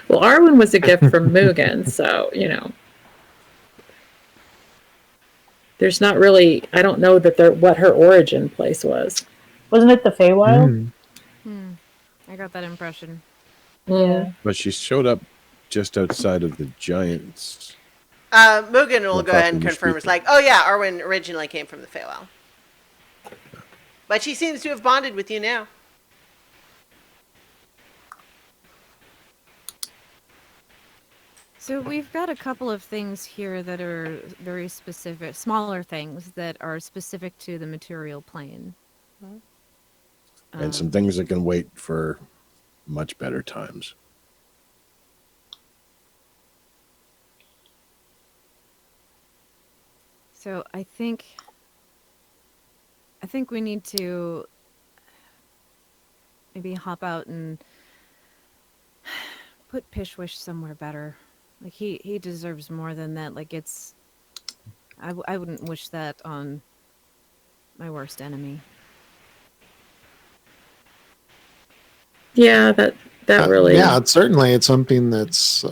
[SPEAKER 3] Well, Arwen was a gift from Mugen, so, there's not really, I don't know what her origin place was.
[SPEAKER 5] Wasn't it the Feywild?
[SPEAKER 2] I got that impression.
[SPEAKER 5] Yeah.
[SPEAKER 4] But she showed up just outside of the Giants.
[SPEAKER 1] Mugen will
[SPEAKER 4] Well,
[SPEAKER 1] go ahead and
[SPEAKER 4] properly
[SPEAKER 1] confirm. It's
[SPEAKER 4] speaking.
[SPEAKER 1] like, oh yeah, Arwen originally came from the Feywild. But she seems to have bonded with you now.
[SPEAKER 2] So we've got a couple of things here that are very specific, smaller things that are specific to the material plane.
[SPEAKER 4] And some things that can wait for much better times.
[SPEAKER 2] So I think we need to maybe hop out and put Pishwish somewhere better. Like he deserves more than that. Like I wouldn't wish that on my worst enemy.
[SPEAKER 3] Yeah, that really.
[SPEAKER 7] Yeah, it's something that's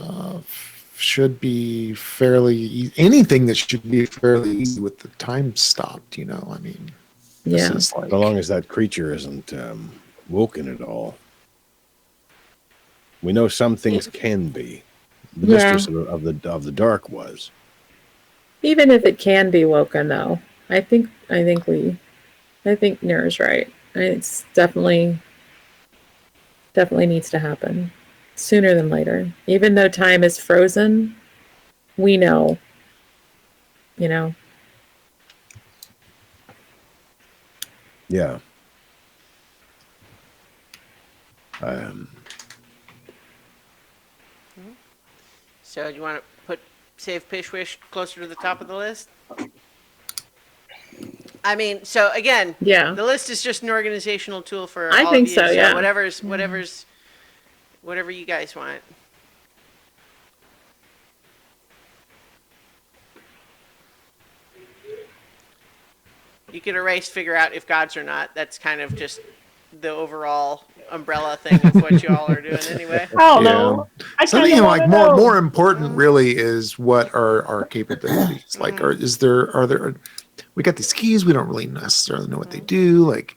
[SPEAKER 7] should be fairly anything that should be fairly easy with the time stopped. I mean, this
[SPEAKER 3] Yeah.
[SPEAKER 7] is like
[SPEAKER 4] So long as that creature isn't woken at all. We know some things can be. The
[SPEAKER 3] Yeah.
[SPEAKER 4] Mistress of the Dark was.
[SPEAKER 3] Even if it can be woken, though, I think Nira's right. It's definitely needs to happen sooner than later. Even though time is frozen, we know.
[SPEAKER 4] Yeah.
[SPEAKER 1] So do you want to save Pishwish closer to the top of the list? I mean, so again,
[SPEAKER 3] Yeah.
[SPEAKER 1] the list is just an organizational tool for
[SPEAKER 3] I
[SPEAKER 1] all
[SPEAKER 3] think
[SPEAKER 1] of you.
[SPEAKER 3] so, yeah.
[SPEAKER 1] Whatever you guys want. You could erase, figure out if gods or not. That's kind of just the overall umbrella thing of what you all are doing anyway.
[SPEAKER 5] I don't know. I
[SPEAKER 7] something
[SPEAKER 5] kinda
[SPEAKER 7] like
[SPEAKER 5] wanna know.
[SPEAKER 7] more important really is what are our capabilities like? Are there we got these keys, we don't really necessarily know what they do. Like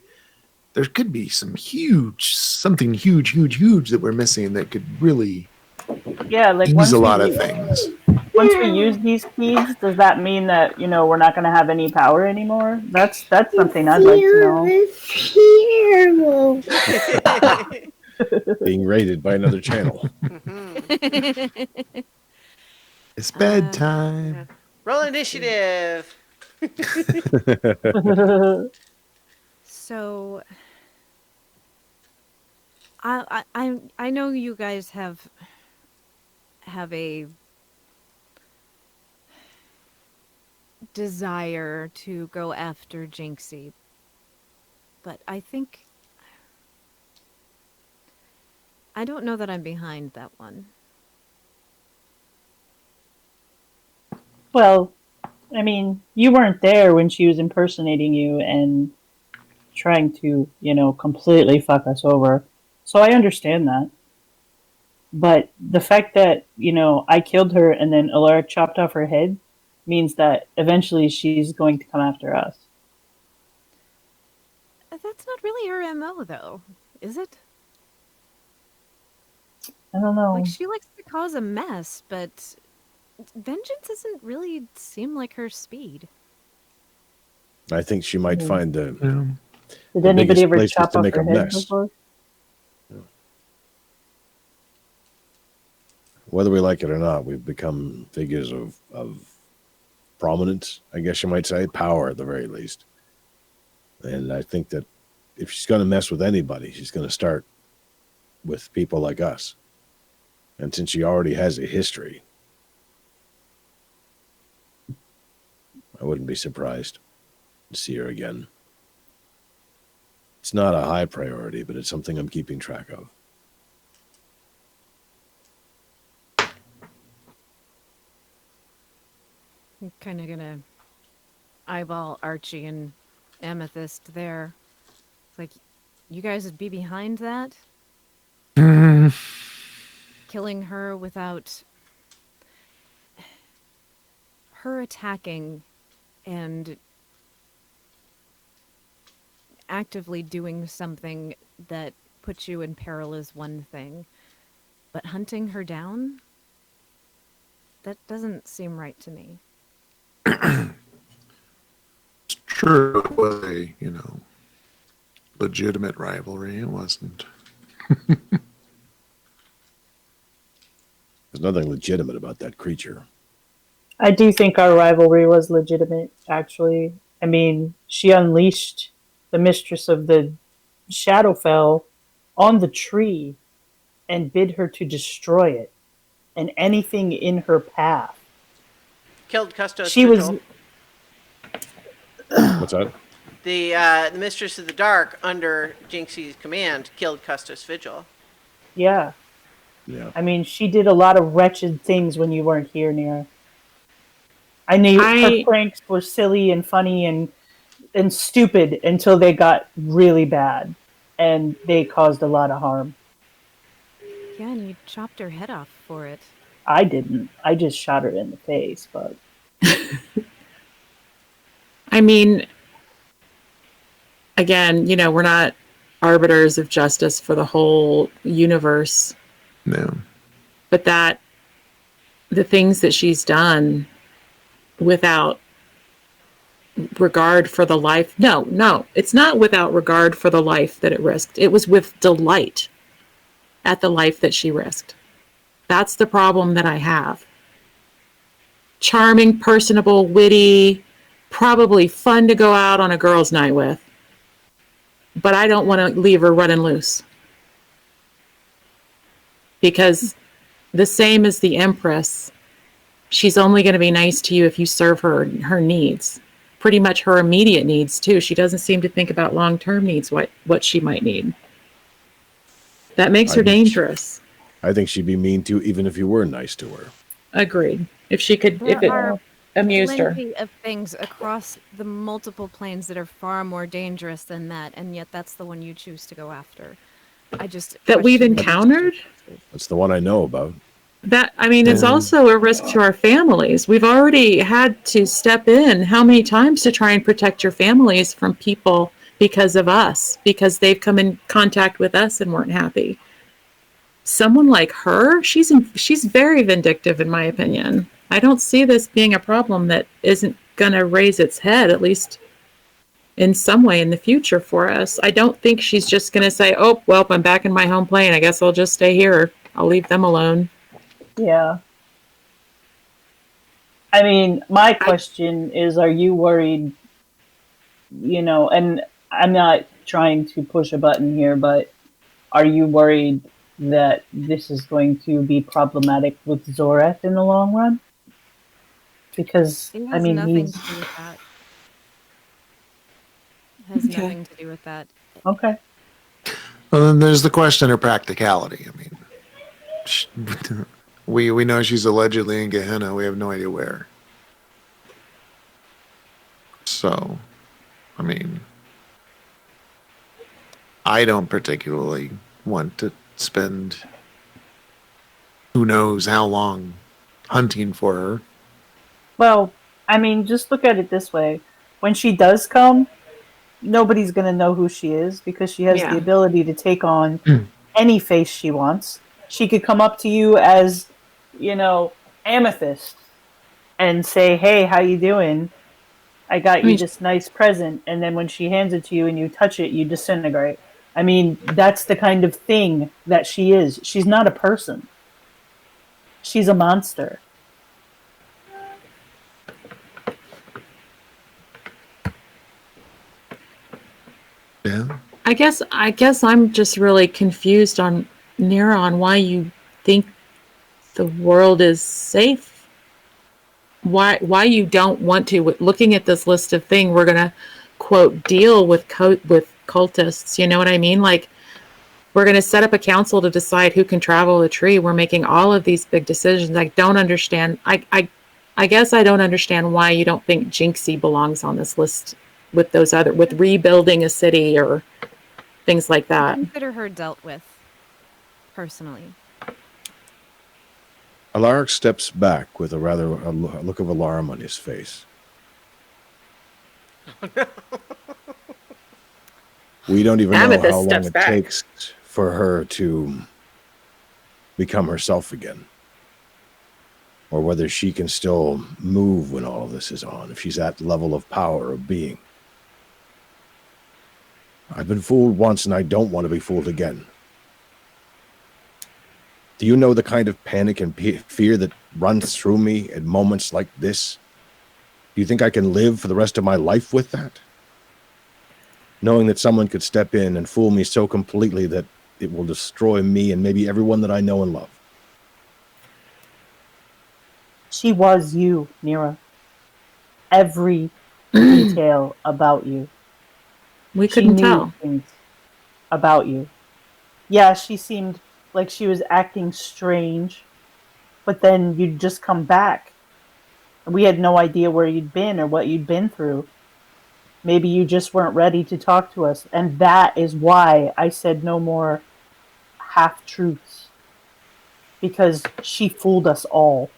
[SPEAKER 7] there could be something huge that we're missing that could really
[SPEAKER 5] Yeah, like
[SPEAKER 7] use a lot of things.
[SPEAKER 5] once we use these keys, does that mean that we're not going to have any power anymore? That's something I'd like to know.
[SPEAKER 4] Being raided by another channel.
[SPEAKER 7] It's bedtime.
[SPEAKER 1] Roll initiative.
[SPEAKER 2] So I know you guys have a desire to go after Jinxie, but I don't know that I'm behind that one.
[SPEAKER 5] Well, I mean, you weren't there when she was impersonating you and trying to, completely fuck us over. So I understand that. But the fact that, I killed her and then Alaric chopped off her head means that eventually she's going to come after us.
[SPEAKER 2] That's not really her MO, though, is it?
[SPEAKER 5] I don't know.
[SPEAKER 2] Like, she likes to cause a mess, but vengeance doesn't really seem like her speed.
[SPEAKER 4] I think she might find
[SPEAKER 5] Did
[SPEAKER 4] the
[SPEAKER 5] anybody
[SPEAKER 4] biggest
[SPEAKER 5] ever
[SPEAKER 4] place is
[SPEAKER 5] chop
[SPEAKER 4] to
[SPEAKER 5] off
[SPEAKER 4] make
[SPEAKER 5] her
[SPEAKER 4] a
[SPEAKER 5] head
[SPEAKER 4] mess.
[SPEAKER 5] before?
[SPEAKER 4] whether we like it or not, we've become figures of prominence, I guess you might say, power at the very least. And I think that if she's going to mess with anybody, she's going to start with people like us. And since she already has a history, I wouldn't be surprised to see her again. It's not a high priority, but it's something I'm keeping track of.
[SPEAKER 2] I'm kind of gonna eyeball Archie and Amethyst there. It's like, you guys would be behind that? Killing her without her attacking and actively doing something that puts you in peril is one thing, but hunting her down? That doesn't seem right to me.
[SPEAKER 7] It's true, it was a, legitimate rivalry. It wasn't.
[SPEAKER 4] There's nothing legitimate about that creature.
[SPEAKER 5] I do think our rivalry was legitimate, actually. I mean, she unleashed the mistress of the Shadowfell on the tree and bid her to destroy it and anything in her path.
[SPEAKER 1] Killed Custos
[SPEAKER 5] She was
[SPEAKER 1] Vigil.
[SPEAKER 4] What's that?
[SPEAKER 1] The Mistress of the Dark, under Jinxie's command, killed Custos Vigil.
[SPEAKER 5] Yeah.
[SPEAKER 4] Yeah.
[SPEAKER 5] I mean, she did a lot of wretched things when you weren't here, Nira. I knew her pranks were silly and funny and stupid until they got really bad. And they caused a lot of harm.
[SPEAKER 2] Yeah, and you chopped her head off for it.
[SPEAKER 5] I didn't. I just shot her in the face, but...
[SPEAKER 3] I mean, again, we're not arbiters of justice for the whole universe.
[SPEAKER 7] No.
[SPEAKER 3] But the things that she's done without regard for the life. No, it's not without regard for the life that it risked. It was with delight at the life that she risked. That's the problem that I have. Charming, personable, witty, probably fun to go out on a girls' night with. But I don't want to leave her running loose. Because the same as the Empress, she's only going to be nice to you if you serve her needs. Pretty much her immediate needs, too. She doesn't seem to think about long-term needs, what she might need. That makes her dangerous.
[SPEAKER 4] I think she'd be mean to you even if you were nice to her.
[SPEAKER 3] Agreed. If it
[SPEAKER 2] are
[SPEAKER 3] amused her.
[SPEAKER 2] plenty of things across the multiple planes that are far more dangerous than that, and yet that's the one you choose to go after.
[SPEAKER 3] That we've
[SPEAKER 2] question
[SPEAKER 3] encountered?
[SPEAKER 4] That's the one I know about.
[SPEAKER 3] It's also a risk to our families. We've already had to step in how many times to try and protect your families from people because of us, because they've come in contact with us and weren't happy. Someone like her, she's very vindictive, in my opinion. I don't see this being a problem that isn't going to raise its head, at least in some way in the future for us. I don't think she's just going to say, oh, well, I'm back in my home plane. I guess I'll just stay here. I'll leave them alone.
[SPEAKER 5] Yeah. I mean, my question is, are you worried, and I'm not trying to push a button here, but are you worried that this is going to be problematic with Zoreth in the long run? Because,
[SPEAKER 2] It has nothing to do with that. It has
[SPEAKER 3] Okay.
[SPEAKER 2] nothing to do with that.
[SPEAKER 5] Okay.
[SPEAKER 7] Well, then there's the question of practicality. I mean, we know she's allegedly in Gehenna. We have no idea where. So, I mean, I don't particularly want to spend who knows how long hunting for her.
[SPEAKER 5] Well, I mean, just look at it this way. When she does come, nobody's going to know who she is because she has
[SPEAKER 3] Yeah.
[SPEAKER 5] the ability to take on any face she wants. She could come up to you as, Amethyst and say, "Hey, how you doing? I got
[SPEAKER 3] I
[SPEAKER 5] you
[SPEAKER 3] mean,
[SPEAKER 5] this nice present." And then when she hands it to you and you touch it, you disintegrate. I mean, that's the kind of thing that she is. She's not a person. She's a monster.
[SPEAKER 7] Yeah.
[SPEAKER 3] I guess I'm just really confused on Nira on why you think the world is safe. Why you don't want to? Looking at this list of things, we're gonna quote deal with with cultists. You know what I mean? Like we're gonna set up a council to decide who can travel the tree. We're making all of these big decisions. I don't understand. I guess I don't understand why you don't think Jinxie belongs on this list with those other with rebuilding a city or things like
[SPEAKER 2] I
[SPEAKER 3] that.
[SPEAKER 2] consider her dealt with personally.
[SPEAKER 4] Alaric steps back with a look of alarm on his face. We don't even know
[SPEAKER 3] Amethyst
[SPEAKER 4] how long
[SPEAKER 3] steps
[SPEAKER 4] it
[SPEAKER 3] back.
[SPEAKER 4] takes for her to become herself again. Or whether she can still move when all of this is on, if she's at the level of power of being. I've been fooled once and I don't want to be fooled again. Do you know the kind of panic and fear that runs through me at moments like this? Do you think I can live for the rest of my life with that? Knowing that someone could step in and fool me so completely that it will destroy me and maybe everyone that I know and love.
[SPEAKER 5] She was you, Nira. Every detail about you.
[SPEAKER 3] We
[SPEAKER 5] She
[SPEAKER 3] couldn't
[SPEAKER 5] knew
[SPEAKER 3] tell.
[SPEAKER 5] things about you. Yeah, she seemed like she was acting strange, but then you'd just come back. We had no idea where you'd been or what you'd been through. Maybe you just weren't ready to talk to us. And that is why I said no more half truths. Because she fooled us all.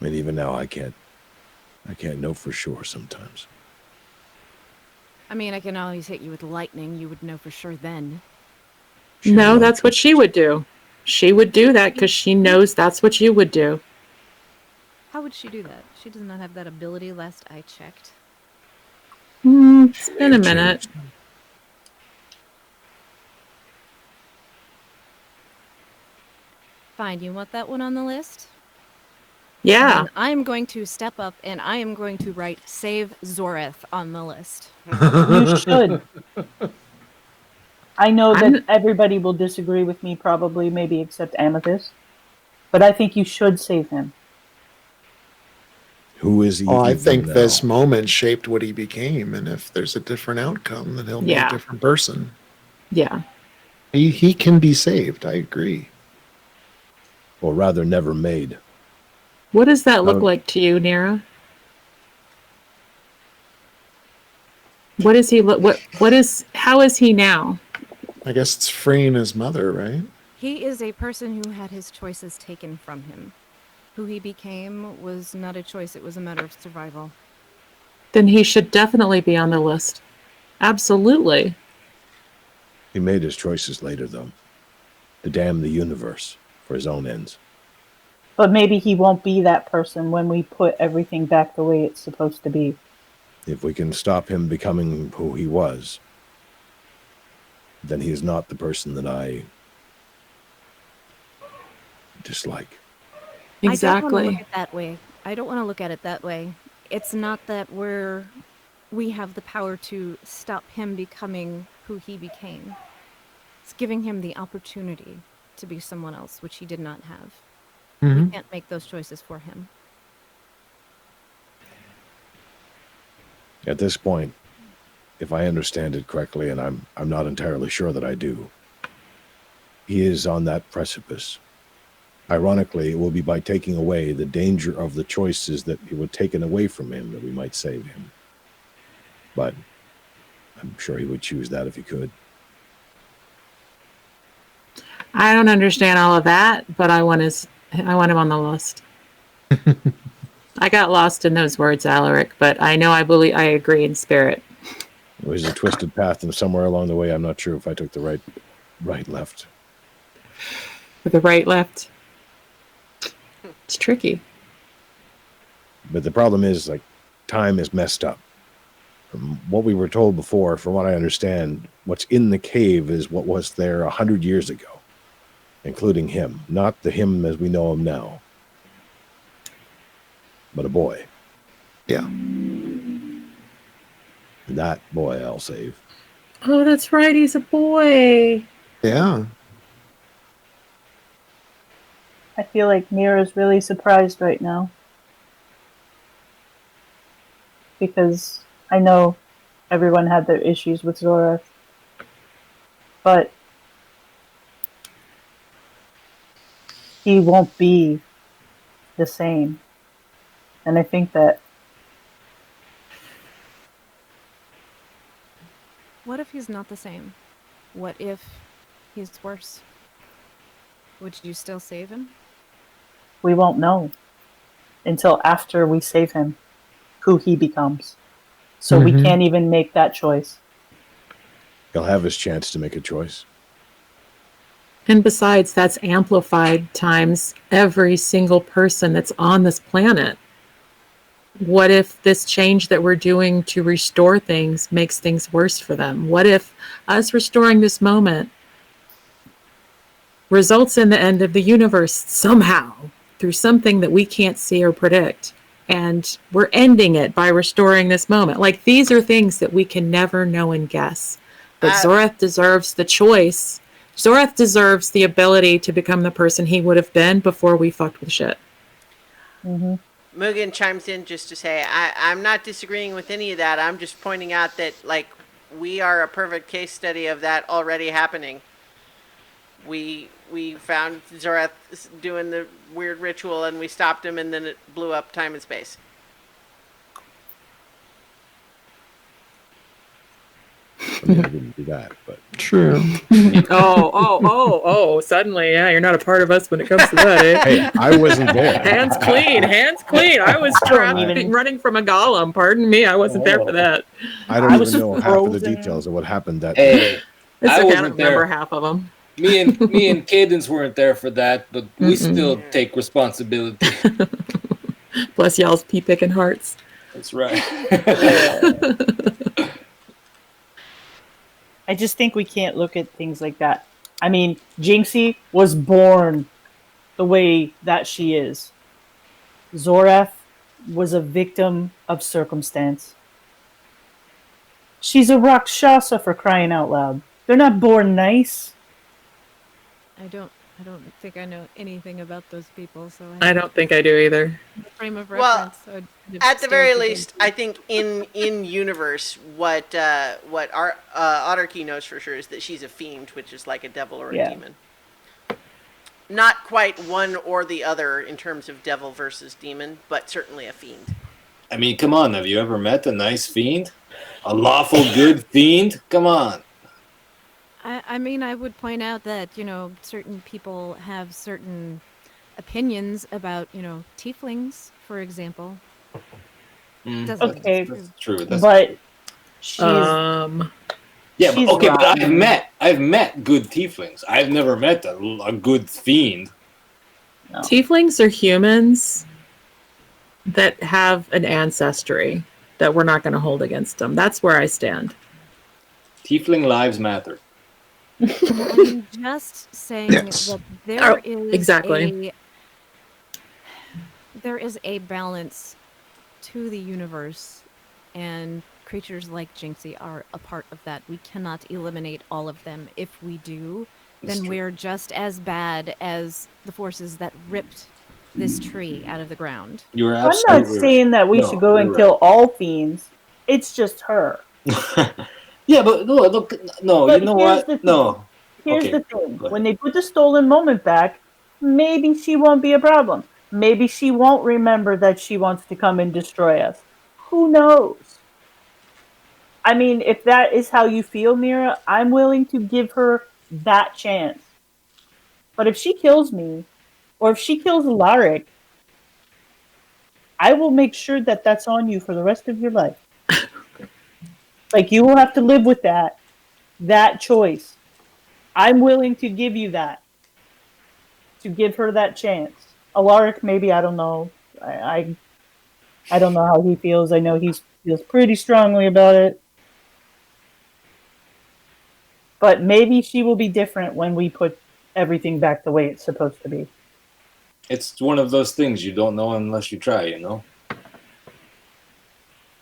[SPEAKER 4] And even now I can't know for sure sometimes.
[SPEAKER 2] I mean, I can always hit you with lightning. You would know for sure then.
[SPEAKER 4] She had a
[SPEAKER 3] No,
[SPEAKER 4] lot of
[SPEAKER 3] that's what she
[SPEAKER 4] trust.
[SPEAKER 3] would do. She would do that because she knows that's what you would do.
[SPEAKER 2] How would she do that? She does not have that ability last I checked.
[SPEAKER 3] It's
[SPEAKER 4] She may
[SPEAKER 3] been a
[SPEAKER 4] have
[SPEAKER 3] minute.
[SPEAKER 4] changed.
[SPEAKER 2] Fine, you want that one on the list?
[SPEAKER 3] Yeah.
[SPEAKER 2] Then I'm going to step up and I am going to write Save Zoreth on the list.
[SPEAKER 5] You should. I know that
[SPEAKER 3] I'm-
[SPEAKER 5] everybody will disagree with me, probably, maybe except Amethyst. But I think you should save him.
[SPEAKER 4] Who is he?
[SPEAKER 7] Oh, I
[SPEAKER 4] even
[SPEAKER 7] think
[SPEAKER 4] now?
[SPEAKER 7] this moment shaped what he became, and if there's a different outcome, then he'll be
[SPEAKER 3] Yeah.
[SPEAKER 7] a different person.
[SPEAKER 3] Yeah.
[SPEAKER 7] He can be saved. I agree.
[SPEAKER 4] Or rather, never made.
[SPEAKER 3] What does that look
[SPEAKER 4] Um,
[SPEAKER 3] like to you, Nira? What is he look what is how is he now?
[SPEAKER 7] I guess it's freeing his mother, right?
[SPEAKER 2] He is a person who had his choices taken from him. Who he became was not a choice, it was a matter of survival.
[SPEAKER 3] Then he should definitely be on the list. Absolutely.
[SPEAKER 4] He made his choices later, though, to damn the universe for his own ends.
[SPEAKER 5] But maybe he won't be that person when we put everything back the way it's supposed to be.
[SPEAKER 4] If we can stop him becoming who he was, then he is not the person that I dislike.
[SPEAKER 2] I don't want to
[SPEAKER 3] Exactly.
[SPEAKER 2] look at that way. I don't want to look at it that way. It's not that we have the power to stop him becoming who he became. It's giving him the opportunity to be someone else, which he did not have. We can't make those choices for him.
[SPEAKER 4] At this point, if I understand it correctly, and I'm not entirely sure that I do, he is on that precipice. Ironically, it will be by taking away the danger of the choices that it would taken away from him that we might save him. But I'm sure he would choose that if he could.
[SPEAKER 3] I don't understand all of that, but I want him on the list. I got lost in those words, Alaric, but I know I agree in spirit.
[SPEAKER 4] It was a twisted path, and somewhere along the way, I'm not sure if I took the right, left.
[SPEAKER 3] With the right, left. It's tricky.
[SPEAKER 4] But the problem is, like, time is messed up. From what we were told before, from what I understand, what's in the cave is what was there 100 years ago, including him. Not the him as we know him now, but a boy.
[SPEAKER 7] Yeah.
[SPEAKER 4] That boy I'll save.
[SPEAKER 3] Oh, that's right. He's a boy.
[SPEAKER 7] Yeah.
[SPEAKER 5] I feel like Mira's really surprised right now. Because I know everyone had their issues with Zora. But he won't be the same. And I think that
[SPEAKER 2] What if he's not the same? What if he's worse? Would you still save him?
[SPEAKER 5] we won't know until after we save him who he becomes. So we
[SPEAKER 7] Mhm.
[SPEAKER 5] can't even make that choice.
[SPEAKER 4] He'll have his chance to make a choice.
[SPEAKER 3] And besides, that's amplified times every single person that's on this planet. What if this change that we're doing to restore things makes things worse for them? What if us restoring this moment results in the end of the universe somehow through something that we can't see or predict? And we're ending it by restoring this moment. Like, these are things that we can never know and guess. But Zorath deserves the choice. Zorath deserves the ability to become the person he would have been before we fucked with shit.
[SPEAKER 5] Hmm.
[SPEAKER 1] Mugen chimes in just to say, I'm not disagreeing with any of that. I'm just pointing out that, like, we are a perfect case study of that already happening. We found Zorath doing the weird ritual, and we stopped him, and then it blew up time and space.
[SPEAKER 4] I mean, I didn't do that, but
[SPEAKER 7] True.
[SPEAKER 3] Oh, suddenly, yeah, you're not a part of us when it comes to that, eh?
[SPEAKER 4] hey, I wasn't there.
[SPEAKER 3] Hands clean, hands clean. I was trapped
[SPEAKER 5] even-
[SPEAKER 3] running from a golem. Pardon me, I wasn't there for that.
[SPEAKER 4] I don't
[SPEAKER 6] I
[SPEAKER 4] even
[SPEAKER 6] was
[SPEAKER 4] know half of the
[SPEAKER 6] frozen.
[SPEAKER 4] details of what happened that
[SPEAKER 6] Hey,
[SPEAKER 3] It's
[SPEAKER 6] I
[SPEAKER 3] okay, I
[SPEAKER 6] wasn't
[SPEAKER 3] don't remember
[SPEAKER 6] there.
[SPEAKER 3] half of them.
[SPEAKER 6] Me and Cadence weren't there for that, but we
[SPEAKER 3] Mm-mm.
[SPEAKER 6] still take responsibility.
[SPEAKER 3] Bless y'all's pea picking hearts.
[SPEAKER 6] That's right.
[SPEAKER 5] I just think we can't look at things like that. I mean, Jinxie was born the way that she is. Zorath was a victim of circumstance. She's a Rakshasa, for crying out loud. They're not born nice.
[SPEAKER 2] I don't think I know anything about those people, so
[SPEAKER 3] I don't think I do either.
[SPEAKER 2] the frame of
[SPEAKER 1] Well,
[SPEAKER 2] reference. I'd
[SPEAKER 1] At the
[SPEAKER 2] stare
[SPEAKER 1] very
[SPEAKER 2] the
[SPEAKER 1] least,
[SPEAKER 2] game.
[SPEAKER 1] I think in universe, what our Otterkey knows for sure is that she's a fiend, which is like a devil or a
[SPEAKER 5] Yeah.
[SPEAKER 1] demon. Not quite one or the other in terms of devil versus demon, but certainly a fiend.
[SPEAKER 6] I mean, come on. Have you ever met a nice fiend? A lawful good fiend? Come on.
[SPEAKER 2] I mean, I would point out that, certain people have certain opinions about, tieflings, for example.
[SPEAKER 6] Mm,
[SPEAKER 2] Doesn't
[SPEAKER 5] Okay.
[SPEAKER 6] that's true. That's
[SPEAKER 5] But she's
[SPEAKER 6] yeah,
[SPEAKER 5] she's
[SPEAKER 6] but okay, but
[SPEAKER 5] rotten.
[SPEAKER 6] I've met good tieflings. I've never met a good fiend.
[SPEAKER 5] no.
[SPEAKER 3] Tieflings are humans that have an ancestry that we're not going to hold against them. That's where I stand.
[SPEAKER 6] Tiefling lives matter.
[SPEAKER 2] I'm just saying
[SPEAKER 7] Yes.
[SPEAKER 2] that there is
[SPEAKER 3] exactly.
[SPEAKER 2] there is a balance to the universe, and creatures like Jinxie are a part of that. We cannot eliminate all of them. If we do,
[SPEAKER 6] That's
[SPEAKER 2] then
[SPEAKER 6] true.
[SPEAKER 2] we're just as bad as the forces that ripped this tree out of the ground.
[SPEAKER 6] You're
[SPEAKER 5] I'm
[SPEAKER 6] absolutely
[SPEAKER 5] not saying that we
[SPEAKER 6] No,
[SPEAKER 5] should go
[SPEAKER 6] you're
[SPEAKER 5] and kill all fiends. It's just her.
[SPEAKER 6] right. Yeah, but no, look, no,
[SPEAKER 5] But
[SPEAKER 6] you know
[SPEAKER 5] here's
[SPEAKER 6] what?
[SPEAKER 5] the thing.
[SPEAKER 6] No.
[SPEAKER 5] Here's
[SPEAKER 6] Okay,
[SPEAKER 5] the thing.
[SPEAKER 6] go ahead.
[SPEAKER 5] When they put the stolen moment back, maybe she won't be a problem. Maybe she won't remember that she wants to come and destroy us. Who knows? I mean, if that is how you feel, Mira, I'm willing to give her that chance. But if she kills me, or if she kills Alaric, I will make sure that that's on you for the rest of your life. Like, you will have to live with that choice. I'm willing to give you that, to give her that chance. Alaric, maybe, I don't know. I don't know how he feels. I know he feels pretty strongly about it. But maybe she will be different when we put everything back the way it's supposed to be.
[SPEAKER 6] It's one of those things you don't know unless you try, you know?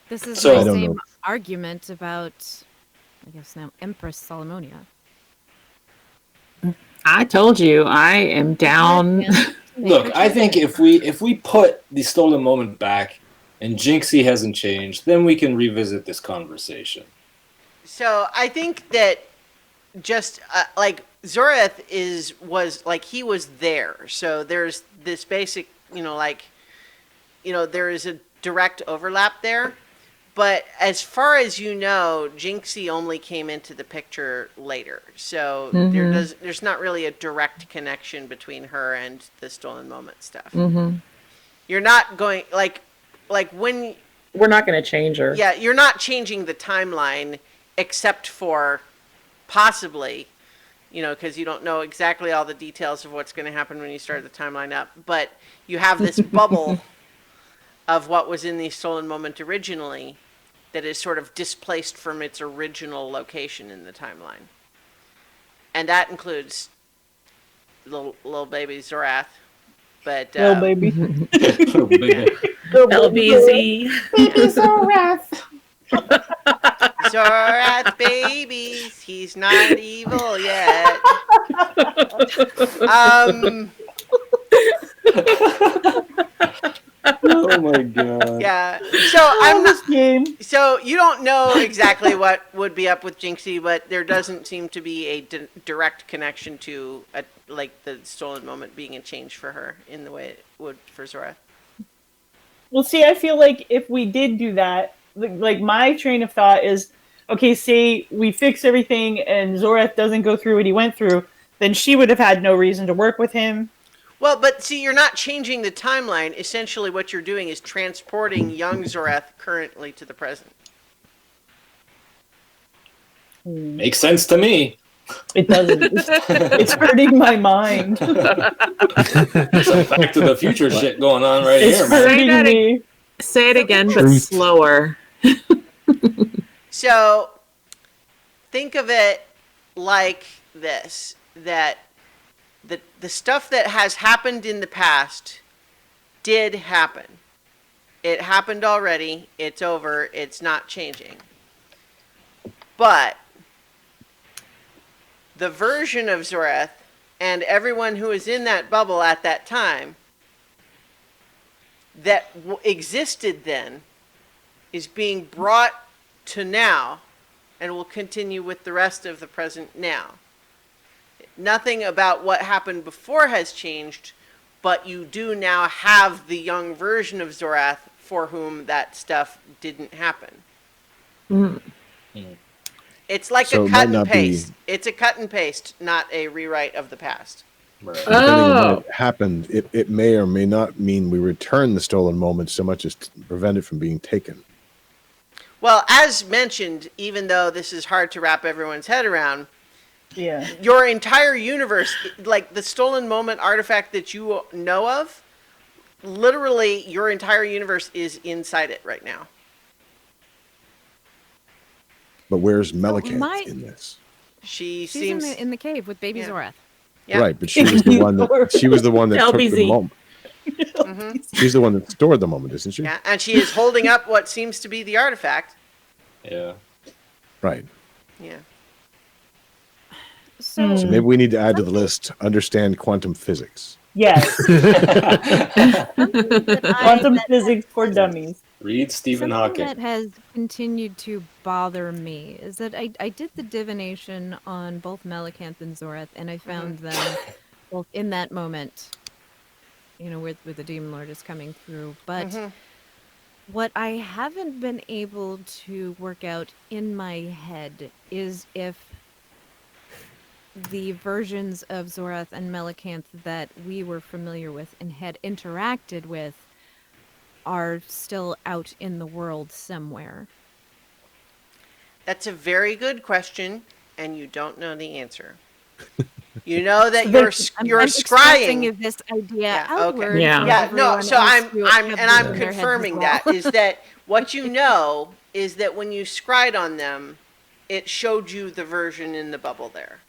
[SPEAKER 2] This is
[SPEAKER 6] So-
[SPEAKER 2] my
[SPEAKER 6] I
[SPEAKER 4] don't
[SPEAKER 2] same
[SPEAKER 4] know.
[SPEAKER 2] argument about, I guess now, Empress Salomonia.
[SPEAKER 3] I told you I am down.
[SPEAKER 6] Look, I think if we put the stolen moment back and Jinxie hasn't changed, then we can revisit this conversation.
[SPEAKER 1] So I think that just like Zorath was like he was there. So there's this basic, there is a direct overlap there. But as far as you know, Jinxie only came into the picture later. So there's not really a direct connection between her and the stolen moment stuff.
[SPEAKER 3] Mm-hmm.
[SPEAKER 1] You're not going like when
[SPEAKER 3] We're not going to change her.
[SPEAKER 1] yeah, you're not changing the timeline except for possibly, because you don't know exactly all the details of what's going to happen when you start the timeline up. But you have this bubble of what was in the stolen moment originally that is sort of displaced from its original location in the timeline. And that includes little baby Zorath. But
[SPEAKER 5] Little baby.
[SPEAKER 6] Oh, baby.
[SPEAKER 3] LBZ.
[SPEAKER 1] Zorath babies, he's not evil yet.
[SPEAKER 6] Oh my god.
[SPEAKER 1] Yeah. So I'm not.
[SPEAKER 5] This game.
[SPEAKER 1] So you don't know exactly what would be up with Jinxie, but there doesn't seem to be a direct connection to like the stolen moment being a change for her in the way it would for Zora.
[SPEAKER 5] Well, see, I feel like if we did do that, like my train of thought is, okay, say we fix everything and Zorath doesn't go through what he went through, then she would have had no reason to work with him.
[SPEAKER 1] Well, but see, you're not changing the timeline. Essentially, what you're doing is transporting young Zorath currently to the present.
[SPEAKER 6] Makes sense to me.
[SPEAKER 5] It doesn't. It's hurting my mind.
[SPEAKER 6] Some Back to the Future shit going on right
[SPEAKER 5] It's
[SPEAKER 6] here, man.
[SPEAKER 5] hurting
[SPEAKER 3] that
[SPEAKER 5] me.
[SPEAKER 3] Say it again, but
[SPEAKER 4] Truth.
[SPEAKER 3] slower.
[SPEAKER 1] So think of it like this, that the stuff that has happened in the past did happen. It happened already. It's over. It's not changing. But the version of Zorath and everyone who was in that bubble at that time that existed then is being brought to now and will continue with the rest of the present now. Nothing about what happened before has changed, but you do now have the young version of Zorath for whom that stuff didn't happen.
[SPEAKER 3] Mm.
[SPEAKER 1] It's like
[SPEAKER 4] So
[SPEAKER 1] a
[SPEAKER 4] it
[SPEAKER 1] cut
[SPEAKER 4] might
[SPEAKER 1] and
[SPEAKER 4] not be-
[SPEAKER 1] paste. It's a cut and paste, not a rewrite of the past.
[SPEAKER 6] Right.
[SPEAKER 4] Depending on
[SPEAKER 3] Oh,
[SPEAKER 4] what happened, it may or may not mean we return the stolen moment so much as to prevent it from being taken.
[SPEAKER 1] Well, as mentioned, even though this is hard to wrap everyone's head around,
[SPEAKER 5] Yeah.
[SPEAKER 1] your entire universe, like the stolen moment artifact that you know of, literally your entire universe is inside it right now.
[SPEAKER 4] But where's Melicant
[SPEAKER 2] my-
[SPEAKER 4] in this?
[SPEAKER 1] She
[SPEAKER 2] She's
[SPEAKER 1] seems
[SPEAKER 2] in the cave with baby
[SPEAKER 1] Yeah.
[SPEAKER 2] Zorath.
[SPEAKER 1] Yeah.
[SPEAKER 4] Right, but she was the one that took the
[SPEAKER 3] LBZ.
[SPEAKER 4] moment. She's the one that stored the moment, isn't she?
[SPEAKER 1] Yeah, and she is holding up what seems to be the artifact.
[SPEAKER 6] Yeah.
[SPEAKER 4] Right.
[SPEAKER 1] Yeah.
[SPEAKER 2] So
[SPEAKER 4] So maybe we need to add to the list understand quantum physics.
[SPEAKER 5] Yes.
[SPEAKER 2] that
[SPEAKER 5] Quantum
[SPEAKER 2] that-
[SPEAKER 5] physics for dummies.
[SPEAKER 6] Read Stephen
[SPEAKER 2] something
[SPEAKER 6] Hawking.
[SPEAKER 2] that has continued to bother me is that I did the divination on both Melicanth and Zorath, and I found them both in that moment, with the Demon Lord is coming through. But what I haven't been able to work out in my head is if the versions of Zorath and Melicanth that we were familiar with and had interacted with are still out in the world somewhere?
[SPEAKER 1] That's a very good question, and you don't know the answer. You know that
[SPEAKER 5] So
[SPEAKER 1] you're
[SPEAKER 2] I'm expressing
[SPEAKER 1] scrying.
[SPEAKER 2] this idea
[SPEAKER 1] Yeah, okay.
[SPEAKER 2] outward
[SPEAKER 3] Yeah.
[SPEAKER 2] for
[SPEAKER 1] Yeah, no,
[SPEAKER 2] everyone
[SPEAKER 1] so
[SPEAKER 2] else
[SPEAKER 1] I'm
[SPEAKER 2] to
[SPEAKER 1] I'm
[SPEAKER 2] have
[SPEAKER 1] and
[SPEAKER 2] this
[SPEAKER 1] I'm
[SPEAKER 2] in their heads as
[SPEAKER 1] confirming
[SPEAKER 2] well.
[SPEAKER 1] that is that what you know is that when you scried on them, it showed you the version in the bubble there.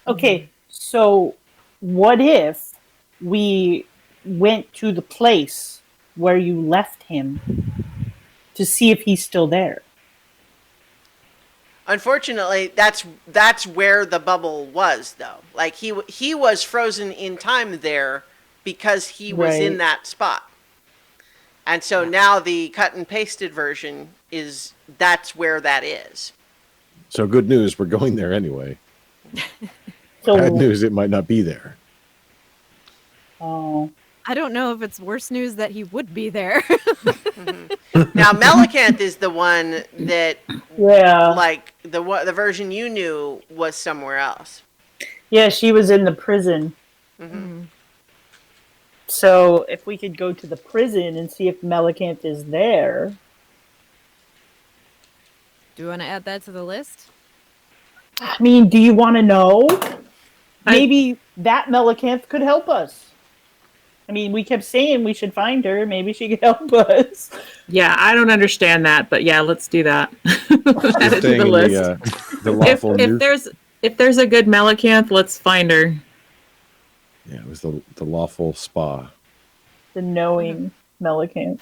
[SPEAKER 5] Okay, so what if we went to the place where you left him to see if he's still there?
[SPEAKER 1] Unfortunately, that's where the bubble was, though. Like he was frozen in time there because he was in
[SPEAKER 5] Right.
[SPEAKER 1] that spot. And so now the cut and pasted version is that's where that is.
[SPEAKER 4] So good news, we're going there anyway.
[SPEAKER 5] So,
[SPEAKER 4] Bad news, it might not be there.
[SPEAKER 5] oh,
[SPEAKER 2] I don't know if it's worse news that he would be there.
[SPEAKER 1] Now Melicanth is the one that
[SPEAKER 5] yeah,
[SPEAKER 1] like the version you knew was somewhere else.
[SPEAKER 5] yeah, she was in the prison.
[SPEAKER 1] Mm-hmm.
[SPEAKER 5] So if we could go to the prison and see if Melicanth is there,
[SPEAKER 2] Do you want to add that to the list?
[SPEAKER 5] I mean, do you want to know? Maybe that Melicanth could help us. I mean, we kept saying we should find her. Maybe she could help us.
[SPEAKER 3] Yeah, I don't understand that, but yeah, let's do that. Add it to
[SPEAKER 4] Staying
[SPEAKER 3] the
[SPEAKER 4] in
[SPEAKER 3] list.
[SPEAKER 4] the lawful
[SPEAKER 3] if
[SPEAKER 4] new.
[SPEAKER 3] if there's a good Melicanth, let's find her.
[SPEAKER 4] Yeah, it was the lawful spa.
[SPEAKER 5] The knowing Melicanth.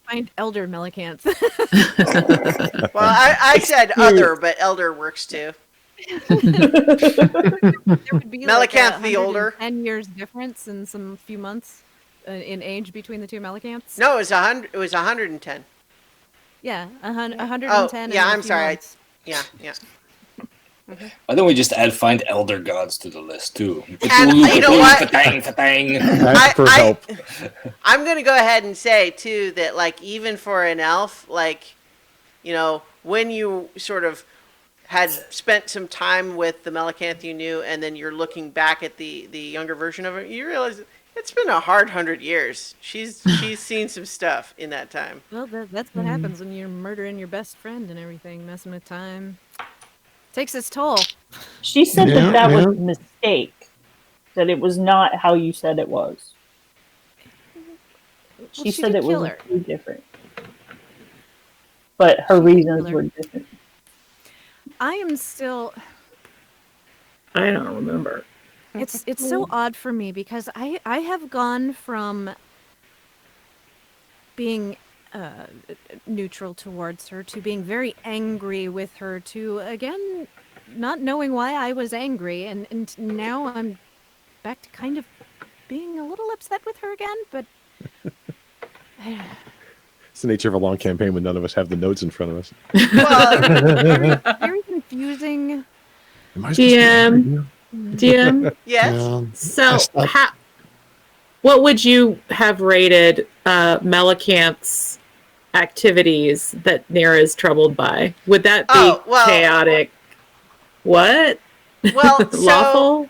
[SPEAKER 2] Find Elder Melicanth.
[SPEAKER 1] Well, I said other, but elder works too.
[SPEAKER 2] There would be
[SPEAKER 1] Melicanth the older.
[SPEAKER 2] 10 years difference in some few months in age between the two Melicanths.
[SPEAKER 1] No, it was 100. It was 110.
[SPEAKER 2] Yeah, 110.
[SPEAKER 1] Oh,
[SPEAKER 2] and
[SPEAKER 1] yeah.
[SPEAKER 2] then a
[SPEAKER 1] I'm
[SPEAKER 2] few
[SPEAKER 1] sorry.
[SPEAKER 2] months.
[SPEAKER 1] Yeah.
[SPEAKER 6] Why don't we just add find elder gods to the list too?
[SPEAKER 1] And you know what?
[SPEAKER 6] Fatang, fatang.
[SPEAKER 4] Ask for help.
[SPEAKER 1] I'm going to go ahead and say too that like even for an elf, like you know when you sort of had spent some time with the Melicanth you knew, and then you're looking back at the younger version of her, you realize it's been a hard 100 years. She's seen some stuff in that time.
[SPEAKER 2] Well, that's what happens when you're murdering your best friend and everything, messing with time. Takes its toll.
[SPEAKER 5] She said
[SPEAKER 7] Yeah,
[SPEAKER 5] that was
[SPEAKER 7] yeah.
[SPEAKER 5] a mistake. That it was not how you said it was. She
[SPEAKER 2] Well,
[SPEAKER 5] said
[SPEAKER 2] did
[SPEAKER 5] it was
[SPEAKER 2] kill her.
[SPEAKER 5] too different. But her
[SPEAKER 2] She did
[SPEAKER 5] reasons
[SPEAKER 2] kill her.
[SPEAKER 5] were different.
[SPEAKER 2] I am still.
[SPEAKER 3] I don't remember.
[SPEAKER 2] It's so odd for me because I have gone from being neutral towards her to being very angry with her to again not knowing why I was angry and now I'm back to kind of being a little upset with her again, but
[SPEAKER 4] It's the nature of a long campaign when none of us have the notes in front of us.
[SPEAKER 1] Well,
[SPEAKER 2] very confusing.
[SPEAKER 4] Am I supposed to be angry now?
[SPEAKER 3] DM.
[SPEAKER 1] yes.
[SPEAKER 7] Yeah.
[SPEAKER 3] So,
[SPEAKER 7] That's
[SPEAKER 3] what would you have rated Melicanth's activities that Nera is troubled by? Would that be
[SPEAKER 1] Oh, well-
[SPEAKER 3] chaotic? What?
[SPEAKER 1] Well, so
[SPEAKER 3] Lawful?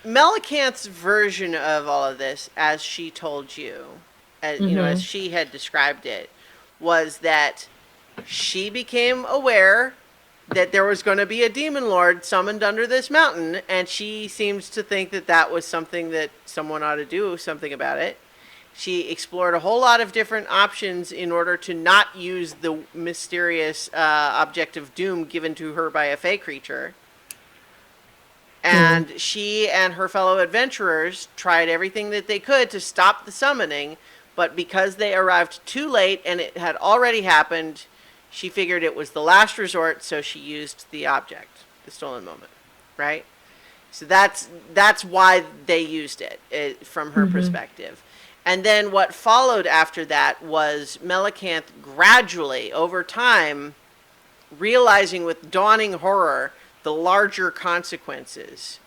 [SPEAKER 1] Melicanth's version of all of this, as she told you, as you know, as she had described it, was that she became aware that there was going to be a demon lord summoned under this mountain, and she seems to think that that was something that someone ought to do something about it. She explored a whole lot of different options in order to not use the mysterious object of doom given to her by a fey creature. And she and her fellow adventurers tried everything that they could to stop the summoning, but because they arrived too late and it had already happened, she figured it was the last resort, so she used the object, the stolen moment, right? So that's why they used it from her perspective. And then what followed after that was Melicanth gradually, over time, realizing with dawning horror the larger consequences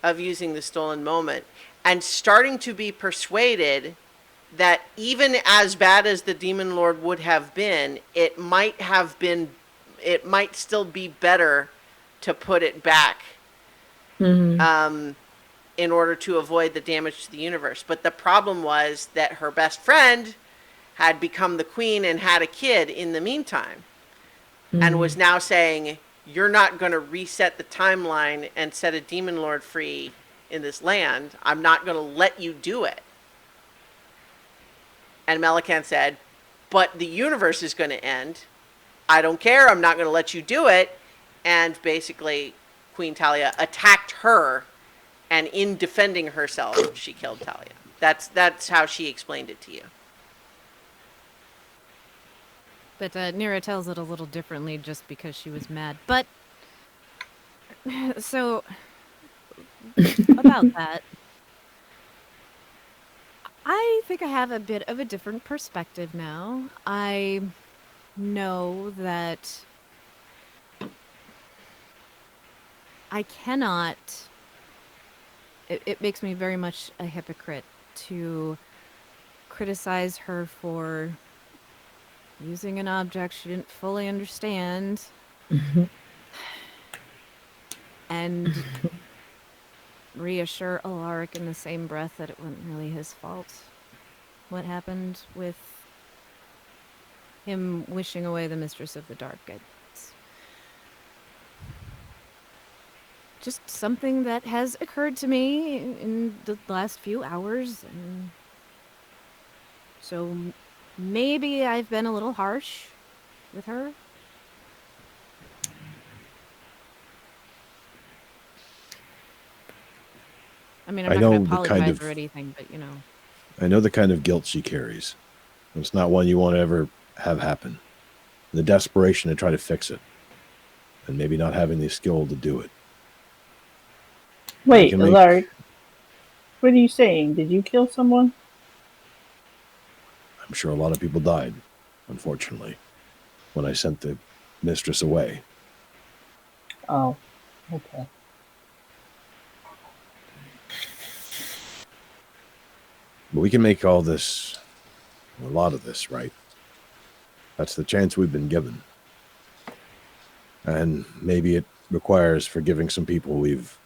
[SPEAKER 1] of using the stolen moment and starting to be persuaded that even as bad as the demon lord would have been, it might still be better to put it back in order to avoid the damage to the universe. But the problem was that her best friend had become the queen and had a kid in the meantime, and was now saying, you're not going to reset the timeline and set a demon lord free in this land. I'm not going to let you do it. And Melican said, but the universe is going to end. I don't care. I'm not going to let you do it. And basically, Queen Talia attacked her, and in defending herself, she killed Talia. That's how she explained it to you.
[SPEAKER 2] But Nira tells it a little differently just because she was mad. But, so, about that, I think I have a bit of a different perspective now. I know that I cannot, it makes me very much a hypocrite to criticize her for using an object she didn't fully understand and reassure Alaric in the same breath that it wasn't really his fault. What happened with him wishing away the Mistress of the Dark? It's just something that has occurred to me in the last few hours, and so maybe I've been a little harsh with her. I mean, I'm
[SPEAKER 4] I
[SPEAKER 2] not going
[SPEAKER 4] know
[SPEAKER 2] to
[SPEAKER 4] the
[SPEAKER 2] apologize
[SPEAKER 4] kind of-
[SPEAKER 2] or anything, but you know.
[SPEAKER 4] I know the kind of guilt she carries. It's not one you want to ever have happen. The desperation to try to fix it, and maybe not having the skill to do it.
[SPEAKER 5] Wait,
[SPEAKER 4] can make-
[SPEAKER 5] Alaric, what are you saying? Did you kill someone?
[SPEAKER 4] I'm sure a lot of people died, unfortunately, when I sent the mistress away.
[SPEAKER 5] Oh, okay.
[SPEAKER 4] But we can make all this, a lot of this, right? That's the chance we've been given. And maybe it requires forgiving some people we've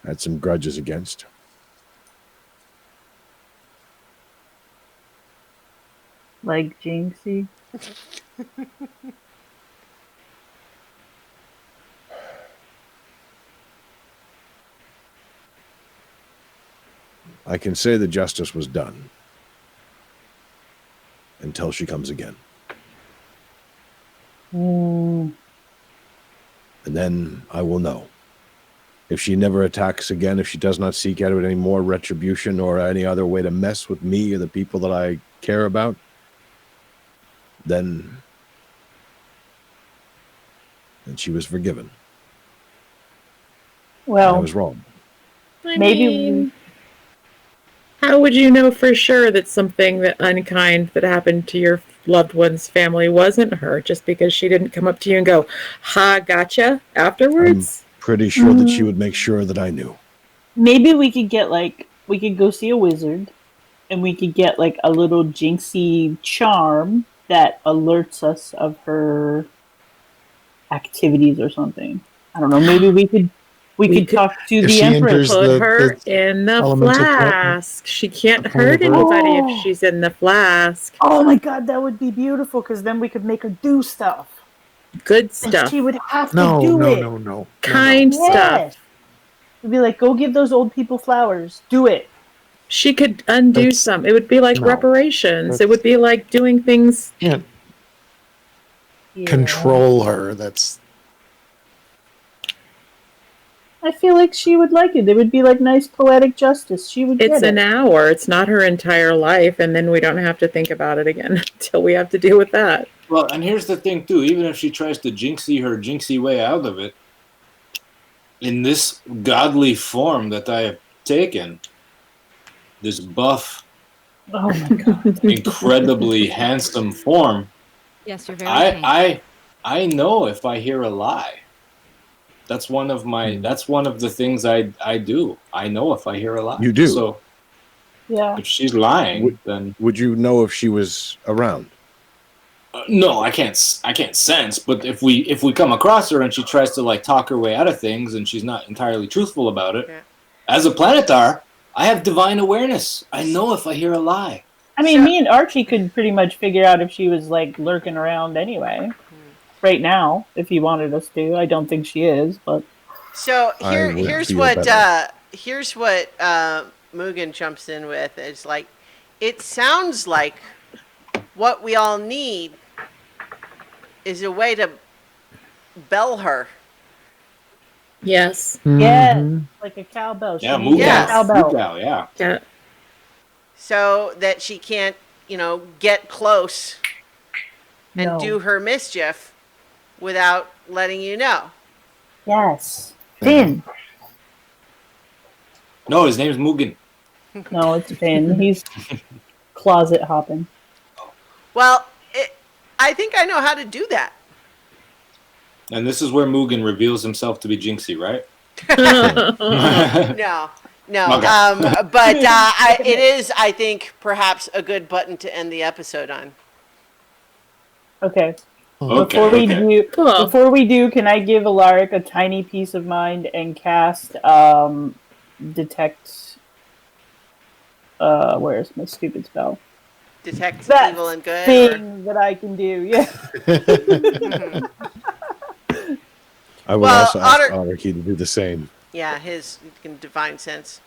[SPEAKER 4] had some grudges against.
[SPEAKER 5] Like Jinxie?
[SPEAKER 4] I can say that justice was done until she comes again.
[SPEAKER 5] Hmm.
[SPEAKER 4] And then I will know. If she never attacks again, if she does not seek out any more retribution or any other way to mess with me or the people that I care about, then she was forgiven. And I
[SPEAKER 5] Well,
[SPEAKER 4] was wrong.
[SPEAKER 3] I
[SPEAKER 5] Maybe
[SPEAKER 3] mean, how would you know for sure that something that unkind that happened to your loved one's family wasn't her just because she didn't come up to you and go, "Ha, gotcha," afterwards?
[SPEAKER 4] Pretty sure that she would make sure that I knew.
[SPEAKER 5] maybe we could get we could go see a wizard and we could get a little Jinxie charm that alerts us of her activities or something. I don't know. Maybe we could
[SPEAKER 3] could-
[SPEAKER 5] talk to
[SPEAKER 7] If
[SPEAKER 5] the
[SPEAKER 7] she
[SPEAKER 5] Empress.
[SPEAKER 7] enters
[SPEAKER 3] Put
[SPEAKER 7] the-
[SPEAKER 3] her
[SPEAKER 7] the
[SPEAKER 3] in the
[SPEAKER 7] elemental threat.
[SPEAKER 3] flask. She can't
[SPEAKER 7] The point
[SPEAKER 3] hurt
[SPEAKER 7] of her-
[SPEAKER 3] anybody
[SPEAKER 5] Oh.
[SPEAKER 3] if she's in the flask.
[SPEAKER 5] Oh my god, that would be beautiful because then we could make her do stuff.
[SPEAKER 3] Good
[SPEAKER 5] And
[SPEAKER 3] stuff.
[SPEAKER 5] she would have to
[SPEAKER 7] No,
[SPEAKER 5] do
[SPEAKER 7] no,
[SPEAKER 5] it.
[SPEAKER 7] no, no.
[SPEAKER 3] Kind stuff.
[SPEAKER 5] Yes. It'd be like, go give those old people flowers. Do it.
[SPEAKER 3] She could undo
[SPEAKER 7] That's-
[SPEAKER 3] some. It would be like
[SPEAKER 7] no.
[SPEAKER 3] reparations. It
[SPEAKER 7] That's-
[SPEAKER 3] would be like doing things.
[SPEAKER 7] Can't
[SPEAKER 5] Yeah.
[SPEAKER 7] control her. That's
[SPEAKER 5] I feel like she would like it. It would be like nice poetic justice. She would
[SPEAKER 3] It's
[SPEAKER 5] get
[SPEAKER 3] an
[SPEAKER 5] it.
[SPEAKER 3] hour. It's not her entire life, and then we don't have to think about it again until we have to deal with that.
[SPEAKER 6] Well, and here's the thing too. Even if she tries to jinxie her jinxie way out of it, in this godly form that I have taken, this buff,
[SPEAKER 5] Oh my god.
[SPEAKER 6] incredibly handsome form,
[SPEAKER 2] Yes, you're very tame.
[SPEAKER 6] I know if I hear a lie. That's one of my. That's one of the things I do. I know if I hear a lie.
[SPEAKER 4] You do?
[SPEAKER 6] So
[SPEAKER 5] Yeah.
[SPEAKER 6] if she's lying, then
[SPEAKER 4] Would you know if she was around?
[SPEAKER 6] no, I can't sense. But if we come across her and she tries to talk her way out of things and she's not entirely truthful about it,
[SPEAKER 1] Yeah.
[SPEAKER 6] as a planetar, I have divine awareness. I know if I hear a lie.
[SPEAKER 5] I mean,
[SPEAKER 1] So-
[SPEAKER 5] me and Archie could pretty much figure out if she was like lurking around anyway. Right now, if he wanted us to. I don't think she is, but
[SPEAKER 1] So
[SPEAKER 4] I would
[SPEAKER 1] here's
[SPEAKER 4] feel
[SPEAKER 1] what
[SPEAKER 4] better.
[SPEAKER 1] Mugen jumps in with is like, it sounds like what we all need is a way to bell her.
[SPEAKER 3] Yes.
[SPEAKER 5] yeah,
[SPEAKER 7] Mhm.
[SPEAKER 5] like a cowbell. She
[SPEAKER 6] Yeah,
[SPEAKER 5] needs
[SPEAKER 6] move
[SPEAKER 5] a
[SPEAKER 1] Yes.
[SPEAKER 6] out.
[SPEAKER 5] cowbell.
[SPEAKER 6] Move out, yeah.
[SPEAKER 3] Yeah.
[SPEAKER 1] So that she can't, get close and
[SPEAKER 5] No.
[SPEAKER 1] do her mischief without letting you know.
[SPEAKER 5] Yes. Finn.
[SPEAKER 6] No, his name's Mugen.
[SPEAKER 5] No, it's Finn. He's closet hopping.
[SPEAKER 1] Well, I think I know how to do that.
[SPEAKER 6] And this is where Mugen reveals himself to be Jinxie, right?
[SPEAKER 1] No, no.
[SPEAKER 6] Okay.
[SPEAKER 1] But it is, I think, perhaps a good button to end the episode on.
[SPEAKER 5] Okay.
[SPEAKER 6] Okay,
[SPEAKER 3] Cool.
[SPEAKER 5] Before we do, can I give Alaric a tiny piece of mind and cast detect? Where's my stupid spell?
[SPEAKER 1] Detect
[SPEAKER 5] That
[SPEAKER 1] evil and good.
[SPEAKER 5] thing that I can do. Yeah.
[SPEAKER 4] I would
[SPEAKER 1] Well,
[SPEAKER 4] also ask
[SPEAKER 1] Otter-
[SPEAKER 4] Anarchy to do the same.
[SPEAKER 1] Yeah, his divine sense.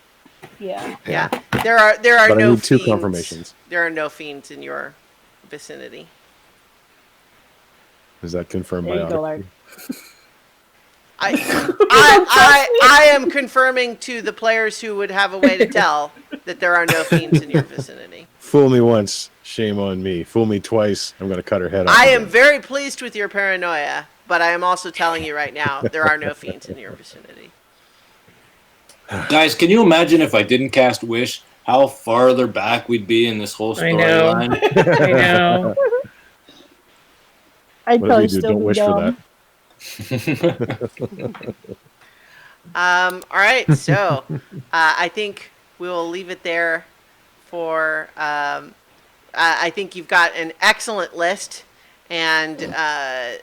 [SPEAKER 5] Yeah.
[SPEAKER 1] Yeah, there are
[SPEAKER 4] But I
[SPEAKER 1] no
[SPEAKER 4] need two
[SPEAKER 1] fiends.
[SPEAKER 4] confirmations.
[SPEAKER 1] There are no fiends in your vicinity.
[SPEAKER 4] Is that confirmed
[SPEAKER 5] There
[SPEAKER 4] by
[SPEAKER 5] you go, Larry.
[SPEAKER 4] Anarchy?
[SPEAKER 1] I am confirming to the players who would have a way to tell that there are no fiends in your vicinity.
[SPEAKER 4] Fool me once, shame on me. Fool me twice, I'm going to cut her head off.
[SPEAKER 1] I am
[SPEAKER 4] again.
[SPEAKER 1] very pleased with your paranoia, but I am also telling you right now there are no fiends in your vicinity.
[SPEAKER 6] Guys, can you imagine if I didn't cast Wish, how farther back we'd be in this whole
[SPEAKER 3] I know.
[SPEAKER 6] storyline?
[SPEAKER 3] I know.
[SPEAKER 5] I'd
[SPEAKER 4] What
[SPEAKER 5] probably
[SPEAKER 4] if you do?
[SPEAKER 5] still
[SPEAKER 4] Don't
[SPEAKER 5] be
[SPEAKER 4] wish
[SPEAKER 5] dumb.
[SPEAKER 4] for that.
[SPEAKER 1] All right, so I think we will leave it there for. I think you've got an excellent list, and the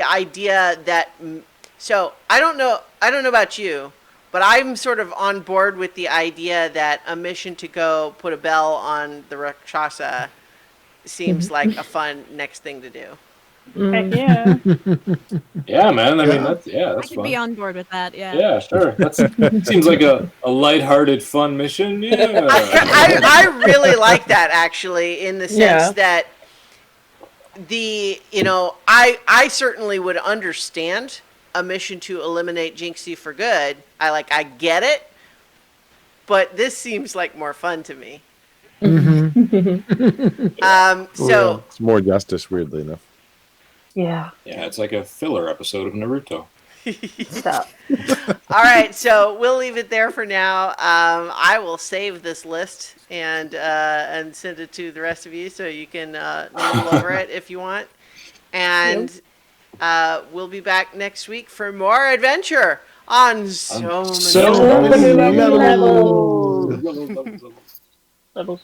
[SPEAKER 1] idea that. So I don't know about you, but I'm sort of on board with the idea that a mission to go put a bell on the Rakshasa seems like a fun next thing to do.
[SPEAKER 5] Heck yeah.
[SPEAKER 6] Yeah, man. I mean,
[SPEAKER 7] Yeah.
[SPEAKER 6] that's
[SPEAKER 2] I
[SPEAKER 6] that's
[SPEAKER 2] could
[SPEAKER 6] fun.
[SPEAKER 2] be on board with that. Yeah.
[SPEAKER 6] Yeah, sure. That seems like a lighthearted, fun mission. Yeah.
[SPEAKER 1] I really like that actually, in the sense
[SPEAKER 3] Yeah.
[SPEAKER 1] that I certainly would understand a mission to eliminate Jinxie for good. I get it, but this seems like more fun to me. So
[SPEAKER 4] It's more justice, weirdly enough.
[SPEAKER 5] Yeah.
[SPEAKER 6] Yeah, it's like a filler episode of Naruto.
[SPEAKER 5] Stop.
[SPEAKER 1] all right, so we'll leave it there for now. I will save this list and send it to the rest of you so you can noodle over it if you want. And we'll be back next week for more adventure on so many
[SPEAKER 6] so
[SPEAKER 1] levels.
[SPEAKER 6] many
[SPEAKER 5] Levels. Levels.